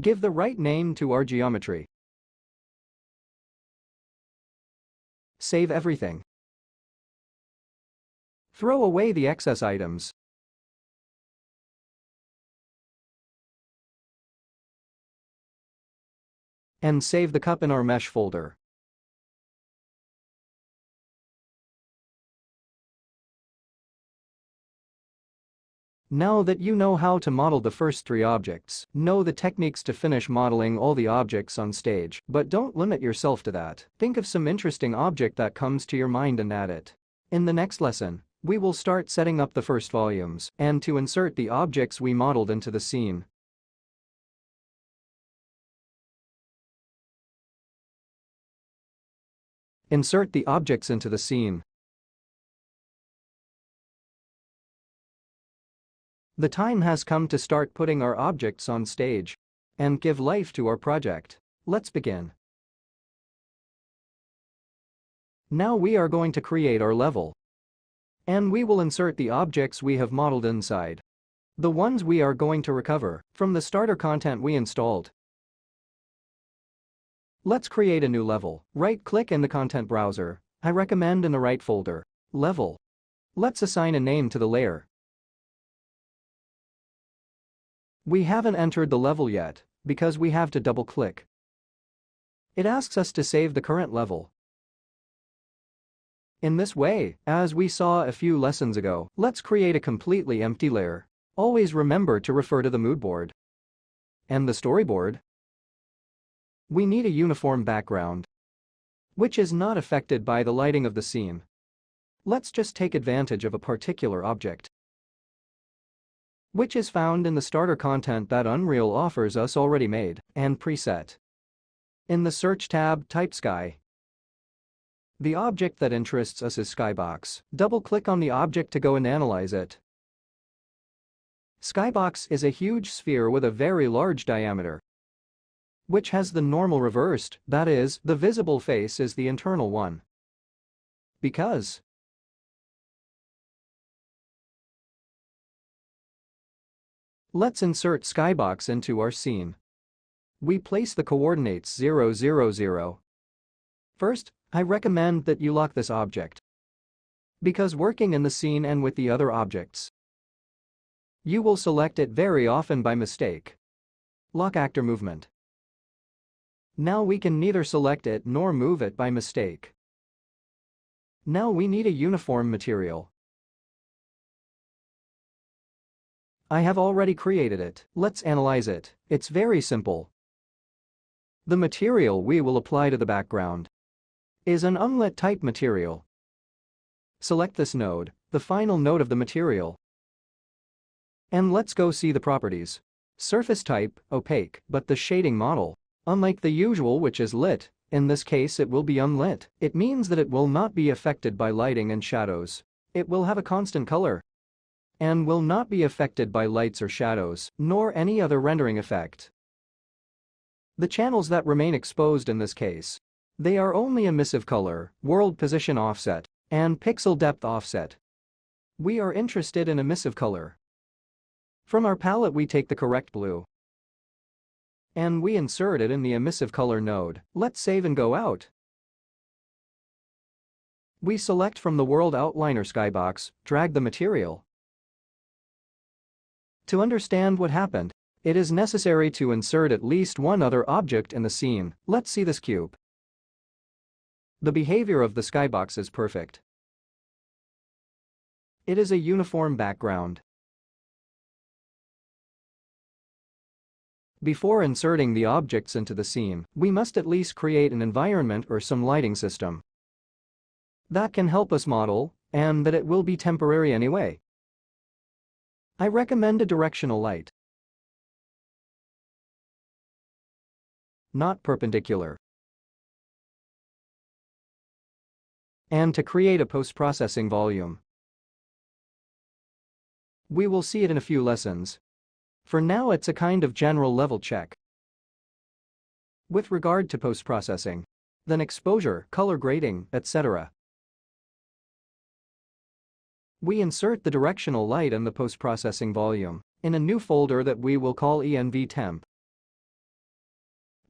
Give the right name to our geometry. Save everything. Throw away the excess items. And save the cup in our mesh folder. Now that you know how to model the first 3 objects, know the techniques to finish modeling all the objects on stage, but don't limit yourself to that. Think of some interesting object that comes to your mind and add it. In the next lesson, we will start setting up the first volumes and to insert the objects we modeled into the scene. Insert the objects into the scene. The time has come to start putting our objects on stage and give life to our project. Let's begin. Now we are going to create our level. And we will insert the objects we have modeled inside. The ones we are going to recover from the starter content we installed. Let's create a new level. Right-click in the content browser. I recommend in the right folder. Level. Let's assign a name to the layer. We haven't entered the level yet, because we have to double-click. It asks us to save the current level. In this way, as we saw a few lessons ago, let's create a completely empty layer. Always remember to refer to the mood board and the storyboard. We need a uniform background, which is not affected by the lighting of the scene. Let's just take advantage of a particular object, which is found in the starter content that Unreal offers us already made and preset. In the Search tab, type Sky. The object that interests us is Skybox. Double-click on the object to go and analyze it. Skybox is a huge sphere with a very large diameter, which has the normal reversed, that is, the visible face is the internal one. Because let's insert Skybox into our scene. We place the coordinates 0, 0, 0. First, I recommend that you lock this object, because working in the scene and with the other objects, you will select it very often by mistake. Lock actor movement. Now we can neither select it nor move it by mistake. Now we need a uniform material. I have already created it. Let's analyze it. It's very simple. The material we will apply to the background is an unlit type material. Select this node, the final node of the material. And let's go see the properties. Surface type, opaque, but the shading model, unlike the usual which is lit, in this case it will be unlit. It means that it will not be affected by lighting and shadows. It will have a constant color and will not be affected by lights or shadows, nor any other rendering effect. The channels that remain exposed in this case, they are only emissive color, world position offset, and pixel depth offset. We are interested in emissive color. From our palette we take the correct blue, and we insert it in the emissive color node. Let's save and go out. We select from the world outliner Skybox, drag the material. To understand what happened, it is necessary to insert at least one other object in the scene. Let's see this cube. The behavior of the Skybox is perfect. It is a uniform background. Before inserting the objects into the scene, we must at least create an environment or some lighting system that can help us model, and that it will be temporary anyway. I recommend a directional light, not perpendicular. And to create a post-processing volume. We will see it in a few lessons. For now it's a kind of general level check. With regard to post-processing, then exposure, color grading, etc. We insert the directional light and the post-processing volume in a new folder that we will call env-temp.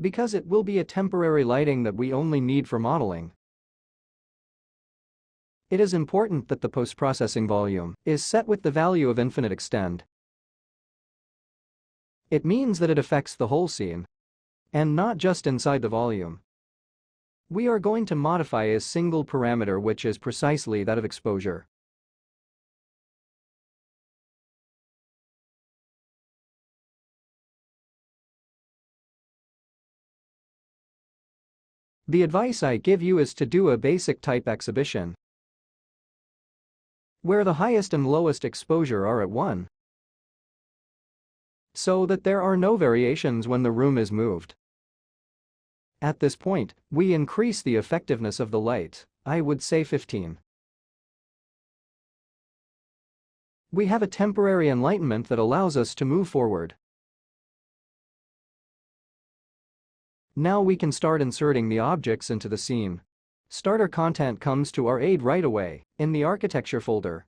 Because it will be a temporary lighting that we only need for modeling, it is important that the post-processing volume is set with the value of infinite extend. It means that it affects the whole scene, and not just inside the volume. We are going to modify a single parameter which is precisely that of exposure. The advice I give you is to do a basic type exhibition, where the highest and lowest exposure are at 1, so that there are no variations when the room is moved. At this point, we increase the effectiveness of the light, I would say 15. We have a temporary enlightenment that allows us to move forward. Now we can start inserting the objects into the scene. Starter content comes to our aid right away, in the architecture folder.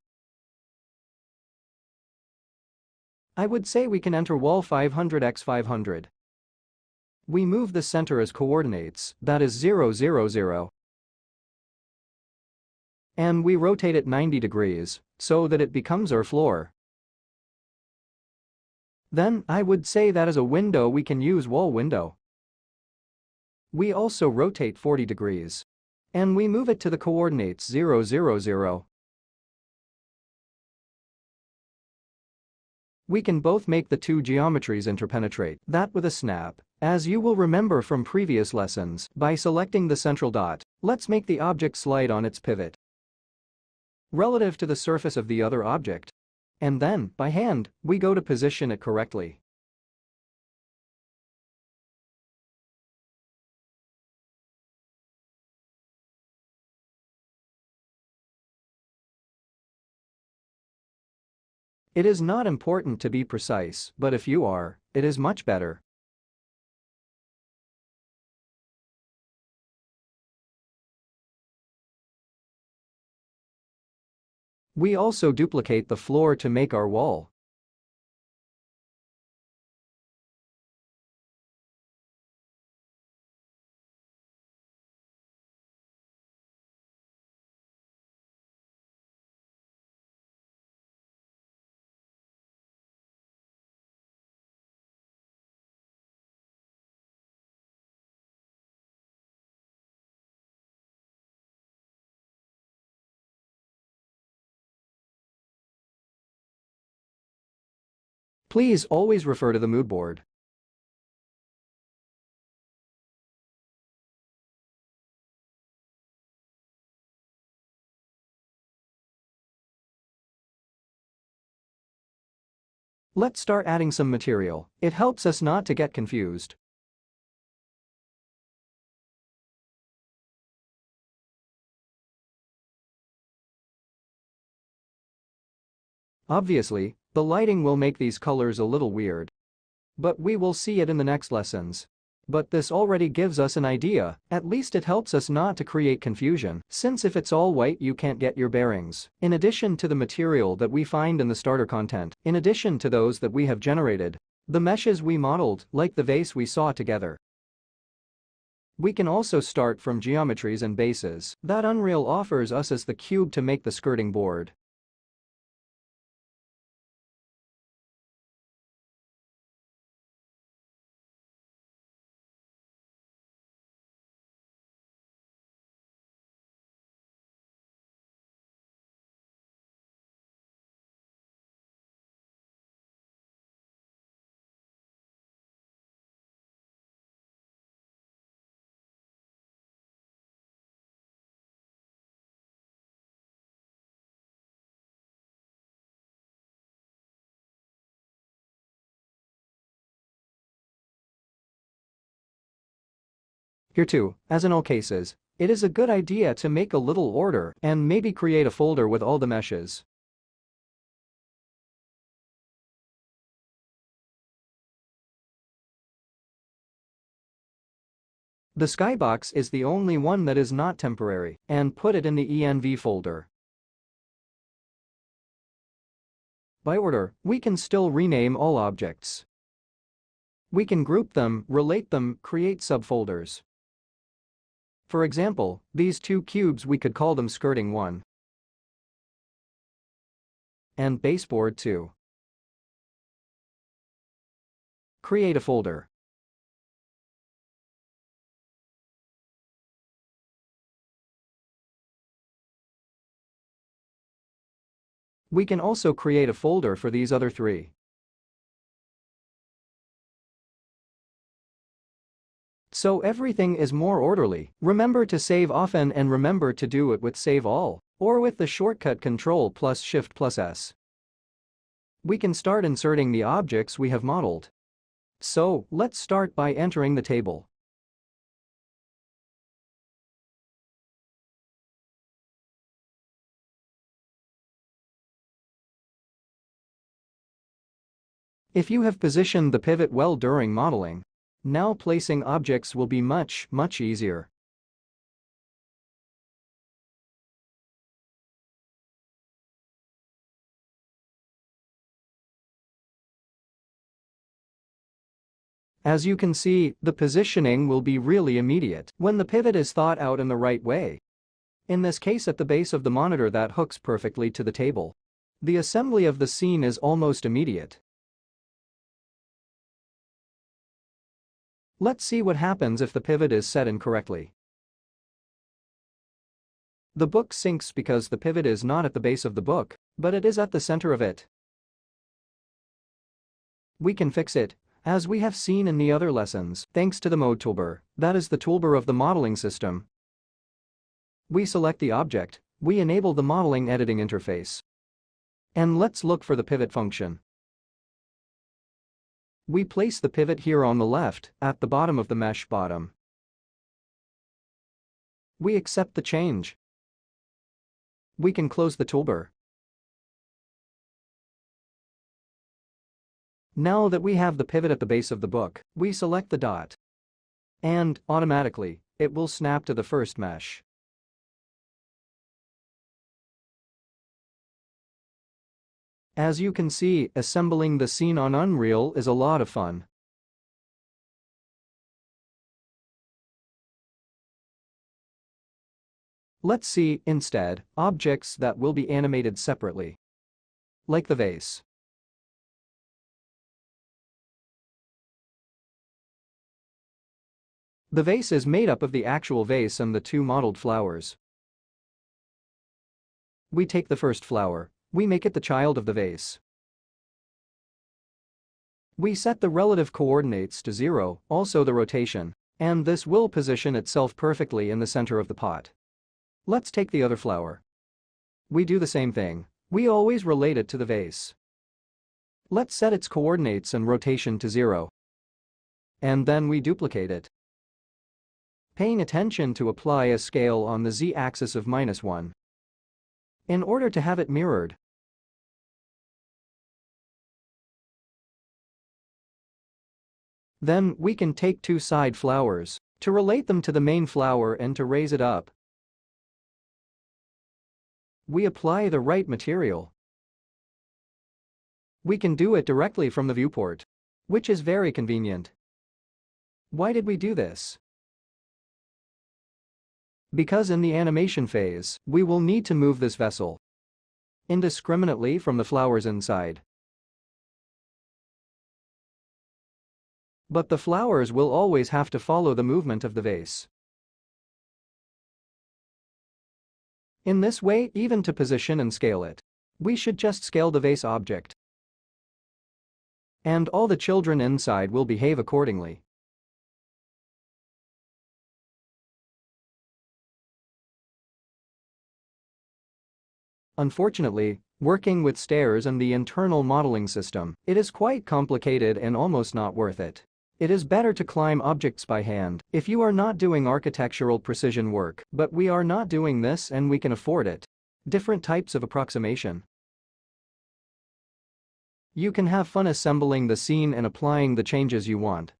I would say we can enter wall 500 x 500. We move the center as coordinates, that is 0, 0, 0. And we rotate it 90 degrees, so that it becomes our floor. Then, I would say that as a window we can use wall window. We also rotate 40 degrees. and we move it to the coordinates 0, 0, 0. We can both make the two geometries interpenetrate that with a snap, as you will remember from previous lessons, by selecting the central dot. Let's make the object slide on its pivot relative to the surface of the other object. And then, by hand, we go to position it correctly. It is not important to be precise, but if you are, it is much better. We also duplicate the floor to make our wall. Please always refer to the mood board. Let's start adding some material. It helps us not to get confused. Obviously, the lighting will make these colors a little weird. But we will see it in the next lessons. But this already gives us an idea, at least it helps us not to create confusion, since if it's all white you can't get your bearings. In addition to the material that we find in the starter content, in addition to those that we have generated, the meshes we modeled, like the vase we saw together. We can also start from geometries and bases that Unreal offers us as the cube to make the skirting board. Here too, as in all cases, it is a good idea to make a little order and maybe create a folder with all the meshes. The skybox is the only one that is not temporary, and put it in the env folder. By order, we can still rename all objects. We can group them, relate them, create subfolders. For example, these two cubes we could call them skirting 1 and baseboard 2. Create a folder. We can also create a folder for these other three. So everything is more orderly. Remember to save often and remember to do it with Save All, or with the shortcut Ctrl plus Shift plus S. We can start inserting the objects we have modeled. So, let's start by entering the table. If you have positioned the pivot well during modeling, now placing objects will be much easier. As you can see, the positioning will be really immediate when the pivot is thought out in the right way. In this case, at the base of the monitor that hooks perfectly to the table. The assembly of the scene is almost immediate. Let's see what happens if the pivot is set incorrectly. The book sinks because the pivot is not at the base of the book, but it is at the center of it. We can fix it, as we have seen in the other lessons, thanks to the Mode toolbar, that is the toolbar of the modeling system. We select the object, we enable the modeling editing interface. And let's look for the pivot function. We place the pivot here on the left, at the bottom of the mesh bottom. We accept the change. We can close the toolbar. Now that we have the pivot at the base of the book, we select the dot. And, automatically, it will snap to the first mesh. As you can see, assembling the scene on Unreal is a lot of fun. Let's see, instead, objects that will be animated separately. Like the vase. The vase is made up of the actual vase and the two modeled flowers. We take the first flower, we make it the child of the vase. We set the relative coordinates to 0, also the rotation, and this will position itself perfectly in the center of the pot. Let's take the other flower. We do the same thing, we always relate it to the vase. Let's set its coordinates and rotation to 0. And then we duplicate it. Paying attention to apply a scale on the z-axis of -1. In order to have it mirrored. Then we can take two side flowers, to relate them to the main flower and to raise it up. We apply the right material. We can do it directly from the viewport, which is very convenient. Why did we do this? Because in the animation phase, we will need to move this vessel indiscriminately from the flowers inside. But the flowers will always have to follow the movement of the vase. In this way, even to position and scale it, we should just scale the vase object. And all the children inside will behave accordingly. Unfortunately, working with stairs and the internal modeling system, it is quite complicated and almost not worth it. It is better to climb objects by hand if you are not doing architectural precision work, but we are not doing this and we can afford it. Different types of approximation. You can have fun assembling the scene and applying the changes you want.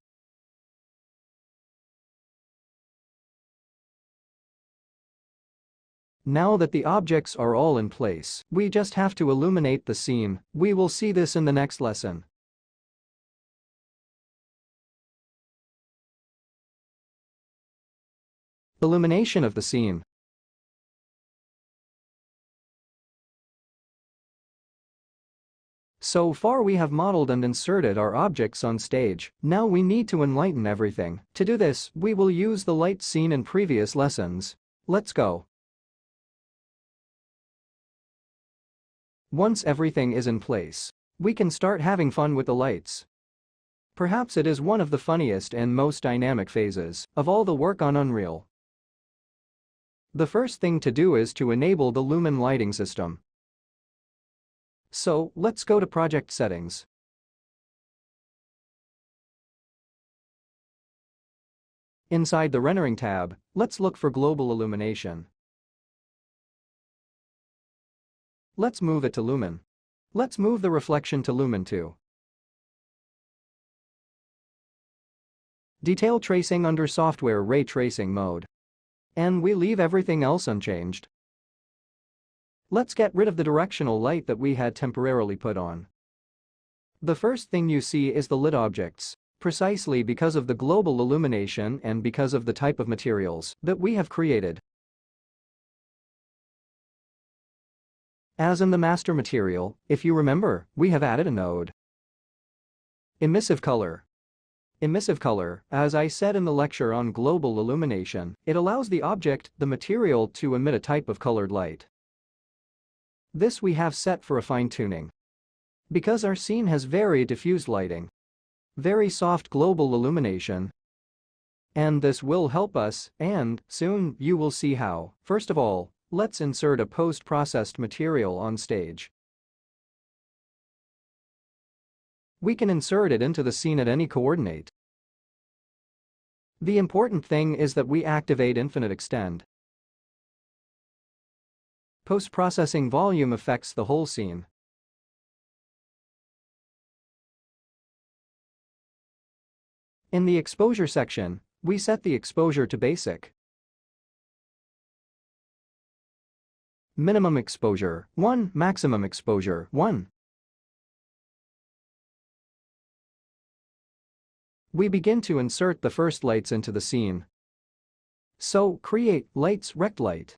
Now that the objects are all in place, we just have to illuminate the scene. We will see this in the next lesson. Illumination of the scene. So far we have modeled and inserted our objects on stage. Now we need to enlighten everything. To do this, we will use the light seen in previous lessons. Let's go. Once everything is in place, we can start having fun with the lights. Perhaps it is one of the funniest and most dynamic phases of all the work on Unreal. The first thing to do is to enable the Lumen lighting system. So, let's go to Project Settings. Inside the Rendering tab, let's look for Global Illumination. Let's move it to Lumen. Let's move the reflection to Lumen too. Detail tracing under Software Ray Tracing mode. And we leave everything else unchanged. Let's get rid of the directional light that we had temporarily put on. The first thing you see is the lit objects, precisely because of the global illumination and because of the type of materials that we have created. As in the master material, if you remember, we have added a node. Emissive color. Emissive color, as I said in the lecture on global illumination, it allows the object, the material, to emit a type of colored light. This we have set for a fine-tuning. Because our scene has very diffused lighting, very soft global illumination, and this will help us, and soon you will see how. First of all, let's insert a post-processed material on stage. We can insert it into the scene at any coordinate. The important thing is that we activate infinite extend. Post-processing volume affects the whole scene. In the exposure section, we set the exposure to basic. Minimum exposure 1, maximum exposure 1. We begin to insert the first lights into the scene. So, create lights rect light.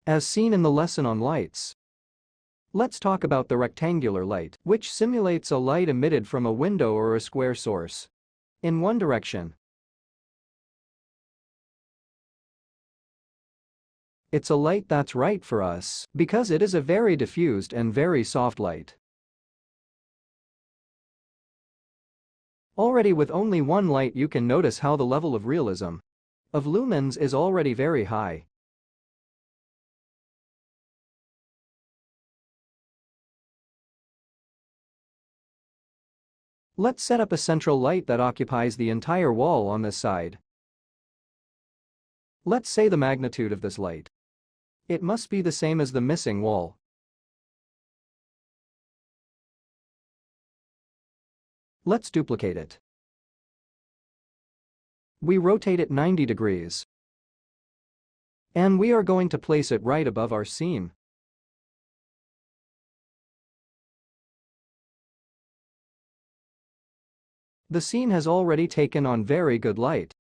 As seen in the lesson on lights, let's talk about the rectangular light, which simulates a light emitted from a window or a square source in one direction. It's a light that's right for us because it is a very diffused and very soft light. Already with only one light you can notice how the level of realism of lumens is already very high. Let's set up a central light that occupies the entire wall on this side. Let's say the magnitude of this light. It must be the same as the missing wall. Let's duplicate it. We rotate it 90 degrees. And we are going to place it right above our scene. The scene has already taken on very good light,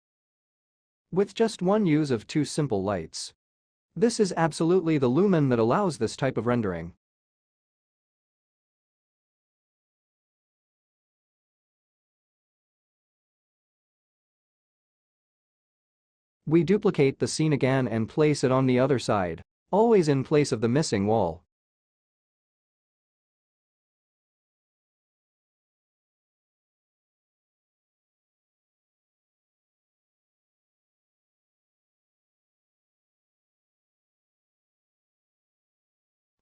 with just one use of two simple lights. This is absolutely the lumen that allows this type of rendering. We duplicate the scene again and place it on the other side, always in place of the missing wall.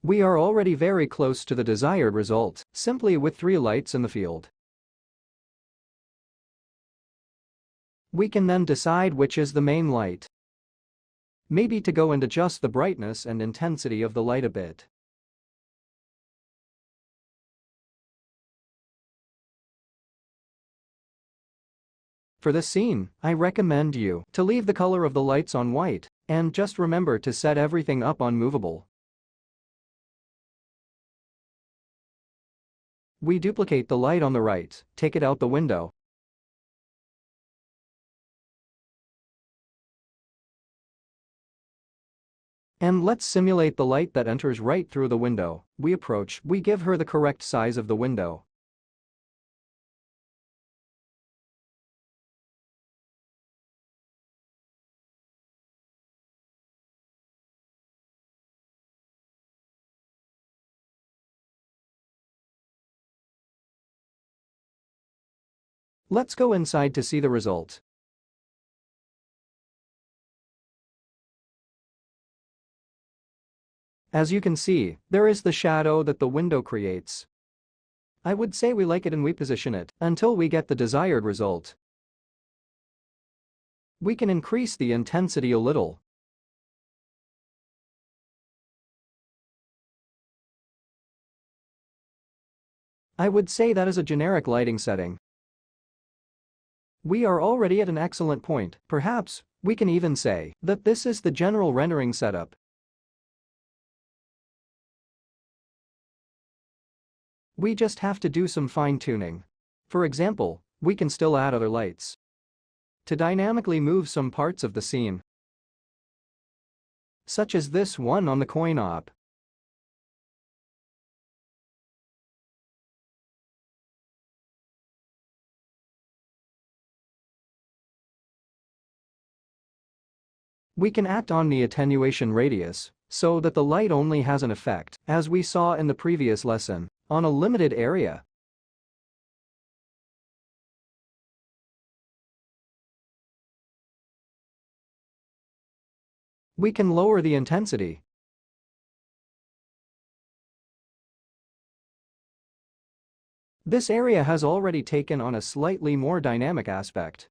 We are already very close to the desired result, simply with 3 lights in the field. We can then decide which is the main light. Maybe to go and adjust the brightness and intensity of the light a bit. For this scene, I recommend you to leave the color of the lights on white, and just remember to set everything up on movable. We duplicate the light on the right, take it out the window. And let's simulate the light that enters right through the window. We approach, we give her the correct size of the window. Let's go inside to see the result. As you can see, there is the shadow that the window creates. I would say we like it and we position it until we get the desired result. We can increase the intensity a little. I would say that is a generic lighting setting. We are already at an excellent point. Perhaps we can even say that this is the general rendering setup. We just have to do some fine-tuning. For example, we can still add other lights to dynamically move some parts of the scene, such as this one on the coin op. We can act on the attenuation radius so that the light only has an effect, as we saw in the previous lesson, on a limited area. We can lower the intensity. This area has already taken on a slightly more dynamic aspect.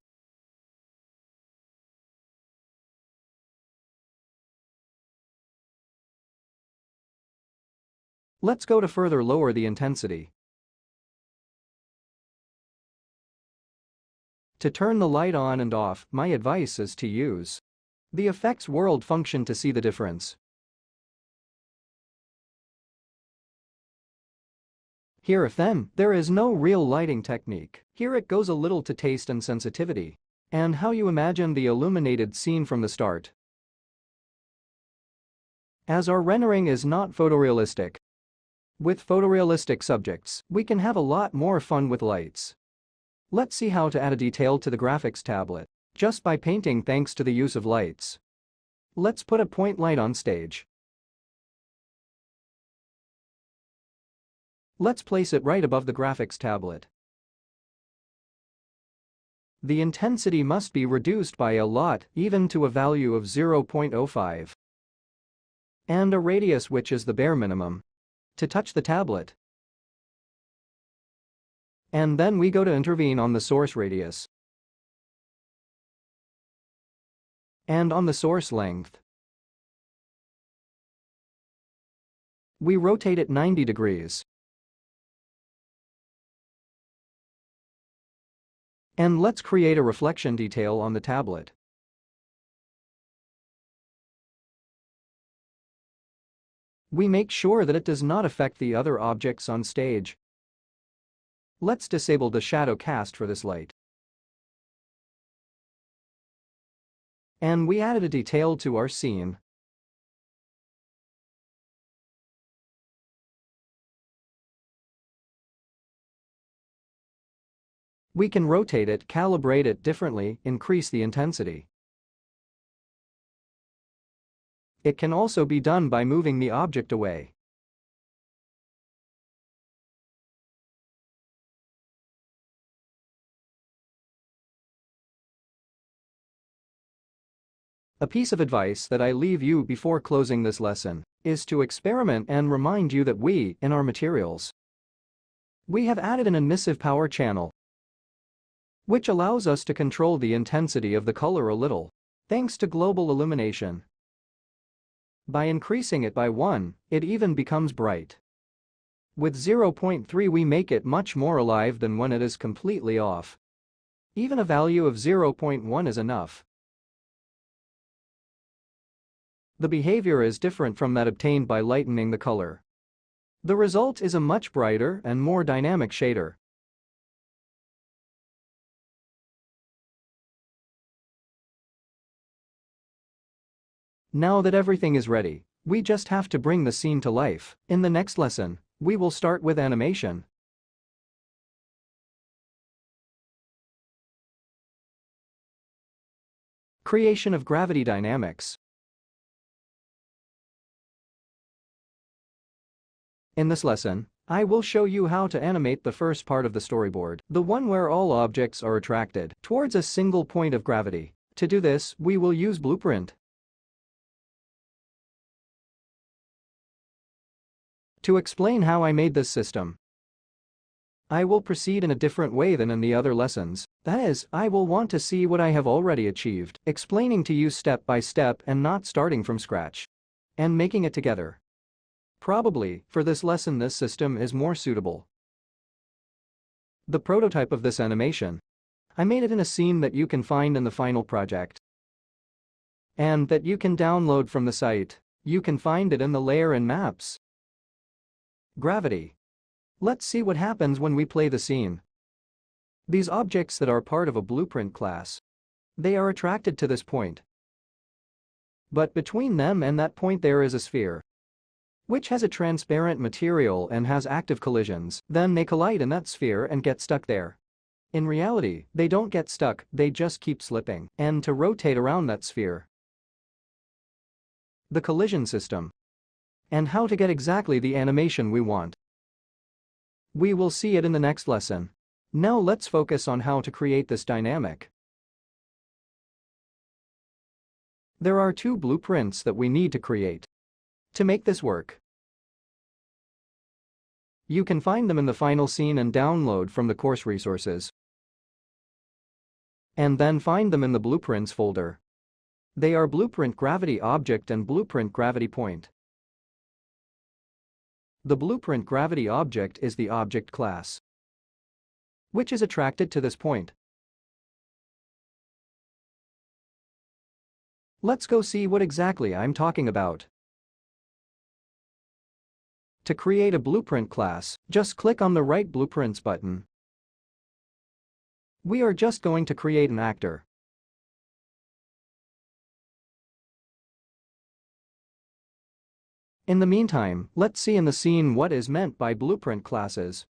Let's go to further lower the intensity. To turn the light on and off, my advice is to use the effects world function to see the difference. Here if then, there is no real lighting technique. Here it goes a little to taste and sensitivity, and how you imagine the illuminated scene from the start. As our rendering is not photorealistic, with photorealistic subjects, we can have a lot more fun with lights. Let's see how to add a detail to the graphics tablet, just by painting thanks to the use of lights. Let's put a point light on stage. Let's place it right above the graphics tablet. The intensity must be reduced by a lot, even to a value of 0.05. And a radius which is the bare minimum to touch the tablet. And then we go to intervene on the source radius and on the source length. We rotate it 90 degrees. And let's create a reflection detail on the tablet. We make sure that it does not affect the other objects on stage. Let's disable the shadow cast for this light. And we added a detail to our scene. We can rotate it, calibrate it differently, increase the intensity. It can also be done by moving the object away. A piece of advice that I leave you before closing this lesson is to experiment and remind you that we, in our materials, we have added an emissive power channel, which allows us to control the intensity of the color a little, thanks to global illumination. By increasing it by 1, it even becomes bright. With 0.3 we make it much more alive than when it is completely off. Even a value of 0.1 is enough. The behavior is different from that obtained by lightening the color. The result is a much brighter and more dynamic shader. Now that everything is ready, we just have to bring the scene to life. In the next lesson, we will start with animation. Creation of gravity dynamics. In this lesson, I will show you how to animate the first part of the storyboard, the one where all objects are attracted towards a single point of gravity. To do this, we will use Blueprint. To explain how I made this system, I will proceed in a different way than in the other lessons. That is, I will want to see what I have already achieved, explaining to you step by step and not starting from scratch and making it together. Probably, for this lesson this system is more suitable. The prototype of this animation, I made it in a scene that you can find in the final project and that you can download from the site. You can find it in the layer and maps. Gravity. Let's see what happens when we play the scene. These objects that are part of a blueprint class, they are attracted to this point. But between them and that point there is a sphere, which has a transparent material and has active collisions. Then they collide in that sphere and get stuck there. In reality, they don't get stuck, they just keep slipping. And to rotate around that sphere, the collision system, and how to get exactly the animation we want. We will see it in the next lesson. Now let's focus on how to create this dynamic. There are two blueprints that we need to create to make this work. You can find them in the final scene and download from the course resources. And then find them in the Blueprints folder. They are Blueprint Gravity Object and Blueprint Gravity Point. The Blueprint Gravity Object is the object class, which is attracted to this point. Let's go see what exactly I'm talking about. To create a blueprint class, just click on the right Blueprints button. We are just going to create an actor. In the meantime, let's see in the scene what is meant by blueprint classes.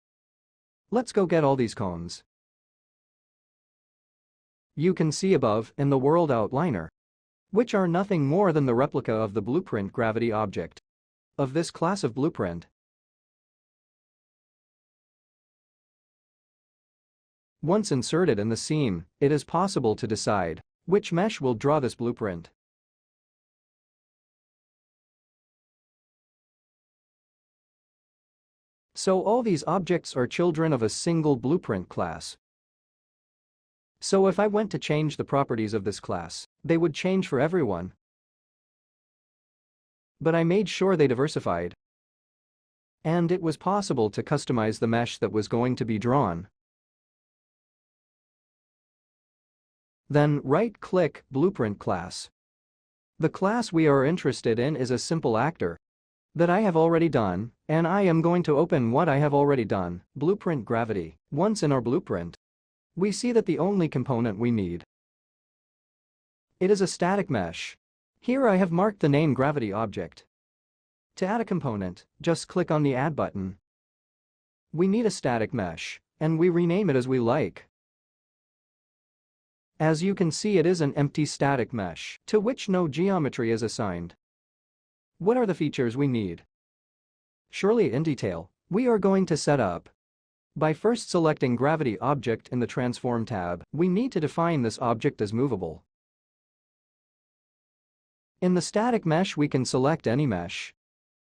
Let's go get all these cones. You can see above in the world outliner, which are nothing more than the replica of the blueprint gravity object of this class of blueprint. Once inserted in the scene, it is possible to decide which mesh will draw this blueprint. So all these objects are children of a single blueprint class. So if I went to change the properties of this class, they would change for everyone. But I made sure they diversified. And it was possible to customize the mesh that was going to be drawn. Then right-click Blueprint Class. The class we are interested in is a simple actor that I have already done, and I am going to open what I have already done, Blueprint Gravity. Once in our blueprint, we see that the only component we need, it is a static mesh. Here I have marked the name Gravity Object. To add a component, just click on the Add button. We need a static mesh, and we rename it as we like. As you can see, it is an empty static mesh, to which no geometry is assigned. What are the features we need? Surely in detail, we are going to set up. By first selecting Gravity Object in the Transform tab, we need to define this object as movable. In the static mesh we can select any mesh.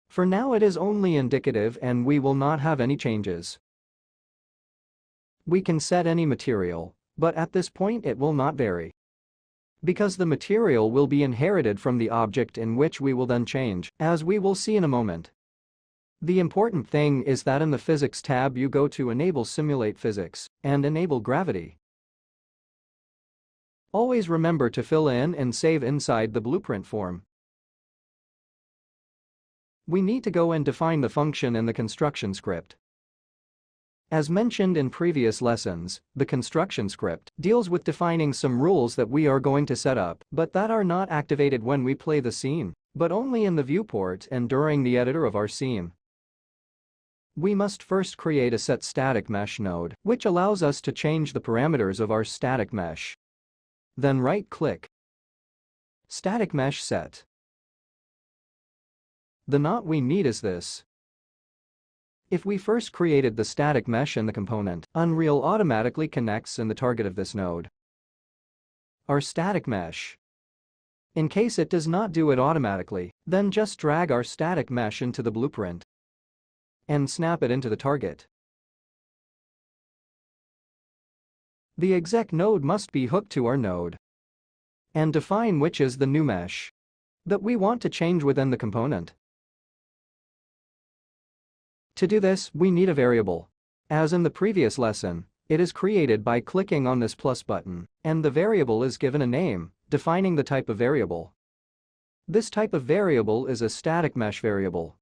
For now it is only indicative and we will not have any changes. We can set any material, but at this point it will not vary, because the material will be inherited from the object in which we will then change, as we will see in a moment. The important thing is that in the Physics tab you go to Enable Simulate Physics and Enable Gravity. Always remember to fill in and save inside the blueprint form. We need to go and define the function in the construction script. As mentioned in previous lessons, the construction script deals with defining some rules that we are going to set up, but that are not activated when we play the scene, but only in the viewport and during the editor of our scene. We must first create a Set Static Mesh node, which allows us to change the parameters of our static mesh. Then right-click, Static Mesh Set. The knot we need is this. If we first created the static mesh in the component, Unreal automatically connects in the target of this node, our static mesh. In case it does not do it automatically, then just drag our static mesh into the blueprint and snap it into the target. The exec node must be hooked to our node and define which is the new mesh that we want to change within the component. To do this, we need a variable. As in the previous lesson, it is created by clicking on this plus button, and the variable is given a name, defining the type of variable. This type of variable is a static mesh variable.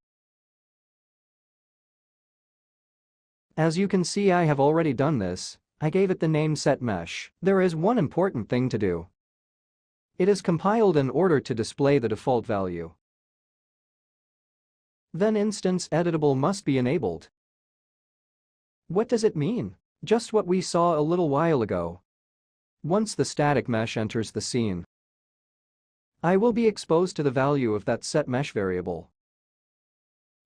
As you can see, I have already done this. I gave it the name setMesh. There is one important thing to do. It is compiled in order to display the default value. Then instance editable must be enabled. What does it mean? Just what we saw a little while ago. Once the static mesh enters the scene, I will be exposed to the value of that set mesh variable.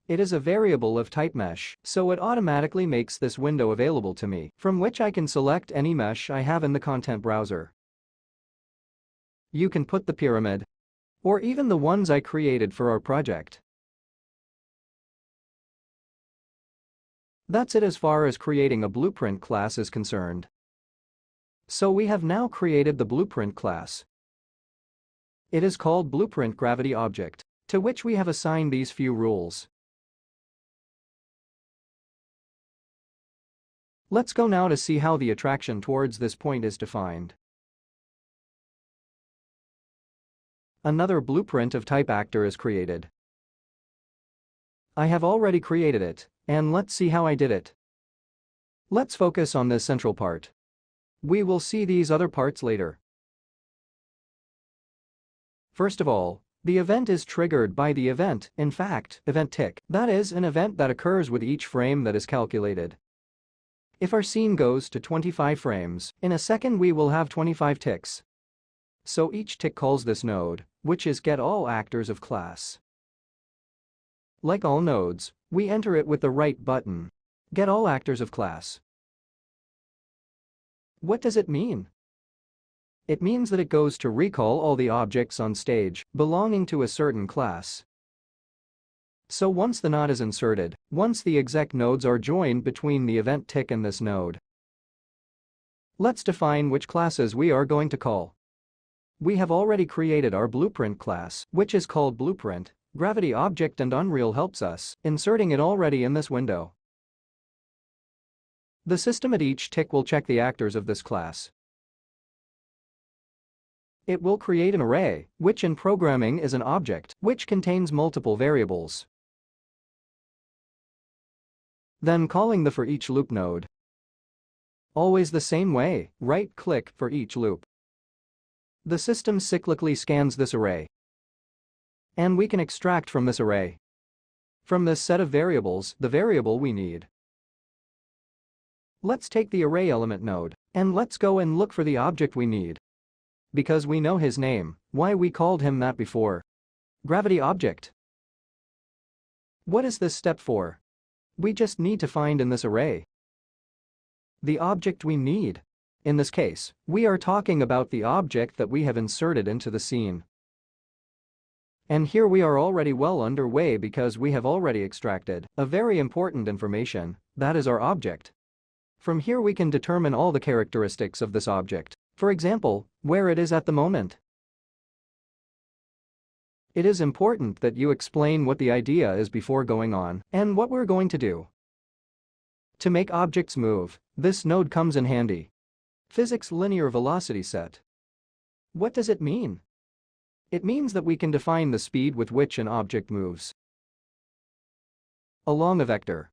It is a variable of type mesh, so it automatically makes this window available to me, from which I can select any mesh I have in the content browser. You can put the pyramid, or even the ones I created for our project. That's it as far as creating a blueprint class is concerned. So we have now created the blueprint class. It is called Blueprint Gravity Object, to which we have assigned these few rules. Let's go now to see how the attraction towards this point is defined. Another blueprint of type actor is created. I have already created it, and let's see how I did it. Let's focus on this central part. We will see these other parts later. First of all, the event is triggered by the event, in fact, event tick. That is an event that occurs with each frame that is calculated. If our scene goes to 25 frames, in a second we will have 25 ticks. So each tick calls this node, which is getAllActors of class. Like all nodes, we enter it with the right button, getAllActors of class. What does it mean? It means that it goes to recall all the objects on stage belonging to a certain class. So once the node is inserted, once the exec nodes are joined between the event tick and this node, let's define which classes we are going to call. We have already created our blueprint class, which is called Blueprint Gravity Object, and Unreal helps us inserting it already in this window. The system at each tick will check the actors of this class. It will create an array, which in programming is an object, which contains multiple variables. Then calling the for each loop node. Always the same way, right-click for each loop. The system cyclically scans this array. And we can extract from this array, from this set of variables, the variable we need. Let's take the array element node, and let's go and look for the object we need. Because we know his name, why we called him that before. Gravity object. What is this step for? We just need to find in this array the object we need. In this case, we are talking about the object that we have inserted into the scene. And here we are already well underway because we have already extracted a very important information, that is our object. From here we can determine all the characteristics of this object. For example, where it is at the moment. It is important that you explain what the idea is before going on and what we're going to do. To make objects move, this node comes in handy. Physics linear velocity set. What does it mean? It means that we can define the speed with which an object moves along a vector.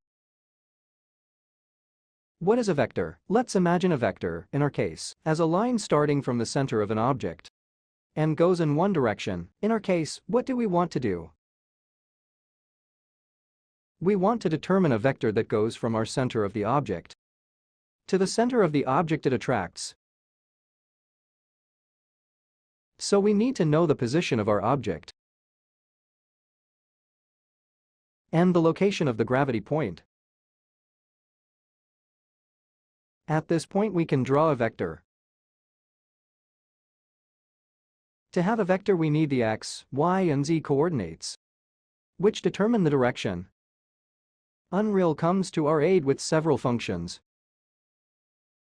What is a vector? Let's imagine a vector, in our case, as a line starting from the center of an object and goes in one direction. In our case, what do we want to do? We want to determine a vector that goes from our center of the object to the center of the object it attracts. So we need to know the position of our object and the location of the gravity point. At this point we can draw a vector. To have a vector we need the x, y and z coordinates, which determine the direction. Unreal comes to our aid with several functions.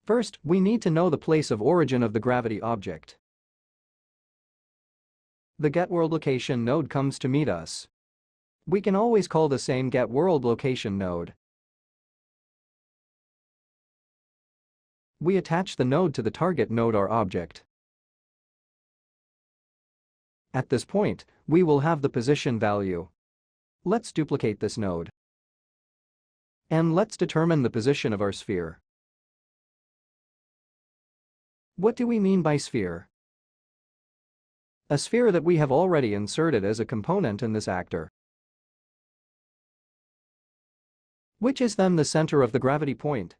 First, we need to know the place of origin of the gravity object. The getWorldLocation node comes to meet us. We can always call the same getWorldLocation node. We attach the node to the target node, our object. At this point, we will have the position value. Let's duplicate this node. And let's determine the position of our sphere. What do we mean by sphere? A sphere that we have already inserted as a component in this actor, which is then the center of the gravity point.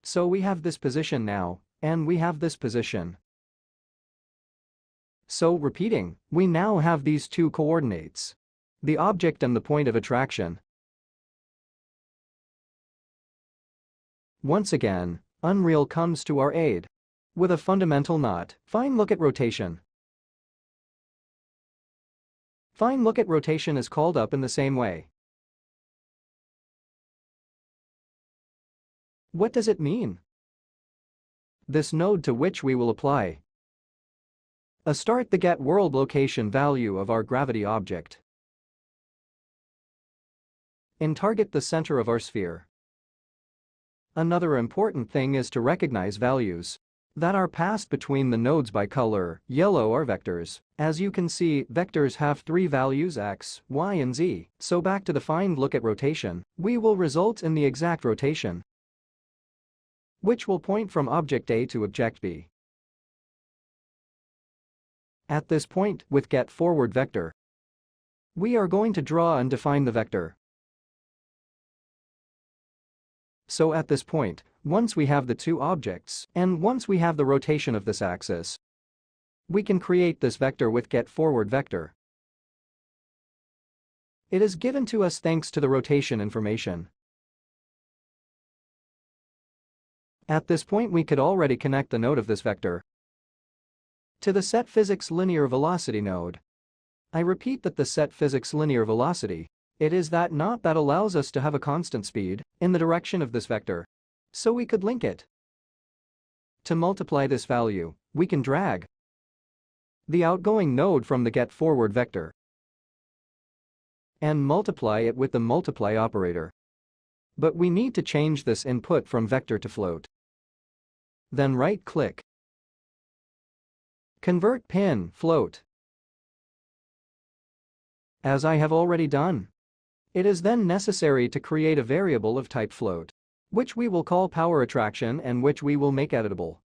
So we have this position now, and we have this position. So repeating, we now have these two coordinates: the object and the point of attraction. Once again, Unreal comes to our aid with a fundamental knot. Fine look at rotation. Fine look at rotation is called up in the same way. What does it mean? This node to which we will apply a start the get world location value of our gravity object and target the center of our sphere. Another important thing is to recognize values that are passed between the nodes by color. Yellow are vectors. As you can see, vectors have three values x, y and z. So back to the find look at rotation, we will result in the exact rotation, which will point from object A to object B. At this point, with get forward vector, we are going to draw and define the vector. So at this point, once we have the two objects, and once we have the rotation of this axis, we can create this vector with get forward vector. It is given to us thanks to the rotation information. At this point we could already connect the node of this vector to the set physics linear velocity node. I repeat that the set physics linear velocity, it is that knot that allows us to have a constant speed in the direction of this vector. So we could link it. To multiply this value, we can drag the outgoing node from the get forward vector and multiply it with the multiply operator. But we need to change this input from vector to float. Then right-click, convert pin float. As I have already done, it is then necessary to create a variable of type float, which we will call power attraction and which we will make editable.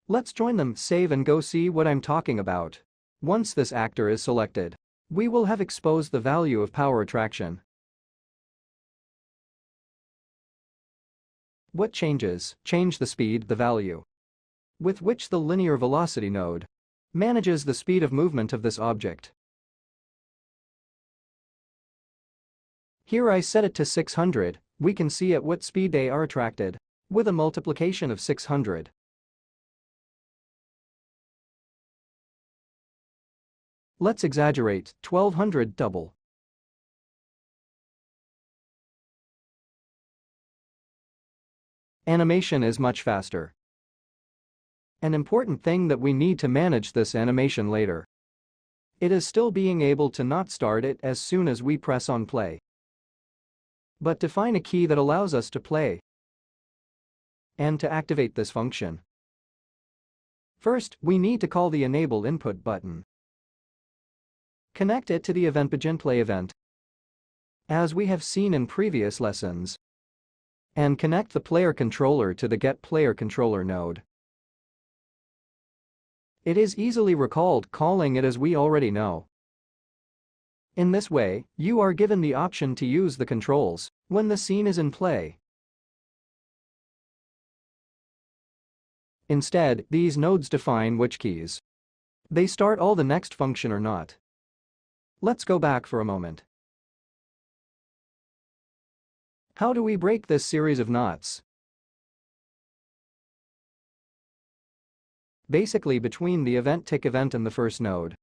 Let's join them, save and go see what I'm talking about. Once this actor is selected, we will have exposed the value of power attraction. What changes? Change the speed, the value with which the linear velocity node manages the speed of movement of this object. Here I set it to 600, we can see at what speed they are attracted, with a multiplication of 600. Let's exaggerate, 1200 double. Animation is much faster. An important thing that we need to manage this animation later. It is still being able to not start it as soon as we press on play, but define a key that allows us to play and to activate this function. First, we need to call the enable input button. Connect it to the event begin play event, as we have seen in previous lessons, and connect the player controller to the get player controller node. It is easily recalled calling it as we already know. In this way, you are given the option to use the controls when the scene is in play. Instead, these nodes define which keys they start all the next function or not. Let's go back for a moment. How do we break this series of knots? Basically between the event tick event and the first node,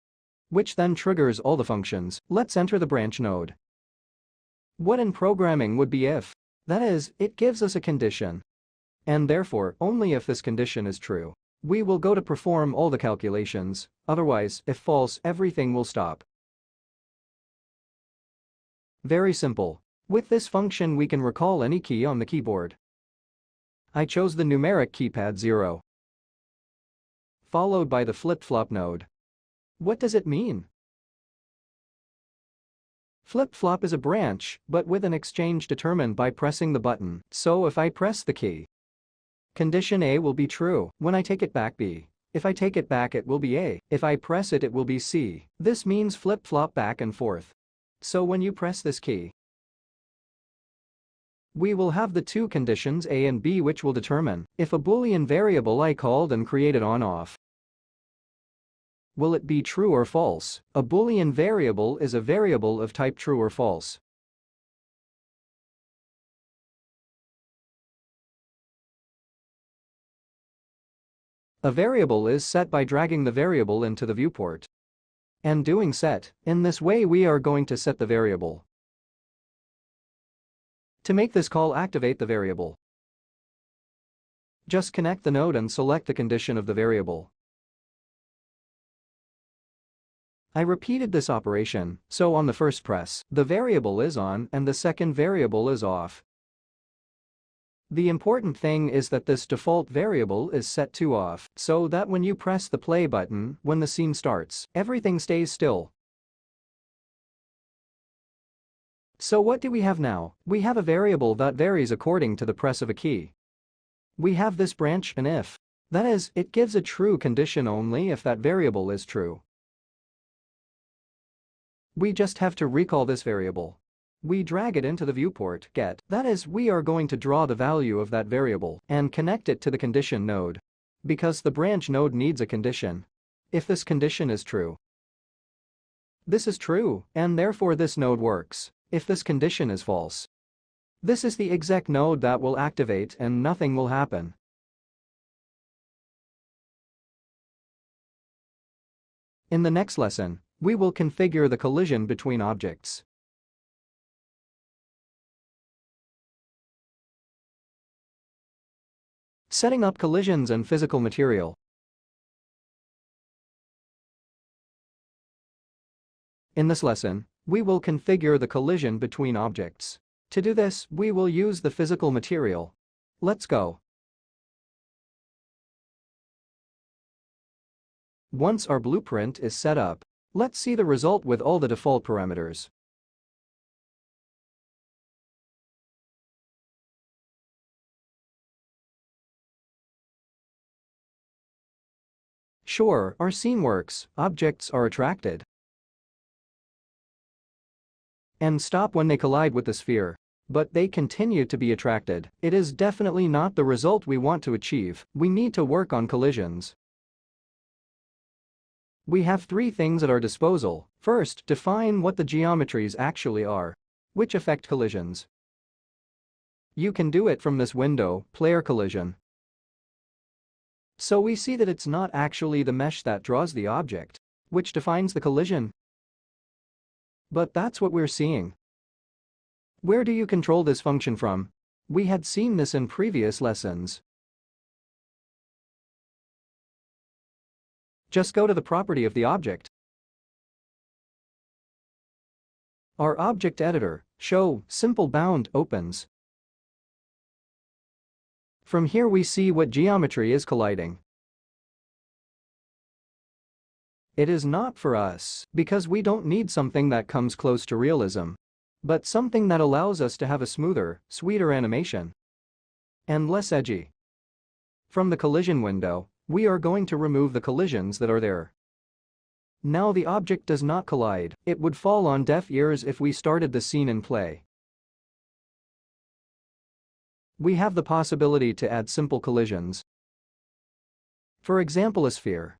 which then triggers all the functions. Let's enter the branch node. What in programming would be if? That is, it gives us a condition. And therefore, only if this condition is true, we will go to perform all the calculations, otherwise, if false, everything will stop. Very simple. With this function we can recall any key on the keyboard. I chose the numeric keypad 0, followed by the flip-flop node. What does it mean? Flip-flop is a branch, but with an exchange determined by pressing the button. So if I press the key, condition A will be true. When I take it back, B. If I take it back, it will be A. If I press it, it will be C. This means flip-flop back and forth. So when you press this key, we will have the two conditions A and B, which will determine if a Boolean variable I called and created on-off Will it be true or false? A Boolean variable is a variable of type true or false. A variable is set by dragging the variable into the viewport and doing set. In this way we are going to set the variable. To make this call, activate the variable. Just connect the node and select the condition of the variable. I repeated this operation, so on the first press, the variable is on and the second variable is off. The important thing is that this default variable is set to off, so that when you press the play button, when the scene starts, everything stays still. So what do we have now? We have a variable that varies according to the press of a key. We have this branch, an if. That is, it gives a true condition only if that variable is true. We just have to recall this variable. We drag it into the viewport get. That is, we are going to draw the value of that variable and connect it to the condition node. Because the branch node needs a condition. If this condition is true, this is true, and therefore this node works. If this condition is false, this is the exec node that will activate and nothing will happen. In the next lesson, we will configure the collision between objects. Setting up collisions and physical material. In this lesson, we will configure the collision between objects. To do this, we will use the physical material. Let's go. Once our blueprint is set up, let's see the result with all the default parameters. Sure, our scene works, objects are attracted and stop when they collide with the sphere. But they continue to be attracted. It is definitely not the result we want to achieve. We need to work on collisions. We have three things at our disposal. First, define what the geometries actually are, which affect collisions. You can do it from this window, player collision. So we see that it's not actually the mesh that draws the object, which defines the collision. But that's what we're seeing. Where do you control this function from? We had seen this in previous lessons. Just go to the property of the object. Our object editor, show, simple bound, opens. From here we see what geometry is colliding. It is not for us, because we don't need something that comes close to realism, but something that allows us to have a smoother, sweeter animation and less edgy. From the collision window, we are going to remove the collisions that are there. Now the object does not collide. It would fall on deaf ears if we started the scene in play. We have the possibility to add simple collisions. For example, a sphere.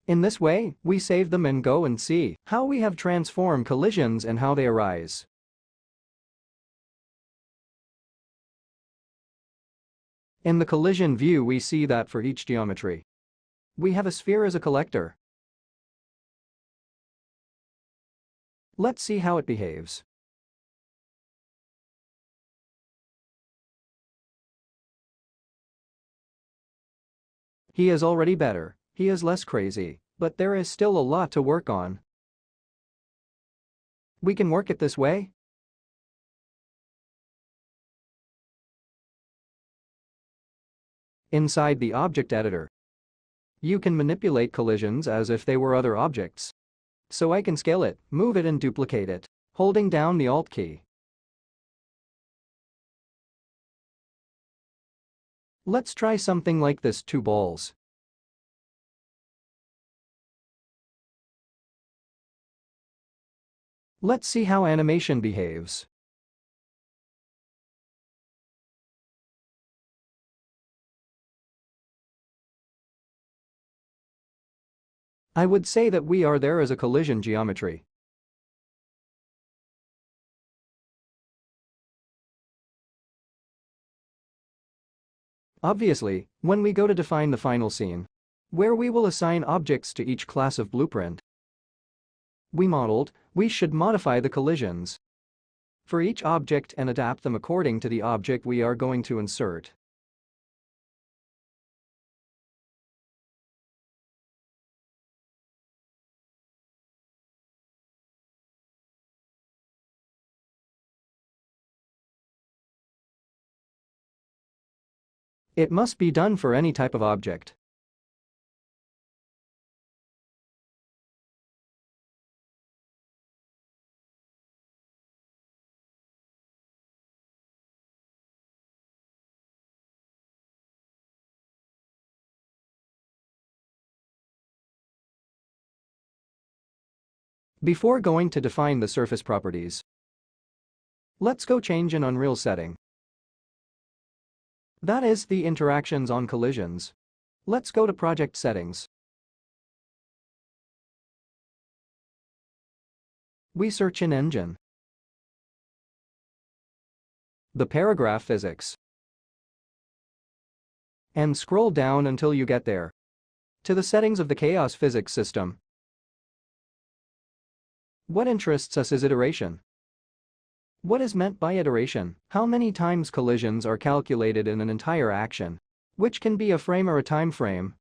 In this way, we save them and go and see how we have transformed collisions and how they arise. In the collision view, we see that for each geometry, we have a sphere as a collector. Let's see how it behaves. He is already better. He is less crazy, but there is still a lot to work on. We can work it this way. Inside the object editor, you can manipulate collisions as if they were other objects. So I can scale it, move it and duplicate it, holding down the Alt key. Let's try something like this: 2 balls. Let's see how animation behaves. I would say that we are there as a collision geometry. Obviously, when we go to define the final scene, where we will assign objects to each class of blueprint we should modify the collisions for each object and adapt them according to the object we are going to insert. It must be done for any type of object. Before going to define the surface properties, let's go change an Unreal setting. That is the interactions on collisions. Let's go to project settings. We search in engine, the paragraph physics, and scroll down until you get there to the settings of the chaos physics system. What interests us is iteration. What is meant by iteration? How many times collisions are calculated in an entire action, which can be a frame or a time frame.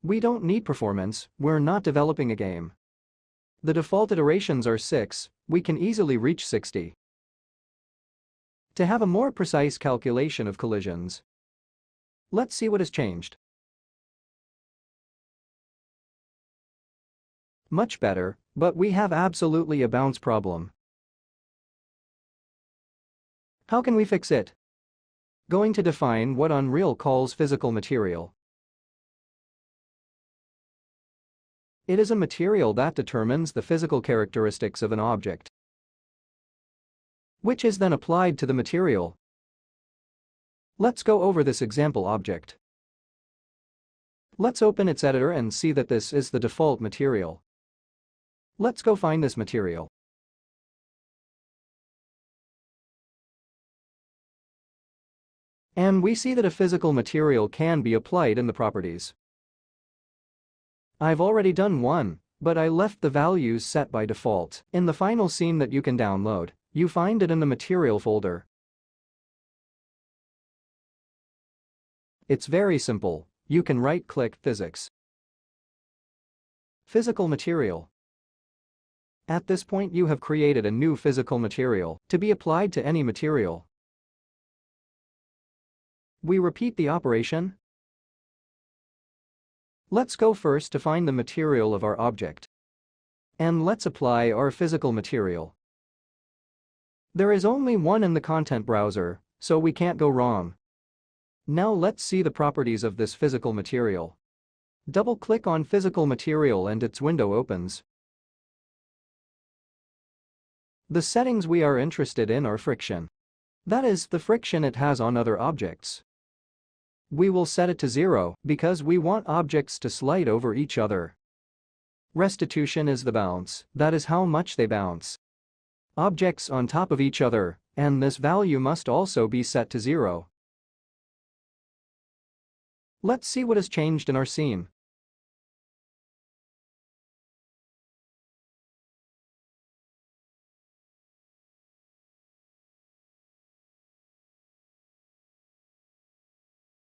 We don't need performance, we're not developing a game. The default iterations are 6, we can easily reach 60. To have a more precise calculation of collisions, let's see what has changed. Much better, but we have absolutely a bounce problem. How can we fix it? Going to define what Unreal calls physical material. It is a material that determines the physical characteristics of an object, which is then applied to the material. Let's go over this example object. Let's open its editor and see that this is the default material. Let's go find this material. And we see that a physical material can be applied in the properties. I've already done one, but I left the values set by default. In the final scene that you can download, you find it in the material folder. It's very simple. You can right-click Physics, Physical Material. At this point you have created a new physical material to be applied to any material. We repeat the operation. Let's go first to find the material of our object. And let's apply our physical material. There is only one in the content browser, so we can't go wrong. Now let's see the properties of this physical material. Double-click on physical material and its window opens. The settings we are interested in are friction. That is, the friction it has on other objects. We will set it to 0 because we want objects to slide over each other. Restitution is the bounce, that is how much they bounce. Objects on top of each other, and this value must also be set to 0. Let's see what has changed in our scene.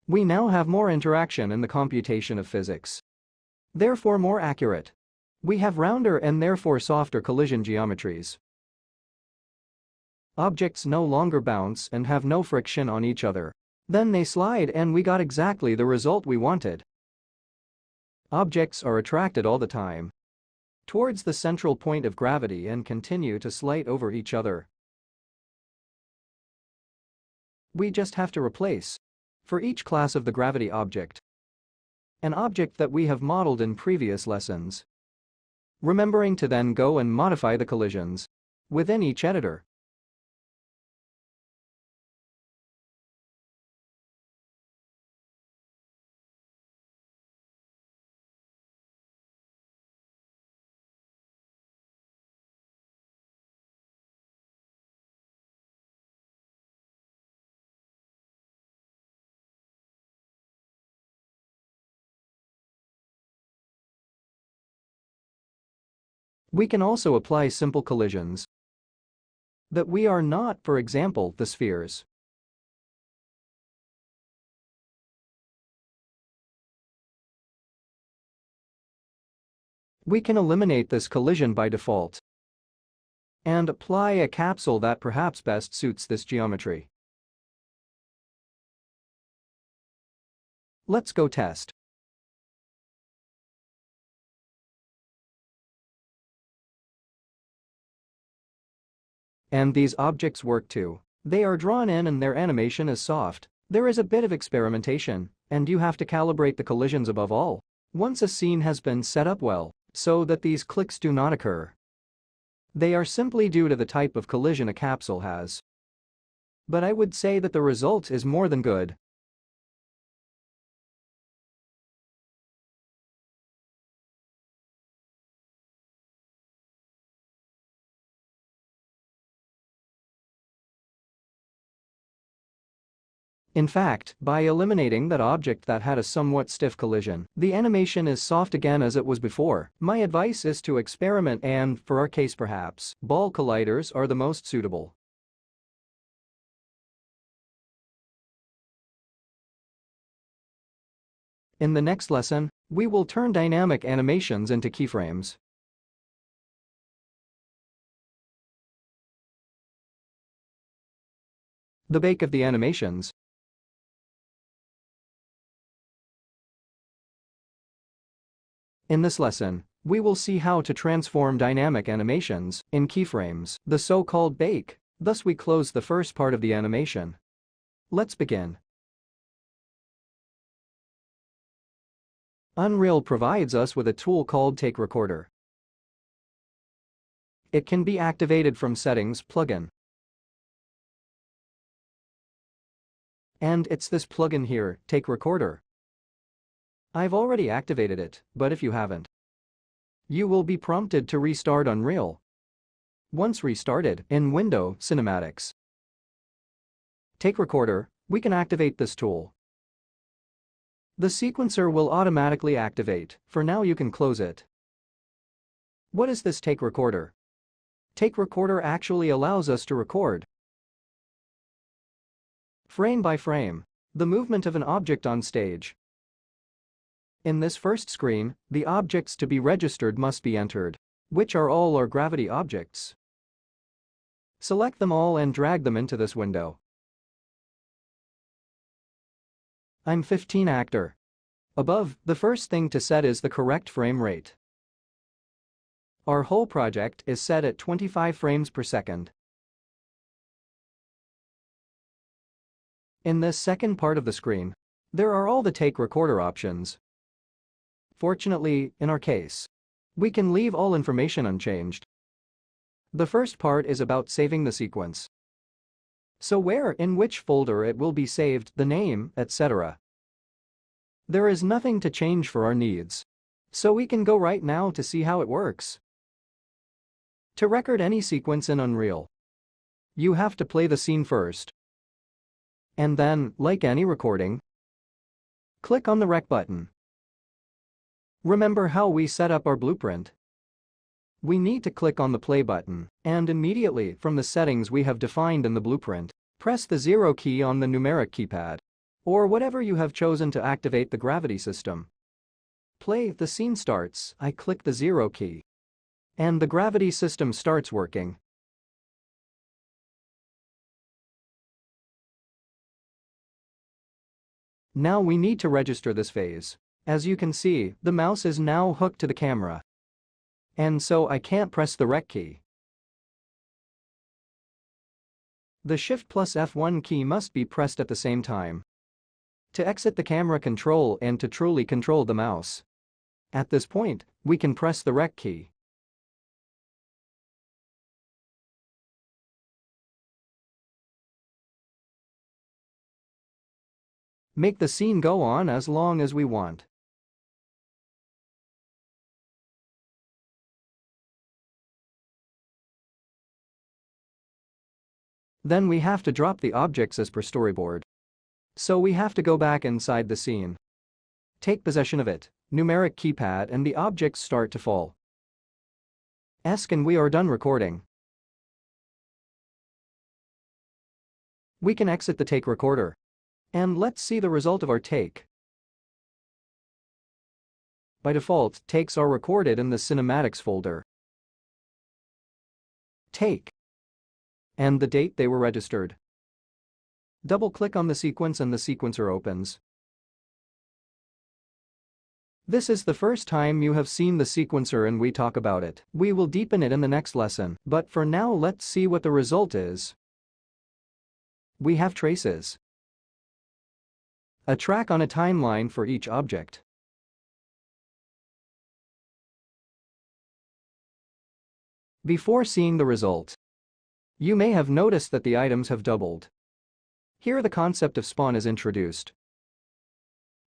We now have more interaction in the computation of physics. Therefore more accurate. We have rounder and therefore softer collision geometries. Objects no longer bounce and have no friction on each other. Then they slide and we got exactly the result we wanted. Objects are attracted all the time towards the central point of gravity and continue to slide over each other. We just have to replace, for each class of the gravity object, an object that we have modeled in previous lessons. Remembering to then go and modify the collisions within each editor. We can also apply simple collisions that we are not, for example, the spheres. We can eliminate this collision by default and apply a capsule that perhaps best suits this geometry. Let's go test. And these objects work too. They are drawn in and their animation is soft. There is a bit of experimentation, and you have to calibrate the collisions above all. Once a scene has been set up well, so that these clicks do not occur, they are simply due to the type of collision a capsule has. But I would say that the result is more than good. In fact, by eliminating that object that had a somewhat stiff collision, the animation is soft again as it was before. My advice is to experiment and, for our case perhaps, ball colliders are the most suitable. In the next lesson, we will turn dynamic animations into keyframes. The bake of the animations. In this lesson, we will see how to transform dynamic animations in keyframes, the so-called bake. Thus we close the first part of the animation. Let's begin. Unreal provides us with a tool called Take Recorder. It can be activated from Settings plugin. And it's this plugin here, Take Recorder. I've already activated it, but if you haven't, you will be prompted to restart Unreal. Once restarted, in Window Cinematics, Take Recorder, we can activate this tool. The sequencer will automatically activate. For now you can close it. What is this Take Recorder? Take Recorder actually allows us to record, frame by frame, the movement of an object on stage. In this first screen, the objects to be registered must be entered, which are all our gravity objects. Select them all and drag them into this window. I'm 15 actor. Above, the first thing to set is the correct frame rate. Our whole project is set at 25 frames per second. In this second part of the screen, there are all the Take Recorder options. Fortunately, in our case, we can leave all information unchanged. The first part is about saving the sequence. So where, in which folder it will be saved, the name, etc. There is nothing to change for our needs. So we can go right now to see how it works. To record any sequence in Unreal, you have to play the scene first. And then, like any recording, click on the Rec button. Remember how we set up our blueprint? We need to click on the play button, and immediately, from the settings we have defined in the blueprint, press the 0 key on the numeric keypad, or whatever you have chosen to activate the gravity system. Play, the scene starts, I click the 0 key, and the gravity system starts working. Now we need to register this phase. As you can see, the mouse is now hooked to the camera. And so I can't press the Rec key. The Shift plus F1 key must be pressed at the same time to exit the camera control and to truly control the mouse. At this point, we can press the Rec key. Make the scene go on as long as we want. Then we have to drop the objects as per storyboard. So we have to go back inside the scene, take possession of it, numeric keypad, and the objects start to fall. And we are done recording. We can exit the take recorder. And let's see the result of our take. By default, takes are recorded in the cinematics folder. Take. And the date they were registered. Double-click on the sequence and the sequencer opens. This is the first time you have seen the sequencer and we talk about it. We will deepen it in the next lesson, but for now let's see what the result is. We have traces. A track on a timeline for each object. Before seeing the result, you may have noticed that the items have doubled. Here the concept of spawn is introduced.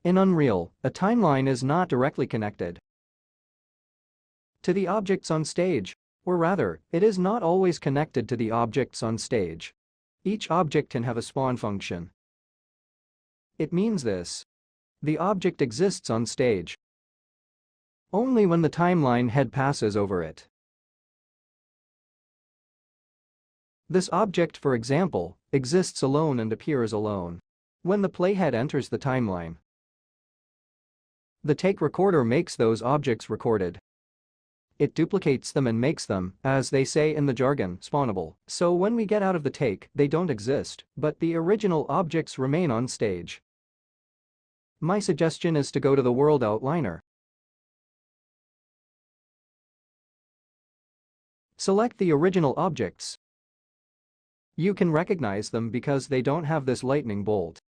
In Unreal, a timeline is not directly connected to the objects on stage, or rather, it is not always connected to the objects on stage. Each object can have a spawn function. It means this: the object exists on stage only when the timeline head passes over it. This object, for example, exists alone and appears alone when the playhead enters the timeline. The take recorder makes those objects recorded. It duplicates them and makes them, as they say in the jargon, spawnable. So when we get out of the take, they don't exist, but the original objects remain on stage. My suggestion is to go to the World Outliner. Select the original objects. You can recognize them because they don't have this lightning bolt.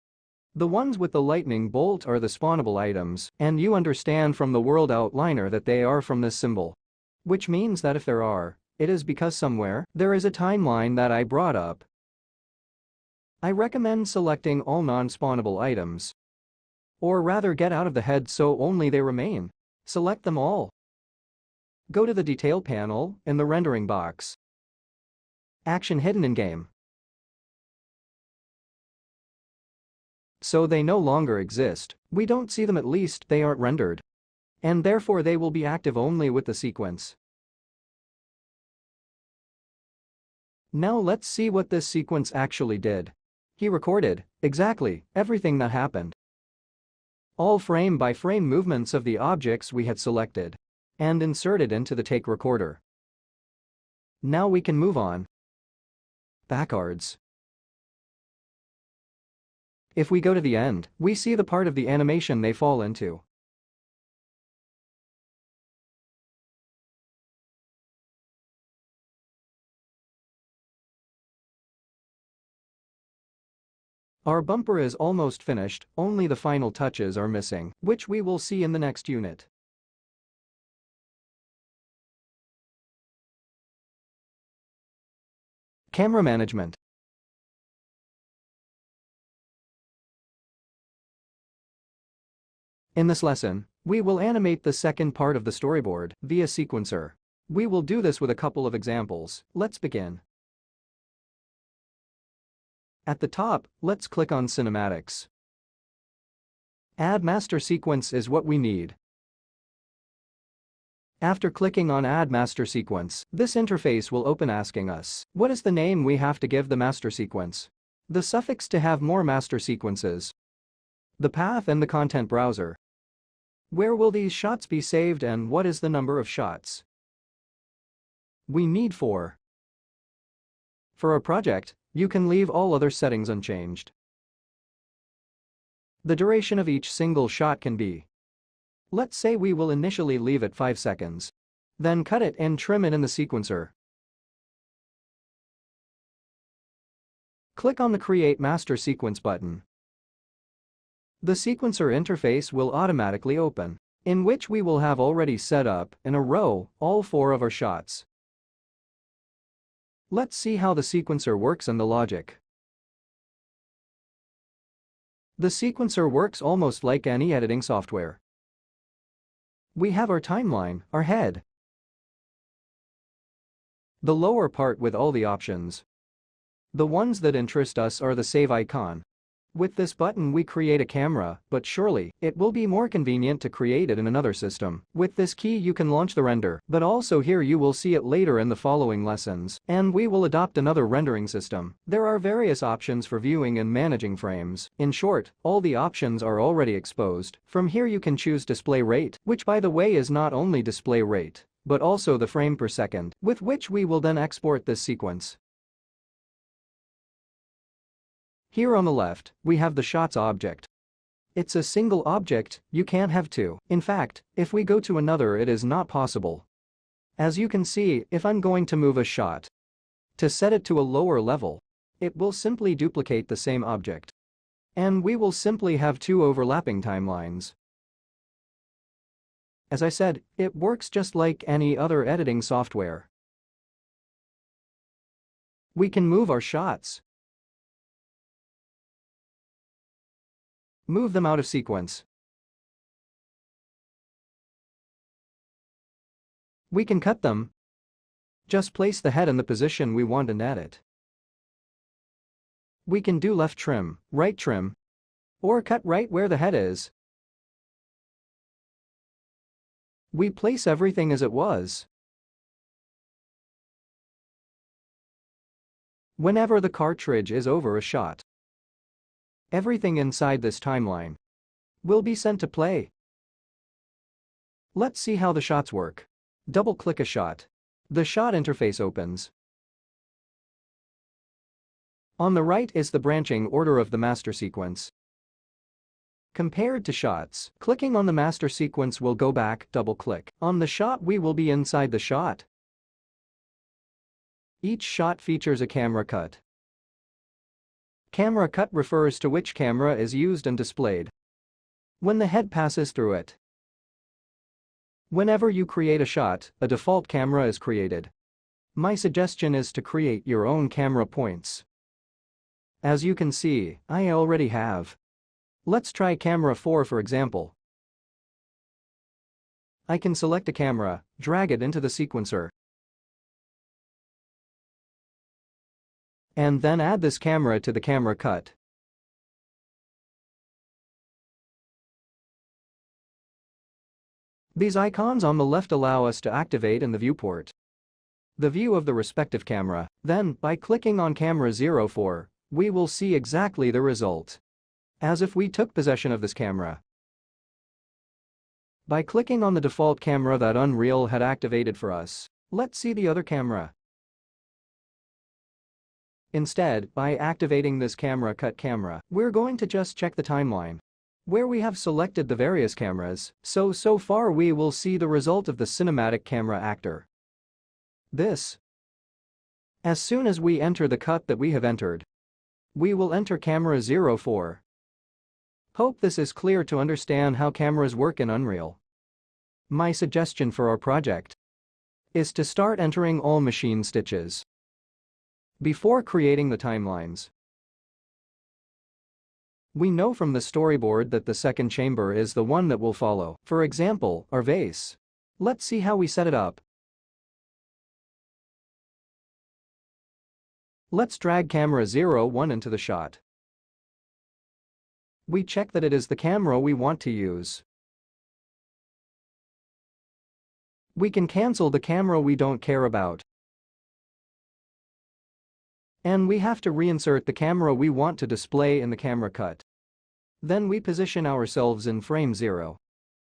The ones with the lightning bolt are the spawnable items, and you understand from the World Outliner that they are from this symbol. Which means that if there are, it is because somewhere there is a timeline that I brought up. I recommend selecting all non-spawnable items. Or rather, get out of the head so only they remain. Select them all. Go to the detail panel in the rendering box. Action hidden in game. So they no longer exist. We don't see them, at least they aren't rendered. And therefore they will be active only with the sequence. Now let's see what this sequence actually did. He recorded exactly everything that happened. All frame-by-frame movements of the objects we had selected and inserted into the take recorder. Now we can move on backwards. If we go to the end, we see the part of the animation they fall into. Our bumper is almost finished, only the final touches are missing, which we will see in the next unit. Camera management. In this lesson, we will animate the second part of the storyboard via sequencer. We will do this with a couple of examples. Let's begin. At the top, let's click on Cinematics. Add Master Sequence is what we need. After clicking on Add Master Sequence, this interface will open asking us, what is the name we have to give the master sequence? The suffix to have more master sequences. The path and the content browser. Where will these shots be saved and what is the number of shots? We need 4. For a project, you can leave all other settings unchanged. The duration of each single shot can be. Let's say we will initially leave it 5 seconds. Then cut it and trim it in the sequencer. Click on the Create Master Sequence button. The sequencer interface will automatically open, in which we will have already set up, in a row, all 4 of our shots. Let's see how the sequencer works and the logic. The sequencer works almost like any editing software. We have our timeline, our head, the lower part with all the options. The ones that interest us are the save icon, With this button we create a camera, but surely, it will be more convenient to create it in another system. With this key you can launch the render, but also here you will see it later in the following lessons, and we will adopt another rendering system. There are various options for viewing and managing frames. In short, all the options are already exposed. From here you can choose display rate, which by the way is not only display rate, but also the frame per second, with which we will then export this sequence. Here on the left, we have the shots object. It's a single object, you can't have two. In fact, if we go to another it is not possible. As you can see, if I'm going to move a shot to set it to a lower level, it will simply duplicate the same object. And we will simply have two overlapping timelines. As I said, it works just like any other editing software. We can move our shots, move them out of sequence. We can cut them. Just place the head in the position we want and edit. We can do left trim, right trim, or cut right where the head is. We place everything as it was. Whenever the cartridge is over a shot, everything inside this timeline will be sent to play. Let's see how the shots work. Double-click a shot. The shot interface opens. On the right is the branching order of the master sequence. Compared to shots, clicking on the master sequence will go back, double-click. On the shot we will be inside the shot. Each shot features a camera cut. Camera cut refers to which camera is used and displayed when the head passes through it. Whenever you create a shot, a default camera is created. My suggestion is to create your own camera points. As you can see, I already have. Let's try camera 4 for example. I can select a camera, drag it into the sequencer, and then add this camera to the camera cut. These icons on the left allow us to activate in the viewport the view of the respective camera. Then, by clicking on camera 04, we will see exactly the result, as if we took possession of this camera. By clicking on the default camera that Unreal had activated for us, let's see the other camera. Instead, by activating this camera cut camera, we're going to just check the timeline, where we have selected the various cameras, so far we will see the result of the cinematic camera actor. As soon as we enter the cut that we have entered, we will enter camera 04. Hope this is clear to understand how cameras work in Unreal. My suggestion for our project is to start entering all machine stitches before creating the timelines. We know from the storyboard that the second chamber is the one that will follow. For example, our vase. Let's see how we set it up. Let's drag camera 01 into the shot. We check that it is the camera we want to use. We can cancel the camera we don't care about. And we have to reinsert the camera we want to display in the camera cut. Then we position ourselves in frame 0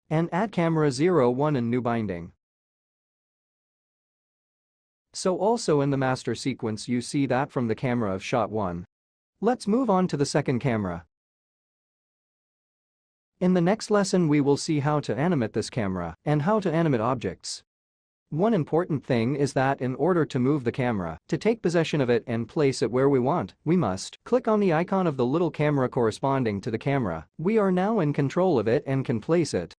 and add camera 01 in new binding. So also in the master sequence you see that from the camera of shot 1. Let's move on to the second camera. In the next lesson we will see how to animate this camera and how to animate objects. One important thing is that in order to move the camera, to take possession of it and place it where we want, we must click on the icon of the little camera corresponding to the camera. We are now in control of it and can place it.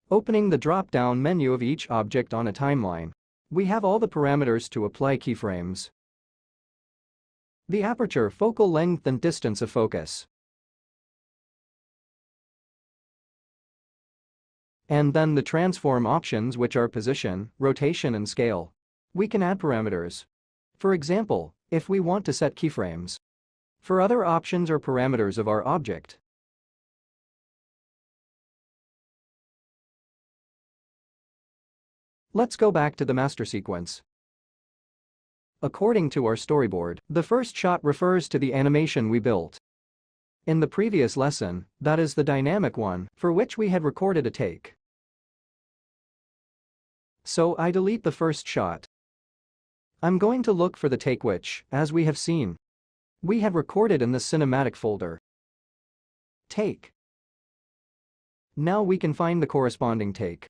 Opening the drop-down menu of each object on a timeline, we have all the parameters to apply keyframes. The aperture, focal length and distance of focus. And then the transform options, which are position, rotation and scale. We can add parameters. For example, if we want to set keyframes for other options or parameters of our object. Let's go back to the master sequence. According to our storyboard, the first shot refers to the animation we built in the previous lesson, that is the dynamic one, for which we had recorded a take. So I delete the first shot. I'm going to look for the take which, as we have seen, we have recorded in the cinematic folder. Take. Now we can find the corresponding take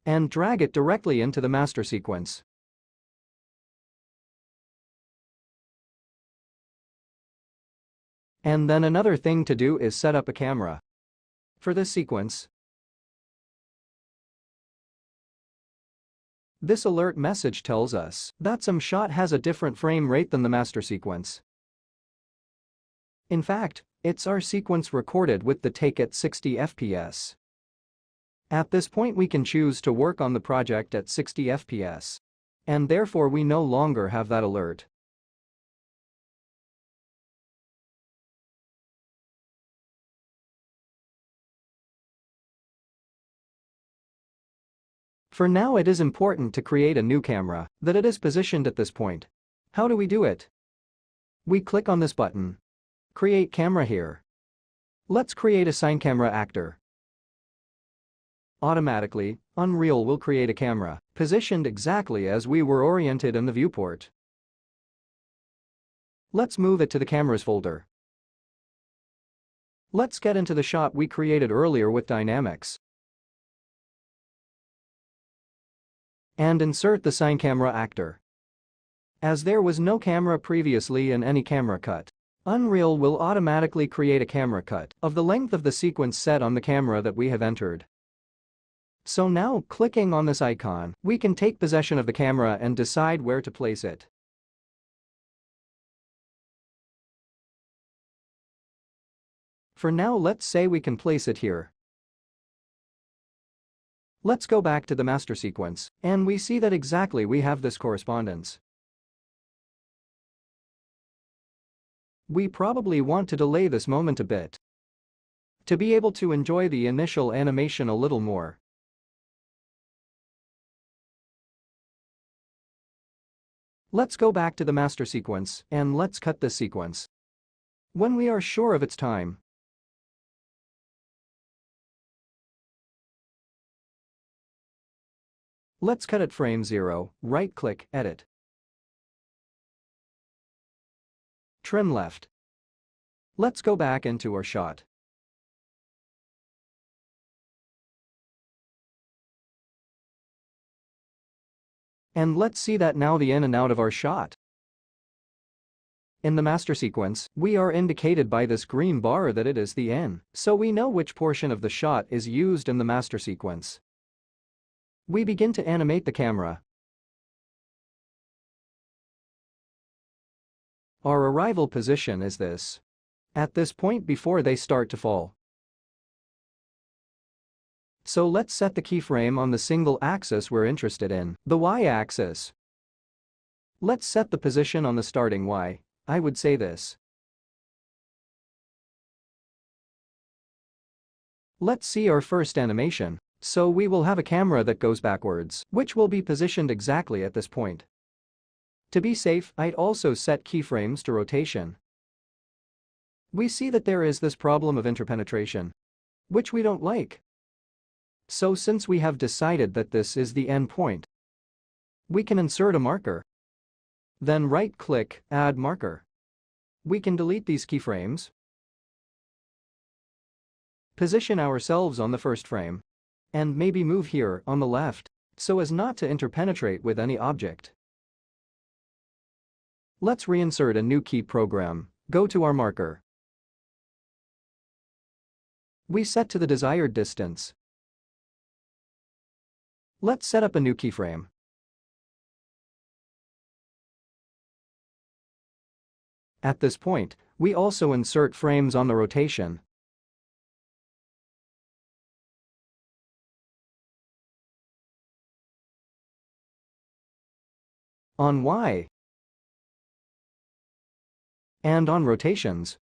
and drag it directly into the master sequence. And then another thing to do is set up a camera for this sequence. This alert message tells us that some shot has a different frame rate than the master sequence. In fact, it's our sequence recorded with the take at 60 fps. At this point we can choose to work on the project at 60 fps. And therefore we no longer have that alert. For now it is important to create a new camera that it is positioned at this point. How do we do it? We click on this button. Create camera here. Let's create a sine camera actor. Automatically, Unreal will create a camera positioned exactly as we were oriented in the viewport. Let's move it to the cameras folder. Let's get into the shot we created earlier with dynamics and insert the sine camera actor. As there was no camera previously in any camera cut, Unreal will automatically create a camera cut of the length of the sequence set on the camera that we have entered. So now, clicking on this icon, we can take possession of the camera and decide where to place it. For now, let's say we can place it here. Let's go back to the master sequence, and we see that exactly we have this correspondence. We probably want to delay this moment a bit to be able to enjoy the initial animation a little more. Let's go back to the master sequence and let's cut this sequence when we are sure of its time. Let's cut at frame 0, right-click, edit. Trim left. Let's go back into our shot. And let's see that now the in and out of our shot. In the master sequence, we are indicated by this green bar that it is the in, so we know which portion of the shot is used in the master sequence. We begin to animate the camera. Our arrival position is this. At this point before they start to fall. So let's set the keyframe on the single axis we're interested in, the y-axis. Let's set the position on the starting y, I would say this. Let's see our first animation. So we will have a camera that goes backwards, which will be positioned exactly at this point. To be safe, I'd also set keyframes to rotation. We see that there is this problem of interpenetration, which we don't like. So since we have decided that this is the end point, we can insert a marker. Then right-click, add marker. We can delete these keyframes. Position ourselves on the first frame. And maybe move here on the left, so as not to interpenetrate with any object. Let's reinsert a new key program. Go to our marker. We set to the desired distance. Let's set up a new keyframe. At this point, we also insert frames on the rotation. On Y. and on rotations.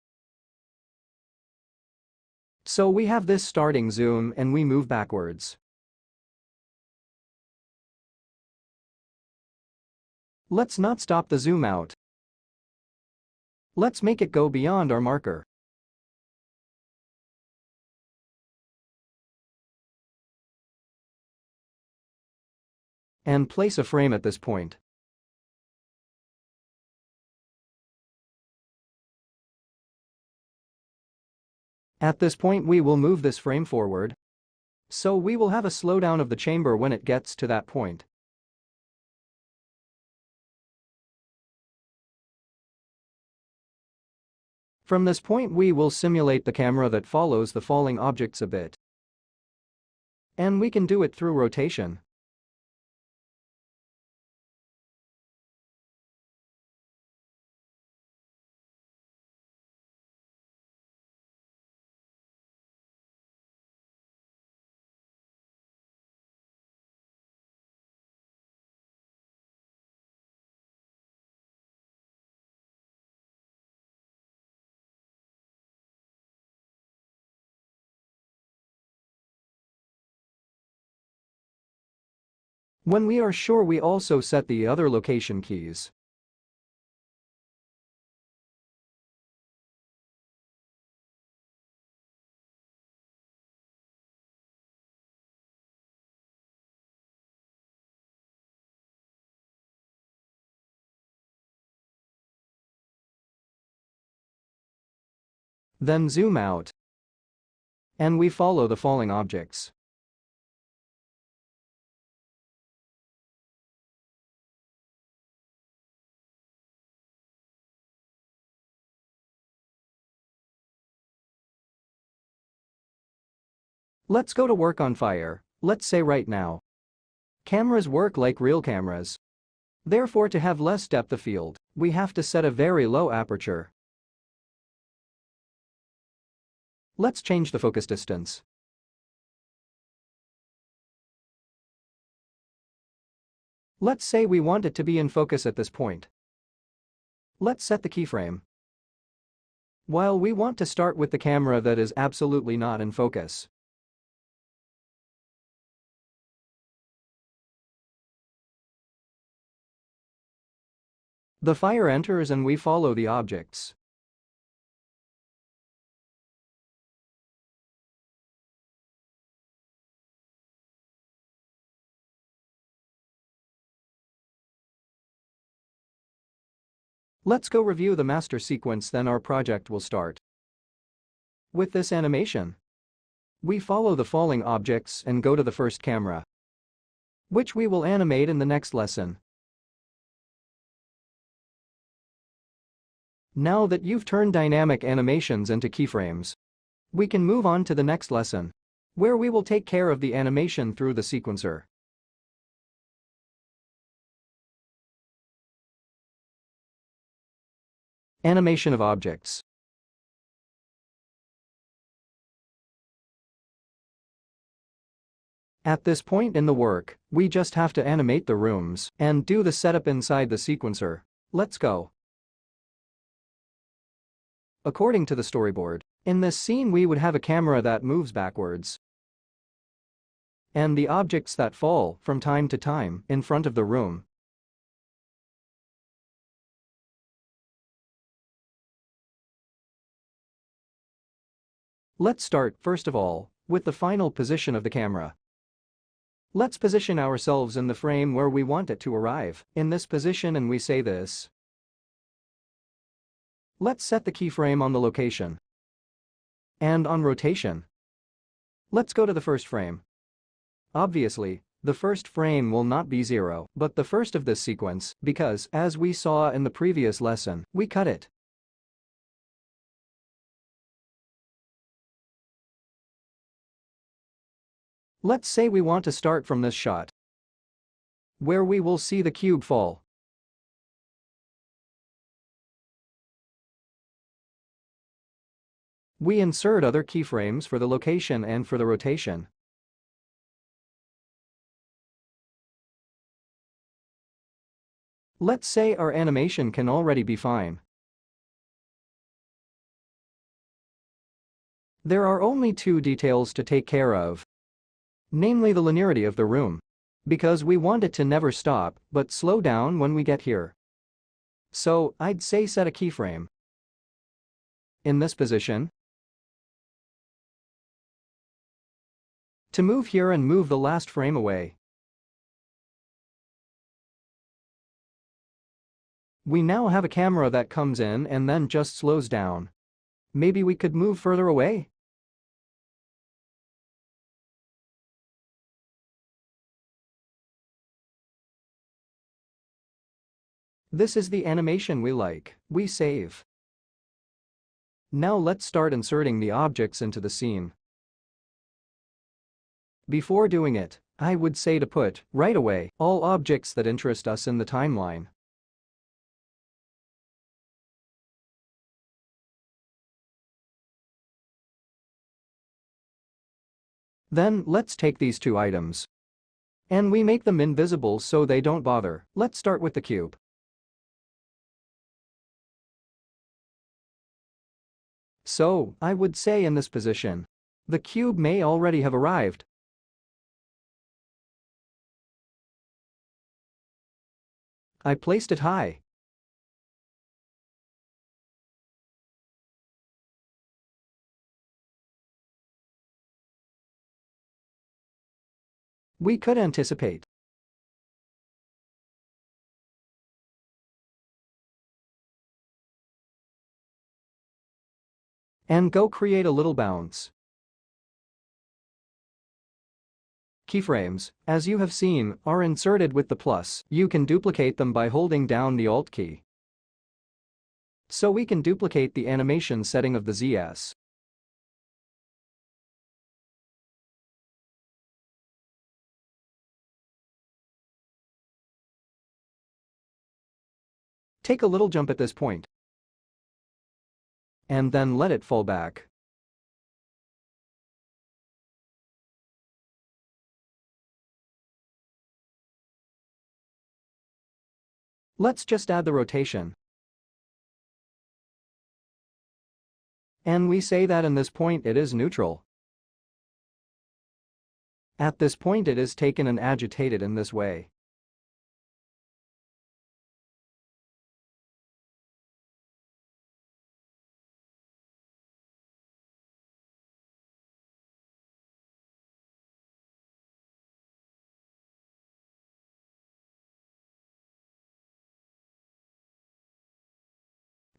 So we have this starting zoom and we move backwards. Let's not stop the zoom out. Let's make it go beyond our marker. And place a frame at this point. At this point we will move this frame forward. So we will have a slowdown of the chamber when it gets to that point. From this point we will simulate the camera that follows the falling objects a bit. And we can do it through rotation. When we are sure, we also set the other location keys. Then zoom out. And we follow the falling objects. Let's go to work on fire, let's say right now. Cameras work like real cameras. Therefore, to have less depth of field, we have to set a very low aperture. Let's change the focus distance. Let's say we want it to be in focus at this point. Let's set the keyframe. While we want to start with the camera that is absolutely not in focus. The fire enters and we follow the objects. Let's go review the master sequence, then our project will start. With this animation, we follow the falling objects and go to the first camera, which we will animate in the next lesson. Now that you've turned dynamic animations into keyframes, we can move on to the next lesson, where we will take care of the animation through the sequencer. Animation of objects. At this point in the work, we just have to animate the rooms and do the setup inside the sequencer. Let's go. According to the storyboard, in this scene we would have a camera that moves backwards and the objects that fall from time to time in front of the room. Let's start, first of all, with the final position of the camera. Let's position ourselves in the frame where we want it to arrive, in this position, and we say this. Let's set the keyframe on the location. And on rotation. Let's go to the first frame. Obviously, the first frame will not be 0, but the first of this sequence, because, as we saw in the previous lesson, we cut it. Let's say we want to start from this shot, where we will see the cube fall. We insert other keyframes for the location and for the rotation. Let's say our animation can already be fine. There are only two details to take care of, namely the linearity of the room. Because we want it to never stop, but slow down when we get here. So, I'd say set a keyframe. In this position. To move here and move the last frame away. We now have a camera that comes in and then just slows down. Maybe we could move further away? This is the animation we like. We save. Now let's start inserting the objects into the scene. Before doing it, I would say to put, right away, all objects that interest us in the timeline. Then, let's take these two items. And we make them invisible so they don't bother. Let's start with the cube. So, I would say in this position. The cube may already have arrived. I placed it high. We could anticipate. And go create a little bounce. Keyframes, as you have seen, are inserted with the plus. You can duplicate them by holding down the Alt key. So we can duplicate the animation setting of the ZS. Take a little jump at this point. And then let it fall back. Let's just add the rotation. And we say that in this point it is neutral. At this point it is taken and agitated in this way.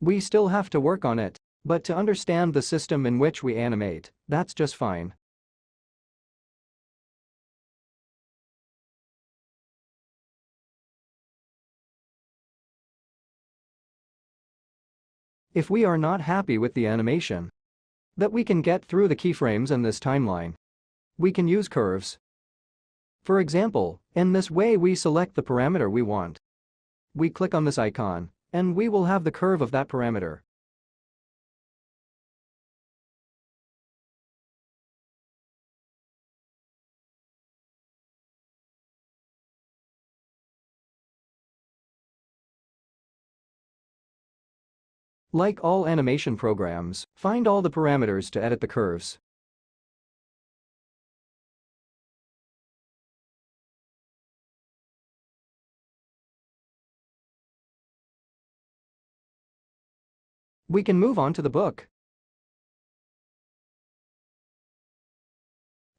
We still have to work on it, but to understand the system in which we animate, that's just fine. If we are not happy with the animation that we can get through the keyframes in this timeline, we can use curves. For example, in this way we select the parameter we want. We click on this icon, and we will have the curve of that parameter. Like all animation programs, find all the parameters to edit the curves. We can move on to the book.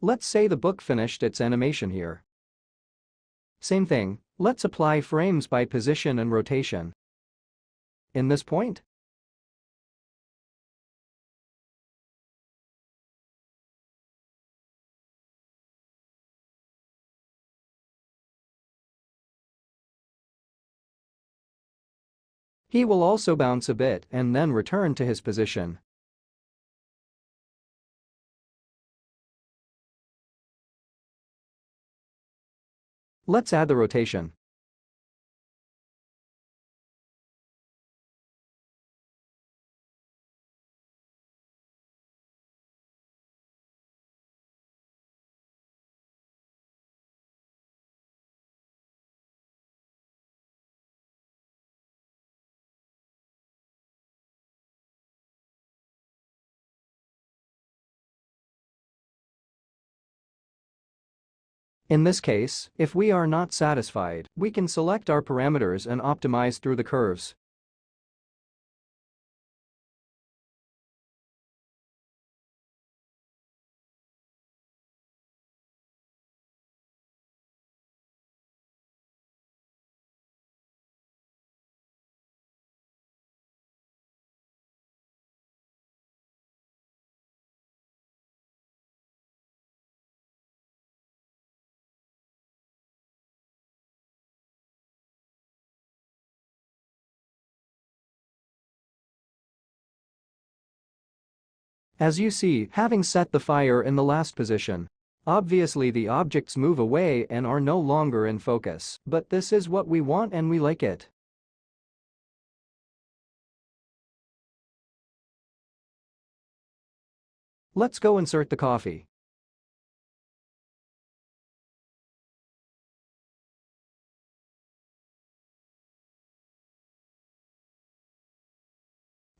Let's say the book finished its animation here. Same thing, let's apply frames by position and rotation. In this point, he will also bounce a bit and then return to his position. Let's add the rotation. In this case, if we are not satisfied, we can select our parameters and optimize through the curves. As you see, having set the fire in the last position, obviously the objects move away and are no longer in focus, but this is what we want and we like it. Let's go insert the coffee.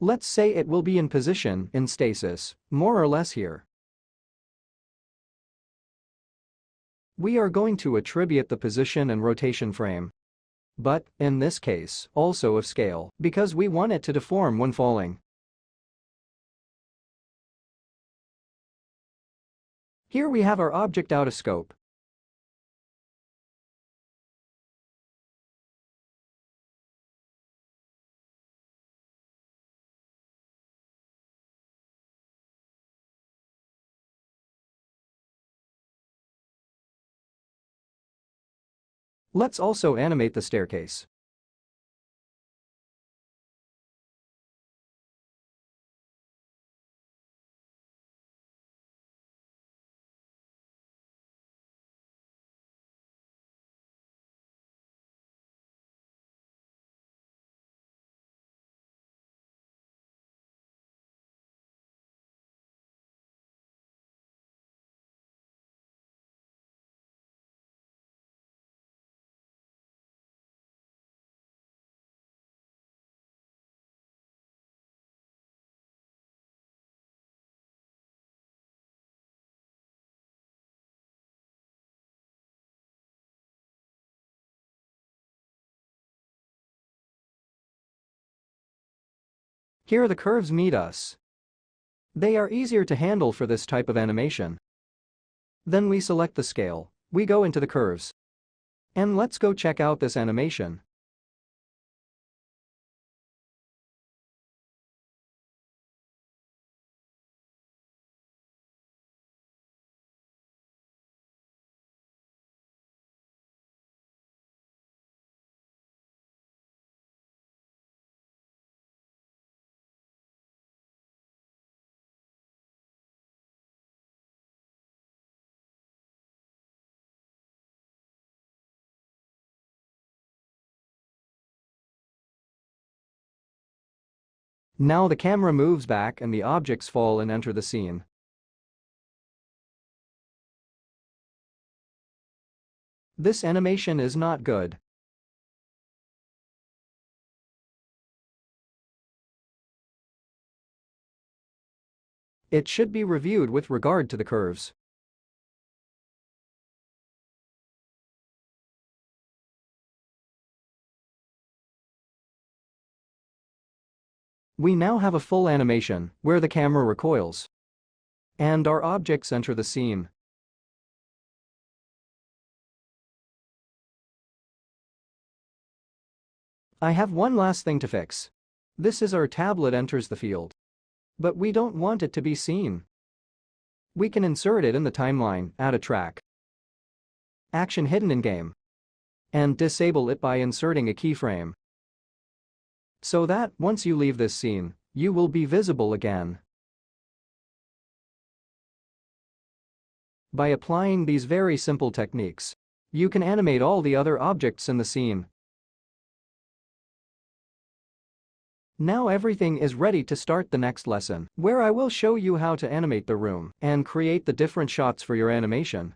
Let's say it will be in position, in stasis, more or less here. We are going to attribute the position and rotation frame. But, in this case, also of scale, because we want it to deform when falling. Here we have our object out of scope. Let's also animate the staircase. Here the curves meet us. They are easier to handle for this type of animation. Then we select the scale, we go into the curves. And let's go check out this animation. Now the camera moves back and the objects fall and enter the scene. This animation is not good. It should be reviewed with regard to the curves. We now have a full animation, where the camera recoils. And our objects enter the scene. I have one last thing to fix. This is our tablet enters the field. But we don't want it to be seen. We can insert it in the timeline, add a track. Action hidden in game. And disable it by inserting a keyframe. So that, once you leave this scene, you will be visible again. By applying these very simple techniques, you can animate all the other objects in the scene. Now everything is ready to start the next lesson, where I will show you how to animate the room and create the different shots for your animation.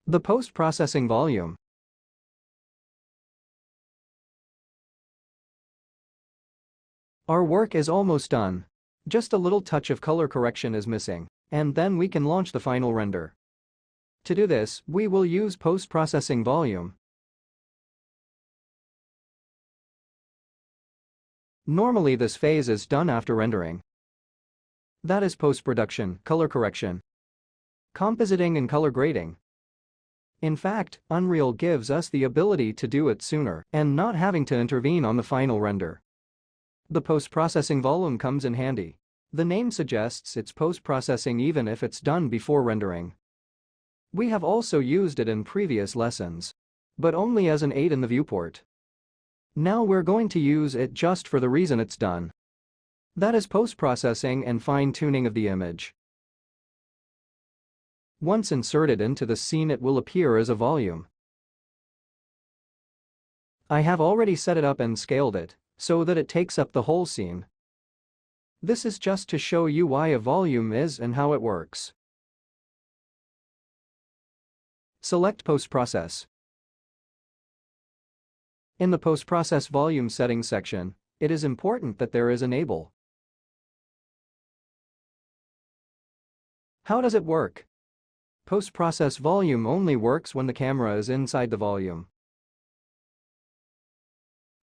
The post-processing volume. Our work is almost done. Just a little touch of color correction is missing, and then we can launch the final render. To do this, we will use post-processing volume. Normally this phase is done after rendering. That is post-production, color correction, compositing and color grading. In fact, Unreal gives us the ability to do it sooner and not having to intervene on the final render. The post-processing volume comes in handy. The name suggests it's post-processing even if it's done before rendering. We have also used it in previous lessons, but only as an aid in the viewport. Now we're going to use it just for the reason it's done. That is post-processing and fine-tuning of the image. Once inserted into the scene, it will appear as a volume. I have already set it up and scaled it so that it takes up the whole scene. This is just to show you why a volume is and how it works. Select Post-Process. In the Post-Process Volume Settings section, it is important that there is Enable. How does it work? Post-process volume only works when the camera is inside the volume.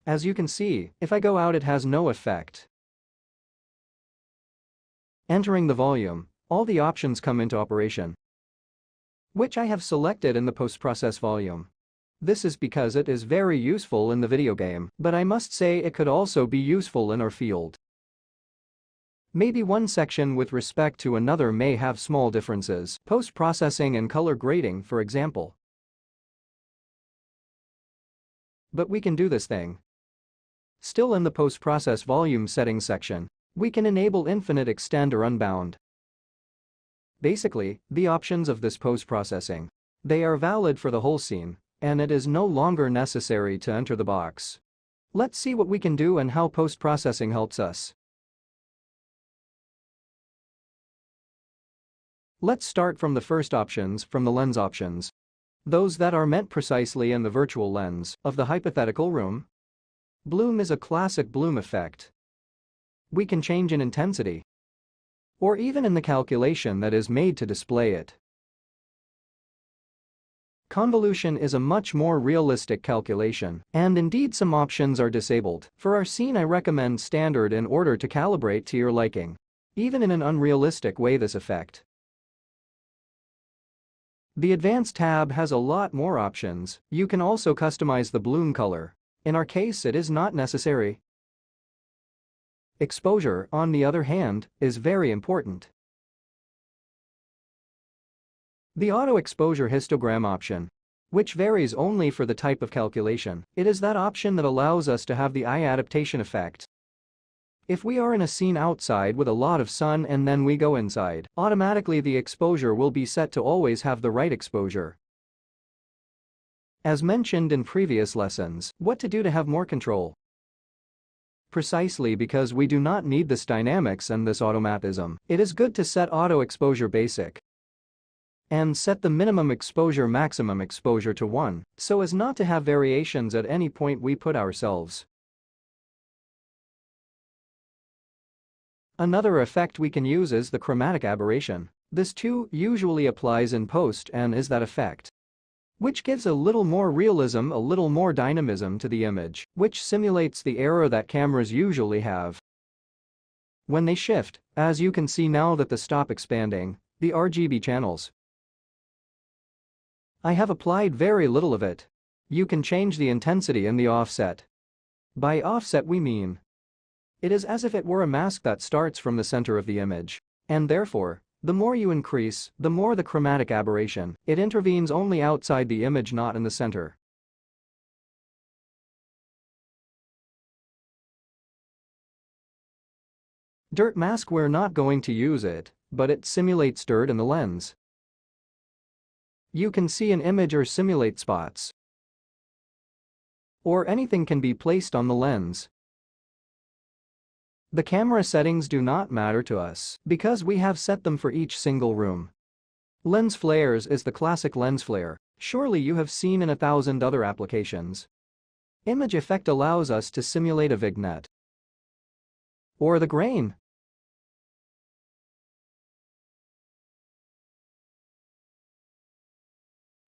As you can see, if I go out, it has no effect. Entering the volume, all the options come into operation, which I have selected in the post-process volume. This is because it is very useful in the video game, but I must say it could also be useful in our field. Maybe one section with respect to another may have small differences, post-processing and color grading, for example. But we can do this thing. Still in the post-process volume settings section, we can enable infinite extend or unbound. Basically, the options of this post-processing, they are valid for the whole scene, and it is no longer necessary to enter the box. Let's see what we can do and how post-processing helps us. Let's start from the first options from the lens options. Those that are meant precisely in the virtual lens of the hypothetical room. Bloom is a classic bloom effect. We can change in intensity, or even in the calculation that is made to display it. Convolution is a much more realistic calculation, and indeed some options are disabled. For our scene, I recommend standard in order to calibrate to your liking. Even in an unrealistic way, this effect. The Advanced tab has a lot more options. You can also customize the bloom color. In our case, it is not necessary. Exposure, on the other hand, is very important. The auto exposure histogram option, which varies only for the type of calculation, it is that option that allows us to have the eye adaptation effect. If we are in a scene outside with a lot of sun and then we go inside, automatically the exposure will be set to always have the right exposure. As mentioned in previous lessons, what to do to have more control? Precisely because we do not need this dynamics and this automatism, it is good to set auto exposure basic and set the minimum exposure maximum exposure to 1, so as not to have variations at any point we put ourselves. Another effect we can use is the chromatic aberration. This too usually applies in post and is that effect, which gives a little more realism, a little more dynamism to the image, which simulates the error that cameras usually have when they shift, as you can see now that the stop expanding, the RGB channels. I have applied very little of it. You can change the intensity and the offset. By offset we mean it is as if it were a mask that starts from the center of the image, and therefore, the more you increase, the more the chromatic aberration, it intervenes only outside the image, not in the center. Dirt mask, we're not going to use it, but it simulates dirt in the lens. You can see an image or simulate spots, or anything can be placed on the lens. The camera settings do not matter to us because we have set them for each single room. Lens flares is the classic lens flare. Surely you have seen in 1,000 other applications. Image effect allows us to simulate a vignette or the grain.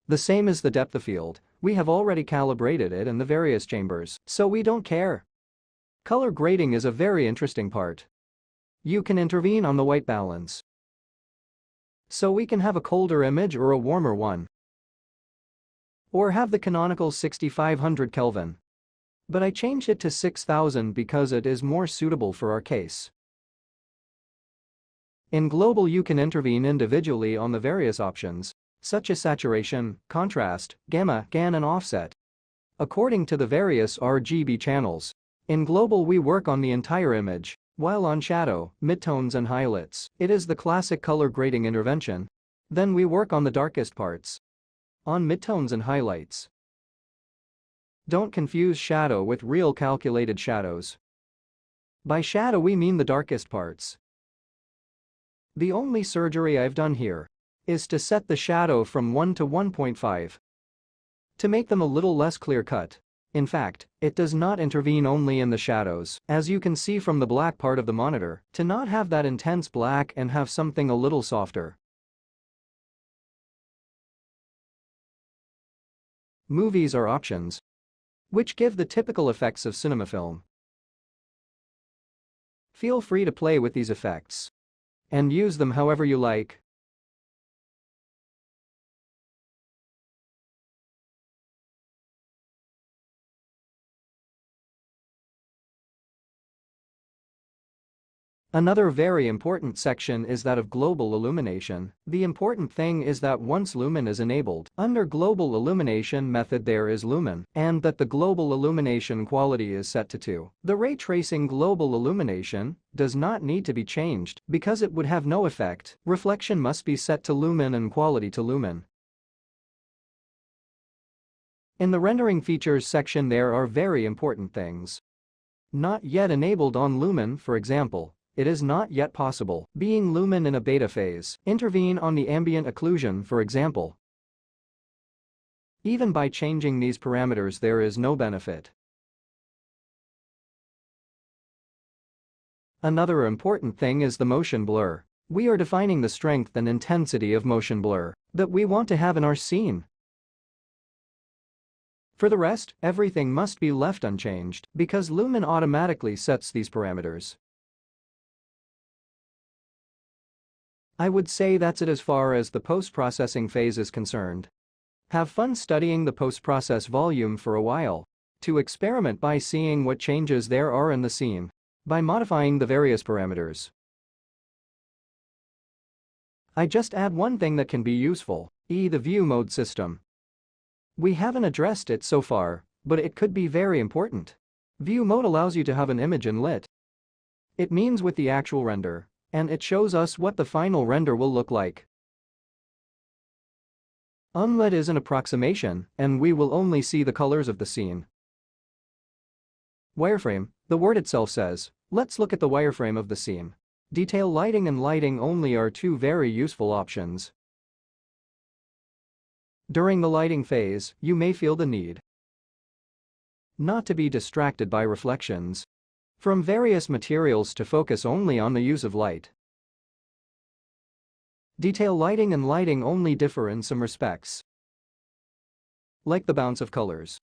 The same as the depth of field, we have already calibrated it in the various chambers, so we don't care. Color grading is a very interesting part. You can intervene on the white balance, so we can have a colder image or a warmer one, or have the canonical 6500 Kelvin. But I changed it to 6000 because it is more suitable for our case. In global, you can intervene individually on the various options, such as saturation, contrast, gamma, GAN and offset, according to the various RGB channels. In global, we work on the entire image, while on shadow, midtones and highlights, it is the classic color grading intervention. Then we work on the darkest parts, on midtones and highlights. Don't confuse shadow with real calculated shadows. By shadow we mean the darkest parts. The only surgery I've done here is to set the shadow from 1 to 1.5 to make them a little less clear-cut. In fact, it does not intervene only in the shadows, as you can see from the black part of the monitor, to not have that intense black and have something a little softer. Movies are options, which give the typical effects of cinema film. Feel free to play with these effects and use them however you like. Another very important section is that of global illumination. The important thing is that once lumen is enabled, under global illumination method there is lumen, and that the global illumination quality is set to 2. The ray tracing global illumination does not need to be changed because it would have no effect. Reflection must be set to lumen and quality to lumen. In the rendering features section there are very important things not yet enabled on lumen. For example, it is not yet possible, being lumen in a beta phase, intervene on the ambient occlusion, for example. Even by changing these parameters there is no benefit. Another important thing is the motion blur. We are defining the strength and intensity of motion blur that we want to have in our scene. For the rest, everything must be left unchanged because lumen automatically sets these parameters. I would say that's it as far as the post-processing phase is concerned. Have fun studying the post-process volume for a while to experiment by seeing what changes there are in the scene by modifying the various parameters. I just add one thing that can be useful, the view mode system. We haven't addressed it so far, but it could be very important. View mode allows you to have an image in lit. It means with the actual render, and it shows us what the final render will look like. Unlit is an approximation, and we will only see the colors of the scene. Wireframe, the word itself says, let's look at the wireframe of the scene. Detail lighting and lighting only are two very useful options. During the lighting phase, you may feel the need not to be distracted by reflections from various materials to focus only on the use of light. Detail lighting and lighting only differ in some respects, like the bounce of colors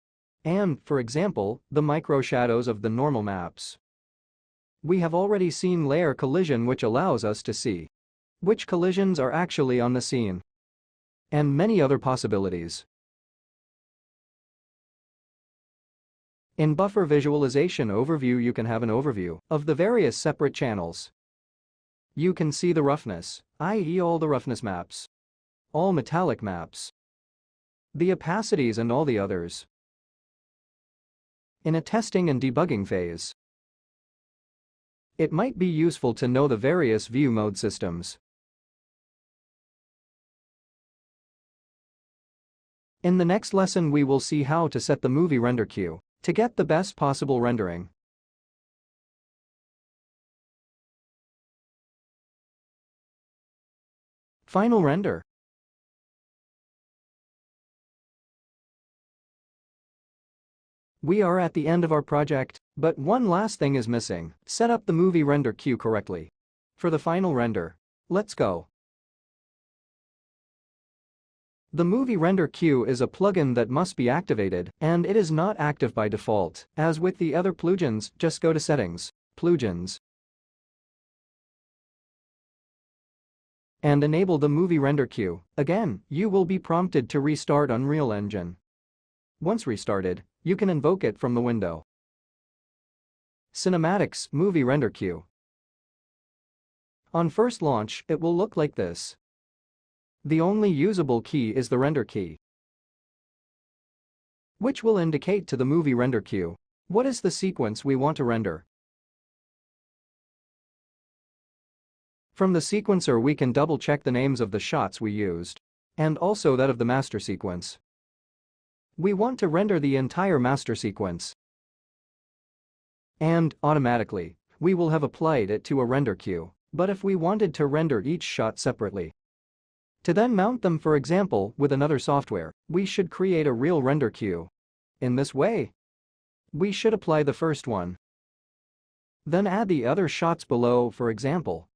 and, for example, the micro shadows of the normal maps. We have already seen layer collision, which allows us to see which collisions are actually on the scene, and many other possibilities. In buffer visualization overview you can have an overview of the various separate channels. You can see the roughness, i.e. all the roughness maps, all metallic maps, the opacities and all the others. In a testing and debugging phase, it might be useful to know the various view mode systems. In the next lesson we will see how to set the movie render queue to get the best possible rendering. Final render. We are at the end of our project, but one last thing is missing. Set up the movie render queue correctly. For the final render, let's go. The Movie Render Queue is a plugin that must be activated, and it is not active by default. As with the other plugins, just go to Settings, Plugins, and enable the Movie Render Queue. Again, you will be prompted to restart Unreal Engine. Once restarted, you can invoke it from the window. Cinematics Movie Render Queue. On first launch, it will look like this. The only usable key is the render key, which will indicate to the Movie Render Queue what is the sequence we want to render. From the sequencer we can double-check the names of the shots we used, and also that of the master sequence. We want to render the entire master sequence, and, automatically, we will have applied it to a render queue. But if we wanted to render each shot separately, to then mount them for example with another software, we should create a real render queue. In this way, we should apply the first one, then add the other shots below for example.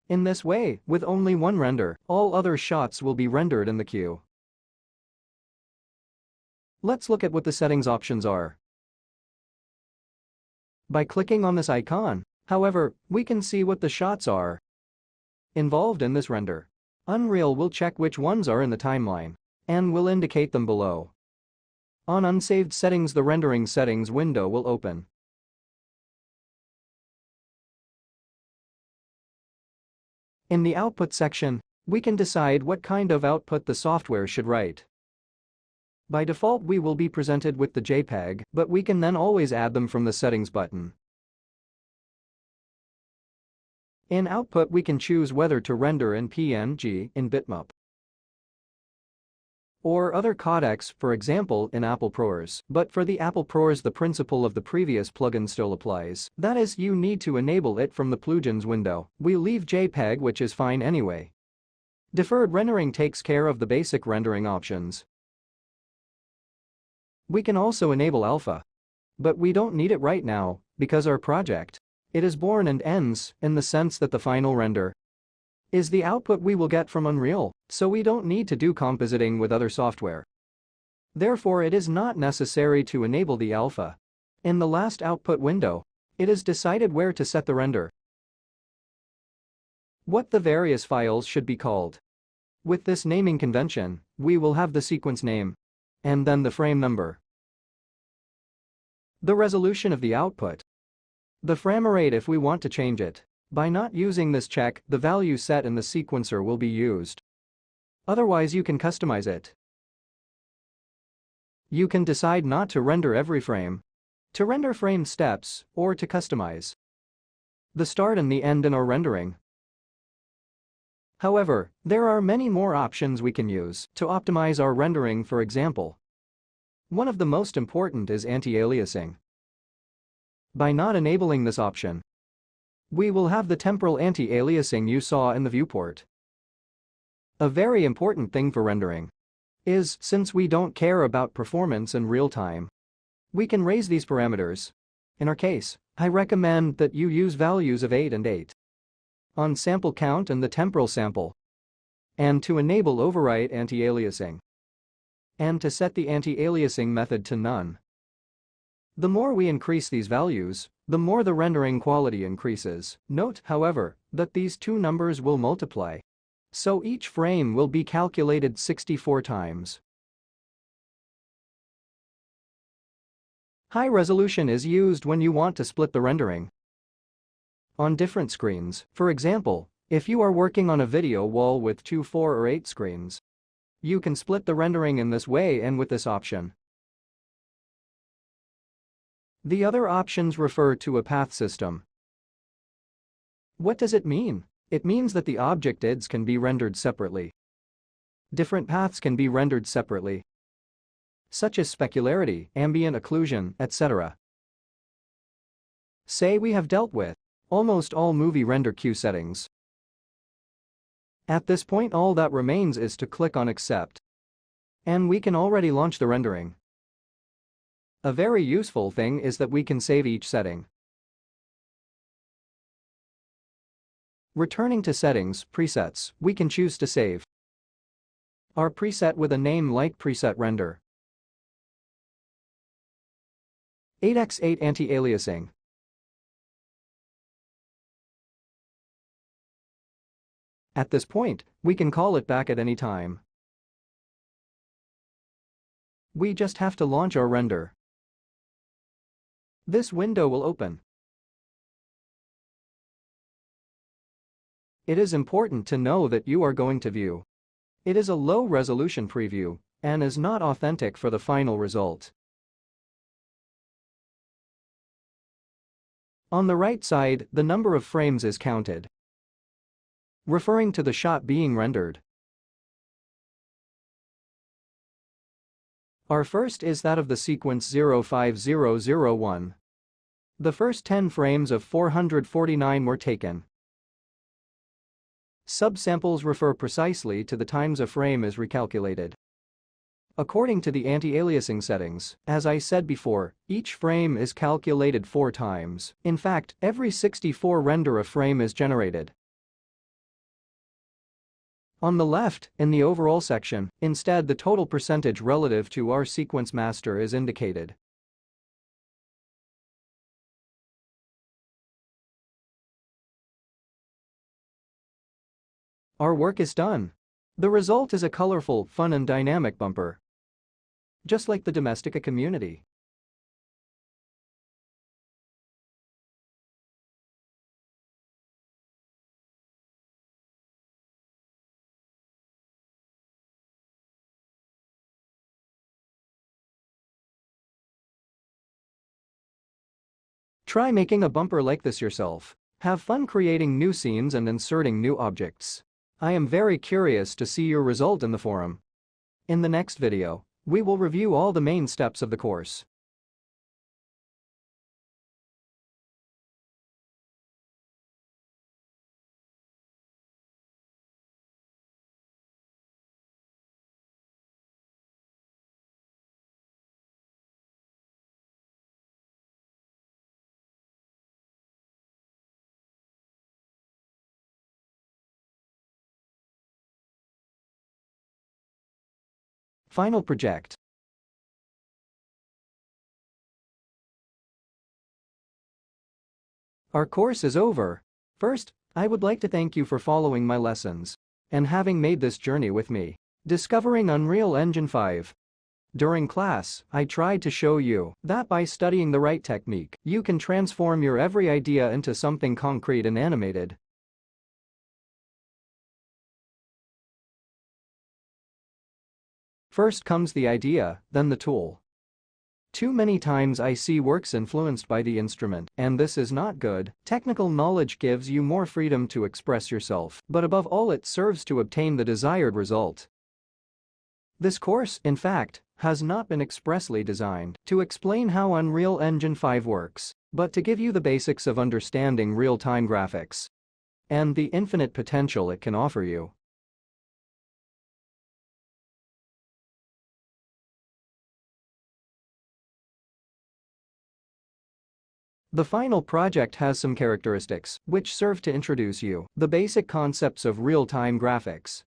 In this way, with only one render, all other shots will be rendered in the queue. Let's look at what the settings options are. By clicking on this icon, however, we can see what the shots are involved in this render. Unreal will check which ones are in the timeline and will indicate them below. On unsaved settings, the rendering settings window will open. In the output section, we can decide what kind of output the software should write. By default, we will be presented with the JPEG, but we can then always add them from the settings button. In output, we can choose whether to render in PNG, in bitmap, or other codecs, for example in Apple ProRes. But for the Apple ProRes, the principle of the previous plugin still applies. That is, you need to enable it from the plugins window. We leave JPEG, which is fine anyway. Deferred rendering takes care of the basic rendering options. We can also enable alpha, but we don't need it right now because our project, it is born and ends in the sense that the final render is the output we will get from Unreal, so we don't need to do compositing with other software. Therefore, it is not necessary to enable the alpha. In the last output window, it is decided where to set the render, what the various files should be called. With this naming convention, we will have the sequence name, and then the frame number, the resolution of the output, the frame rate if we want to change it. By not using this check, the value set in the sequencer will be used. Otherwise, you can customize it. You can decide not to render every frame, to render frame steps, or to customize the start and the end in our rendering. However, there are many more options we can use to optimize our rendering. For example, one of the most important is anti-aliasing. By not enabling this option, we will have the temporal anti-aliasing you saw in the viewport. A very important thing for rendering is, since we don't care about performance in real time, we can raise these parameters. In our case, I recommend that you use values of 8 and 8 on sample count and the temporal sample, and to enable overwrite anti-aliasing, and to set the anti-aliasing method to none. The more we increase these values, the more the rendering quality increases. Note, however, that these two numbers will multiply, so each frame will be calculated 64 times. High resolution is used when you want to split the rendering on different screens. For example, if you are working on a video wall with 2, 4, or 8 screens, you can split the rendering in this way and with this option. The other options refer to a path system. What does it mean? It means that the object IDs can be rendered separately. Different paths can be rendered separately, such as specularity, ambient occlusion, etc. Say we have dealt with almost all movie render queue settings. At this point, all that remains is to click on Accept, and we can already launch the rendering. A very useful thing is that we can save each setting. Returning to Settings, Presets, we can choose to save Our preset with a name like preset render. 8x8 anti-aliasing. At this point, we can call it back at any time. We just have to launch our render. This window will open. It is important to know that you are going to view. It is a low-resolution preview and is not authentic for the final result. On the right side, the number of frames is counted, referring to the shot being rendered. Our first is that of the sequence 05001. The first 10 frames of 449 were taken. Subsamples refer precisely to the times a frame is recalculated. According to the anti-aliasing settings, as I said before, each frame is calculated 4 times. In fact, every 64 render a frame is generated. On the left, in the overall section, instead the total percentage relative to our sequence master is indicated. Our work is done. The result is a colorful, fun and dynamic bumper. Just like the Domestika community. Try making a bumper like this yourself. Have fun creating new scenes and inserting new objects. I am very curious to see your result in the forum. In the next video, we will review all the main steps of the course. Final project. Our course is over. First, I would like to thank you for following my lessons and having made this journey with me, discovering Unreal Engine 5. During class, I tried to show you that by studying the right technique, you can transform your every idea into something concrete and animated. First comes the idea, then the tool. Too many times I see works influenced by the instrument, and this is not good. Technical knowledge gives you more freedom to express yourself, but above all it serves to obtain the desired result. This course, in fact, has not been expressly designed to explain how Unreal Engine 5 works, but to give you the basics of understanding real-time graphics and the infinite potential it can offer you. The final project has some characteristics which serve to introduce you the basic concepts of real-time graphics.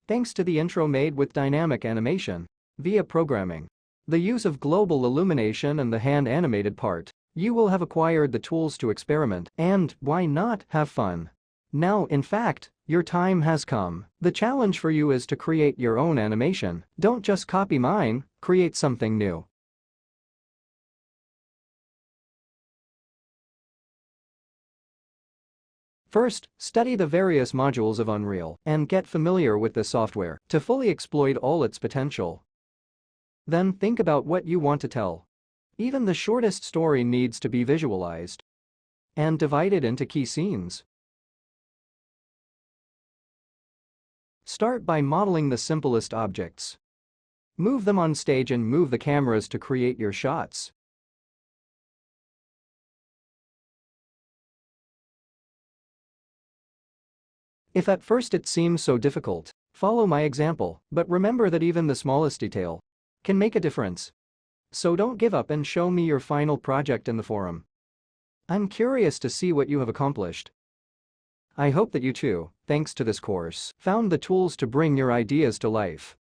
Thanks to the intro made with dynamic animation, via programming, the use of global illumination and the hand-animated part, you will have acquired the tools to experiment and, why not, have fun. Now, in fact, your time has come. The challenge for you is to create your own animation. Don't just copy mine, create something new. First, study the various modules of Unreal and get familiar with the software to fully exploit all its potential. Then think about what you want to tell. Even the shortest story needs to be visualized and divided into key scenes. Start by modeling the simplest objects. Move them on stage and move the cameras to create your shots. If at first it seems so difficult, follow my example, but remember that even the smallest detail can make a difference. So don't give up and show me your final project in the forum. I'm curious to see what you have accomplished. I hope that you too, thanks to this course, found the tools to bring your ideas to life.